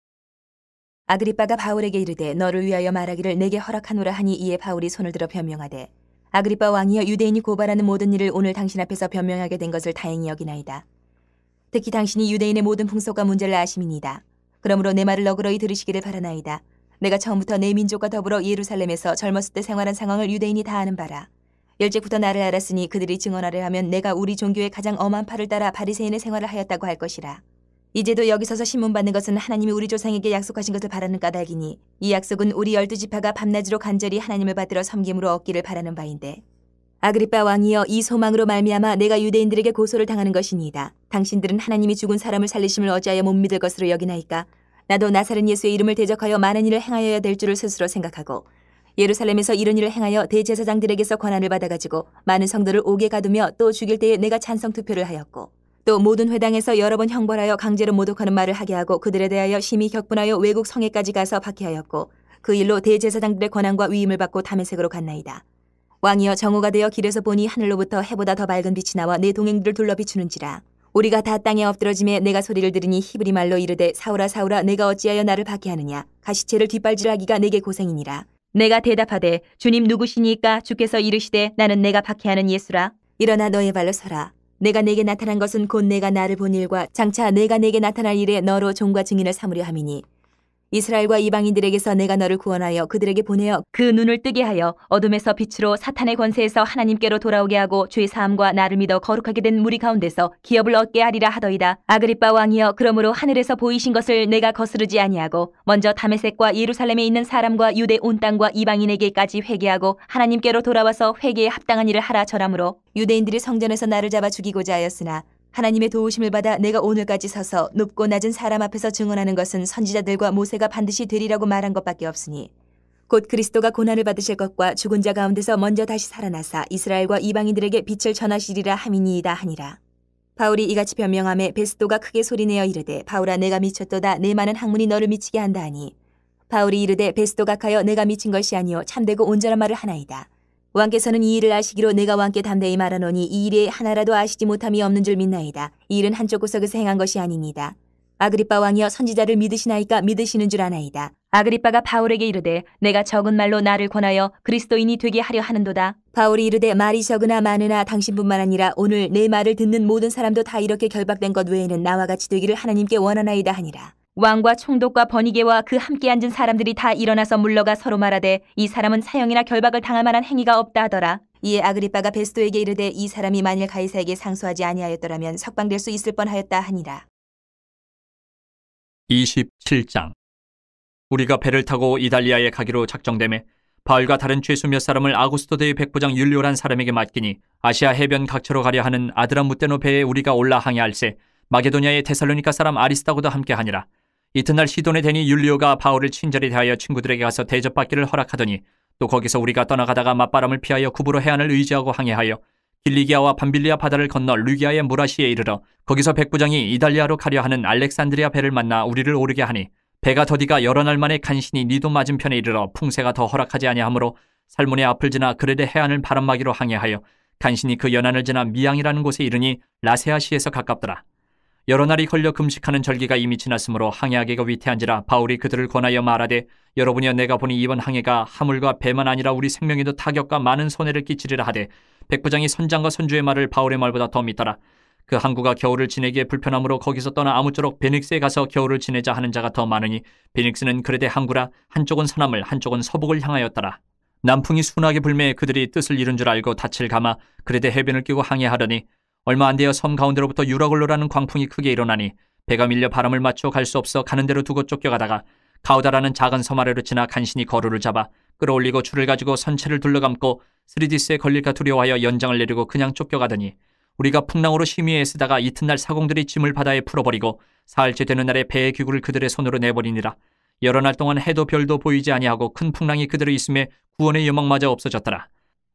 아그리빠가 바울에게 이르되 너를 위하여 말하기를 내게 허락하노라 하니, 이에 바울이 손을 들어 변명하되 아그리빠 왕이여, 유대인이 고발하는 모든 일을 오늘 당신 앞에서 변명하게 된 것을 다행히 여기나이다. 특히 당신이 유대인의 모든 풍속과 문제를 아심이니이다. 그러므로 내 말을 너그러이 들으시기를 바라나이다. 내가 처음부터 내 민족과 더불어 예루살렘에서 젊었을 때 생활한 상황을 유대인이 다 아는 바라. 일찍부터 나를 알았으니 그들이 증언하려 하면 내가 우리 종교의 가장 엄한 팔을 따라 바리새인의 생활을 하였다고 할 것이라. 이제도 여기 서서 신문받는 것은 하나님이 우리 조상에게 약속하신 것을 바라는 까닭이니, 이 약속은 우리 12지파가 밤낮으로 간절히 하나님을 받들어 섬김으로 얻기를 바라는 바인데, 아그리빠 왕이여, 이 소망으로 말미암아 내가 유대인들에게 고소를 당하는 것이니이다. 당신들은 하나님이 죽은 사람을 살리심을 어찌하여 못 믿을 것으로 여기나이까? 나도 나사렛 예수의 이름을 대적하여 많은 일을 행하여야 될 줄을 스스로 생각하고 예루살렘에서 이런 일을 행하여 대제사장들에게서 권한을 받아가지고 많은 성도를 옥에 가두며 또 죽일 때에 내가 찬성 투표를 하였고, 또 모든 회당에서 여러 번 형벌하여 강제로 모독하는 말을 하게 하고 그들에 대하여 심히 격분하여 외국 성에까지 가서 박해하였고, 그 일로 대제사장들의 권한과 위임을 받고 다메섹으로 갔나이다. 왕이여, 정오가 되어 길에서 보니 하늘로부터 해보다 더 밝은 빛이 나와 내 동행들을 둘러 비추는지라. 우리가 다 땅에 엎드러짐에 내가 소리를 들으니 히브리 말로 이르되 사울아 사울아, 내가 어찌하여 나를 박해하느냐? 가시체를 뒷발질하기가 내게 고생이니라. 내가 대답하되 주님 누구시니까? 주께서 이르시되 나는 내가 박해하는 예수라. 일어나 너의 발로 서라. 내가 내게 나타난 것은 곧 내가 나를 본 일과 장차 내가 내게 나타날 일에 너로 종과 증인을 삼으려 함이니, 이스라엘과 이방인들에게서 내가 너를 구원하여 그들에게 보내어 그 눈을 뜨게 하여 어둠에서 빛으로 사탄의 권세에서 하나님께로 돌아오게 하고 죄 사함과 나를 믿어 거룩하게 된 무리 가운데서 기업을 얻게 하리라 하더이다. 아그리빠 왕이여, 그러므로 하늘에서 보이신 것을 내가 거스르지 아니하고 먼저 다메섹과 예루살렘에 있는 사람과 유대 온 땅과 이방인에게까지 회개하고 하나님께로 돌아와서 회개에 합당한 일을 하라 절하므로 유대인들이 성전에서 나를 잡아 죽이고자 하였으나, 하나님의 도우심을 받아 내가 오늘까지 서서 높고 낮은 사람 앞에서 증언하는 것은 선지자들과 모세가 반드시 되리라고 말한 것밖에 없으니, 곧 그리스도가 고난을 받으실 것과 죽은 자 가운데서 먼저 다시 살아나사 이스라엘과 이방인들에게 빛을 전하시리라 함이니이다 하니라. 바울이 이같이 변명하매 베스도가 크게 소리내어 이르되 바울아, 내가 미쳤도다. 내 많은 학문이 너를 미치게 한다 하니, 바울이 이르되 베스도 각하여, 내가 미친 것이 아니요 참되고 온전한 말을 하나이다. 왕께서는 이 일을 아시기로 내가 왕께 담대히 말하노니 이 일에 하나라도 아시지 못함이 없는 줄 믿나이다. 이 일은 한쪽 구석에서 행한 것이 아니니이다. 아그리빠 왕이여, 선지자를 믿으시나이까? 믿으시는 줄 아나이다. 아그리빠가 바울에게 이르되 내가 적은 말로 나를 권하여 그리스도인이 되게 하려 하는도다. 바울이 이르되 말이 적으나 많으나 당신뿐만 아니라 오늘 내 말을 듣는 모든 사람도 다 이렇게 결박된 것 외에는 나와 같이 되기를 하나님께 원하나이다 하니라. 왕과 총독과 버니게와 그 함께 앉은 사람들이 다 일어나서 물러가 서로 말하되 이 사람은 사형이나 결박을 당할 만한 행위가 없다 하더라. 이에 아그리빠가 베스도에게 이르되 이 사람이 만일 가이사에게 상소하지 아니하였더라면 석방될 수 있을 뻔하였다 하니라. 27장. 우리가 배를 타고 이달리아에 가기로 작정되매 바울과 다른 죄수 몇 사람을 아구스토 대의 백부장 율리오란 사람에게 맡기니, 아시아 해변 각처로 가려 하는 아드라무테노 배에 우리가 올라 항해할세 마게도냐의 데살로니가 사람 아리스다고도 함께 하니라. 이튿날 시돈에 대니 율리오가 바울을 친절히 대하여 친구들에게 가서 대접받기를 허락하더니, 또 거기서 우리가 떠나가다가 맞바람을 피하여 구부로 해안을 의지하고 항해하여 길리기아와 밤빌리아 바다를 건너 루기아의 무라시에 이르러 거기서 백부장이 이달리아로 가려 하는 알렉산드리아 배를 만나 우리를 오르게 하니, 배가 더디가 여러 날 만에 간신히 니도 맞은편에 이르러 풍세가 더 허락하지 아니하므로 살몬의 앞을 지나 그레데 해안을 바람막이로 항해하여 간신히 그 연안을 지나 미양이라는 곳에 이르니 라세아시에서 가깝더라. 여러 날이 걸려 금식하는 절기가 이미 지났으므로 항해하기가 위태한지라 바울이 그들을 권하여 말하되, 여러분이여, 내가 보니 이번 항해가 하물과 배만 아니라 우리 생명에도 타격과 많은 손해를 끼치리라 하되, 백부장이 선장과 선주의 말을 바울의 말보다 더 믿더라. 그 항구가 겨울을 지내기에 불편하므로 거기서 떠나 아무쪼록 베닉스에 가서 겨울을 지내자 하는 자가 더 많으니, 베닉스는 그레데 항구라 한쪽은 서남을 한쪽은 서북을 향하였더라. 남풍이 순하게 불매 그들이 뜻을 이룬 줄 알고 닻을 감아 그레데 해변을 끼고 항해하더니, 얼마 안 되어 섬 가운데로부터 유라굴로라는 광풍이 크게 일어나니 배가 밀려 바람을 맞춰 갈 수 없어 가는 대로 두고 쫓겨가다가 가우다라는 작은 섬 아래로 지나 간신히 거루를 잡아 끌어올리고 줄을 가지고 선체를 둘러감고 스리디스에 걸릴까 두려워하여 연장을 내리고 그냥 쫓겨가더니 우리가 풍랑으로 심히 애쓰다가 이튿날 사공들이 짐을 바다에 풀어버리고 사흘째 되는 날에 배의 기구를 그들의 손으로 내버리니라. 여러 날 동안 해도 별도 보이지 아니하고 큰 풍랑이 그대로 있음에 구원의 여망마저 없어졌더라.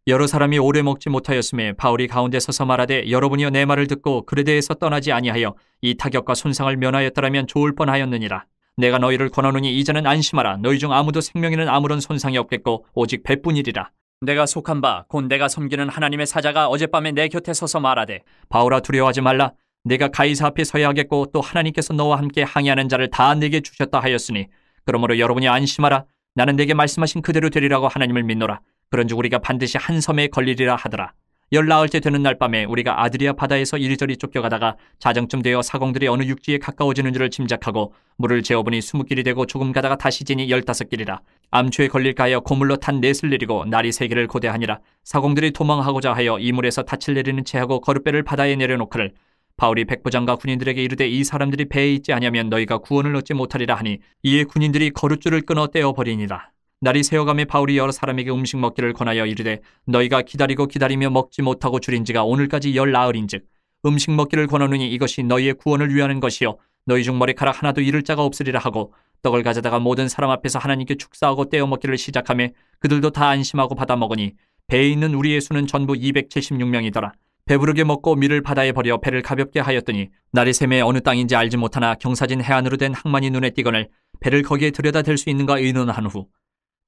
여러 사람이 오래 먹지 못하였음에 바울이 가운데 서서 말하되 여러분이여 내 말을 듣고 그에 대해서 떠나지 아니하여 이 타격과 손상을 면하였더라면 좋을 뻔하였느니라. 내가 너희를 권하노니 이제는 안심하라. 너희 중 아무도 생명에는 아무런 손상이 없겠고 오직 배뿐이리라. 내가 속한 바 곧 내가 섬기는 하나님의 사자가 어젯밤에 내 곁에 서서 말하되 바울아 두려워하지 말라. 내가 가이사 앞에 서야 하겠고 또 하나님께서 너와 함께 항의하는 자를 다 내게 주셨다 하였으니 그러므로 여러분이 안심하라. 나는 내게 말씀하신 그대로 되리라고 하나님을 믿노라. 그런즉 우리가 반드시 한 섬에 걸리리라 하더라. 14일째 되는 날 밤에 우리가 아드리아 바다에서 이리저리 쫓겨가다가 자정쯤 되어 사공들이 어느 육지에 가까워지는 줄을 짐작하고 물을 재어보니 20길이 되고 조금 가다가 다시 지니 15길이라. 암초에 걸릴까 하여 고물로 탄 넷을 내리고 날이 3개를 고대하니라. 사공들이 도망하고자 하여 이 물에서 닻을 내리는 채하고 거룻배를 바다에 내려놓기를 바울이 백부장과 군인들에게 이르되 이 사람들이 배에 있지 아니하면 너희가 구원을 얻지 못하리라 하니 이에 군인들이 거룻줄을 끊어 떼어버리니라. 날이 새어가며 바울이 여러 사람에게 음식 먹기를 권하여 이르되 너희가 기다리고 기다리며 먹지 못하고 줄인 지가 오늘까지 10나흘인즉 음식 먹기를 권하노니 이것이 너희의 구원을 위하는 것이요 너희 중 머리카락 하나도 잃을 자가 없으리라 하고 떡을 가져다가 모든 사람 앞에서 하나님께 축사하고 떼어 먹기를 시작하며 그들도 다 안심하고 받아 먹으니 배에 있는 우리의 수는 전부 276명이더라. 배부르게 먹고 밀을 바다에 버려 배를 가볍게 하였더니 날이 새매 어느 땅인지 알지 못하나 경사진 해안으로 된 항만이 눈에 띄거늘 배를 거기에 들여다 댈 수 있는가 의논한 후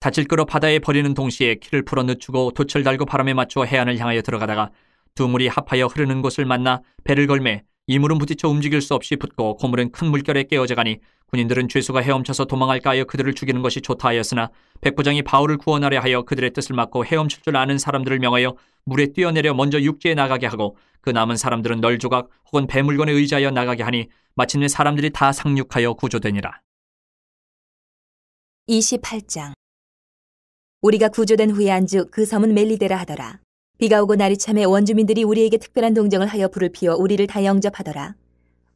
닻을 끌어 바다에 버리는 동시에 키를 풀어 늦추고 돛을 달고 바람에 맞추어 해안을 향하여 들어가다가 두 물이 합하여 흐르는 곳을 만나 배를 걸매 이 물은 부딪혀 움직일 수 없이 붙고 고물은 큰 물결에 깨어져가니 군인들은 죄수가 헤엄쳐서 도망할까 하여 그들을 죽이는 것이 좋다 하였으나 백부장이 바울을 구원하려 하여 그들의 뜻을 막고 헤엄칠 줄 아는 사람들을 명하여 물에 뛰어내려 먼저 육지에 나가게 하고 그 남은 사람들은 널조각 혹은 배물건에 의지하여 나가게 하니 마침내 사람들이 다 상륙하여 구조되니라. 28장. 우리가 구조된 후에 안주 그 섬은 멜리데라 하더라. 비가 오고 날이 참에 원주민들이 우리에게 특별한 동정을 하여 불을 피워 우리를 다 영접하더라.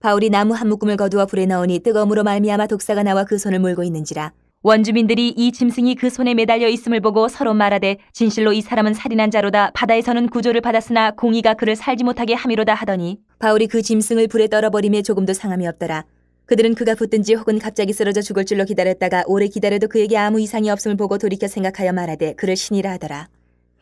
바울이 나무 한 묶음을 거두어 불에 넣으니 뜨거움으로 말미암아 독사가 나와 그 손을 물고 있는지라. 원주민들이 이 짐승이 그 손에 매달려 있음을 보고 서로 말하되 진실로 이 사람은 살인한 자로다. 바다에서는 구조를 받았으나 공의가 그를 살지 못하게 함이로다 하더니 바울이 그 짐승을 불에 떨어버림에 조금도 상함이 없더라. 그들은 그가 붙든지 혹은 갑자기 쓰러져 죽을 줄로 기다렸다가 오래 기다려도 그에게 아무 이상이 없음을 보고 돌이켜 생각하여 말하되 그를 신이라 하더라.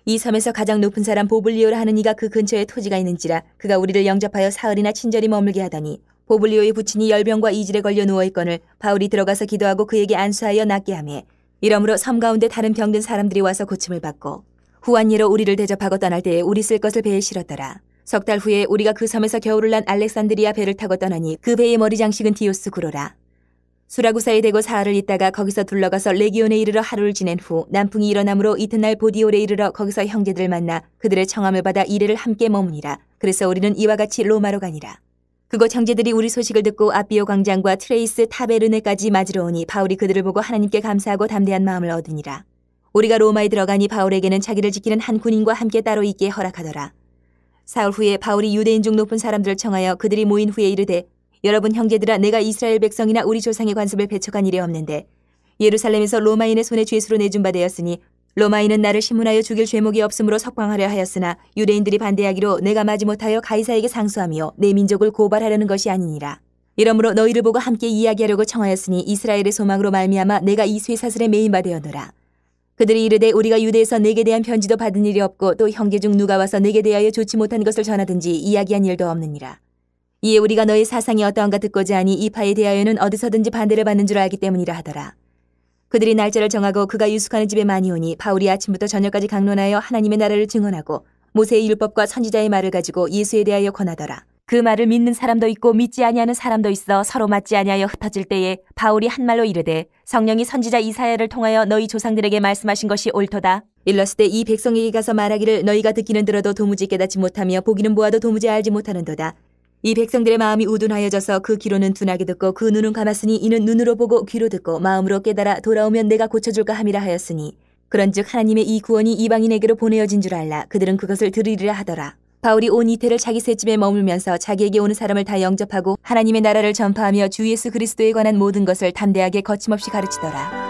이 섬에서 가장 높은 사람 보블리오라 하는 이가 그 근처에 토지가 있는지라. 그가 우리를 영접하여 사흘이나 친절히 머물게 하더니 보블리오의 부친이 열병과 이질에 걸려 누워있거늘 바울이 들어가서 기도하고 그에게 안수하여 낫게 하며 이러므로 섬 가운데 다른 병든 사람들이 와서 고침을 받고 후한 예로 우리를 대접하고 떠날 때에 우리 쓸 것을 배에 실었더라. 석 달 후에 우리가 그 섬에서 겨울을 난 알렉산드리아 배를 타고 떠나니 그 배의 머리 장식은 디오스 구로라. 수라구사에 대고 사흘을 있다가 거기서 둘러가서 레기온에 이르러 하루를 지낸 후 남풍이 일어나므로 이튿날 보디올에 이르러 거기서 형제들을 만나 그들의 청함을 받아 이래를 함께 머무니라. 그래서 우리는 이와 같이 로마로 가니라. 그곳 형제들이 우리 소식을 듣고 아비오 광장과 트레이스 타베르네까지 맞으러 오니 바울이 그들을 보고 하나님께 감사하고 담대한 마음을 얻으니라. 우리가 로마에 들어가니 바울에게는 자기를 지키는 한 군인과 함께 따로 있게 허락하더라. 사흘 후에 바울이 유대인 중 높은 사람들을 청하여 그들이 모인 후에 이르되 여러분 형제들아 내가 이스라엘 백성이나 우리 조상의 관습을 배척한 일이 없는데 예루살렘에서 로마인의 손에 죄수로 내준 바 되었으니 로마인은 나를 신문하여 죽일 죄목이 없으므로 석방하려 하였으나 유대인들이 반대하기로 내가 마지못하여 가이사에게 상수하며 내 민족을 고발하려는 것이 아니니라. 이러므로 너희를 보고 함께 이야기하려고 청하였으니 이스라엘의 소망으로 말미암아 내가 이 쇠사슬에 매인 바 되었노라. 그들이 이르되 우리가 유대에서 내게 대한 편지도 받은 일이 없고 또 형제 중 누가 와서 내게 대하여 좋지 못한 것을 전하든지 이야기한 일도 없느니라. 이에 우리가 너의 사상이 어떠한가 듣고자 하니 이 파에 대하여는 어디서든지 반대를 받는 줄 알기 때문이라 하더라. 그들이 날짜를 정하고 그가 유숙하는 집에 많이 오니 바울이 아침부터 저녁까지 강론하여 하나님의 나라를 증언하고 모세의 율법과 선지자의 말을 가지고 예수에 대하여 권하더라. 그 말을 믿는 사람도 있고 믿지 아니하는 사람도 있어 서로 맞지 아니하여 흩어질 때에 바울이 한 말로 이르되 성령이 선지자 이사야를 통하여 너희 조상들에게 말씀하신 것이 옳도다. 일렀을 때 이 백성에게 가서 말하기를 너희가 듣기는 들어도 도무지 깨닫지 못하며 보기는 보아도 도무지 알지 못하는도다. 이 백성들의 마음이 우둔하여져서 그 귀로는 둔하게 듣고 그 눈은 감았으니 이는 눈으로 보고 귀로 듣고 마음으로 깨달아 돌아오면 내가 고쳐줄까 함이라 하였으니 그런즉 하나님의 이 구원이 이방인에게로 보내어진 줄 알라. 그들은 그것을 들으리라 하더라. 바울이 온 이태를 자기 셋집에 머물면서 자기에게 오는 사람을 다 영접하고 하나님의 나라를 전파하며 주 예수 그리스도에 관한 모든 것을 담대하게 거침없이 가르치더라.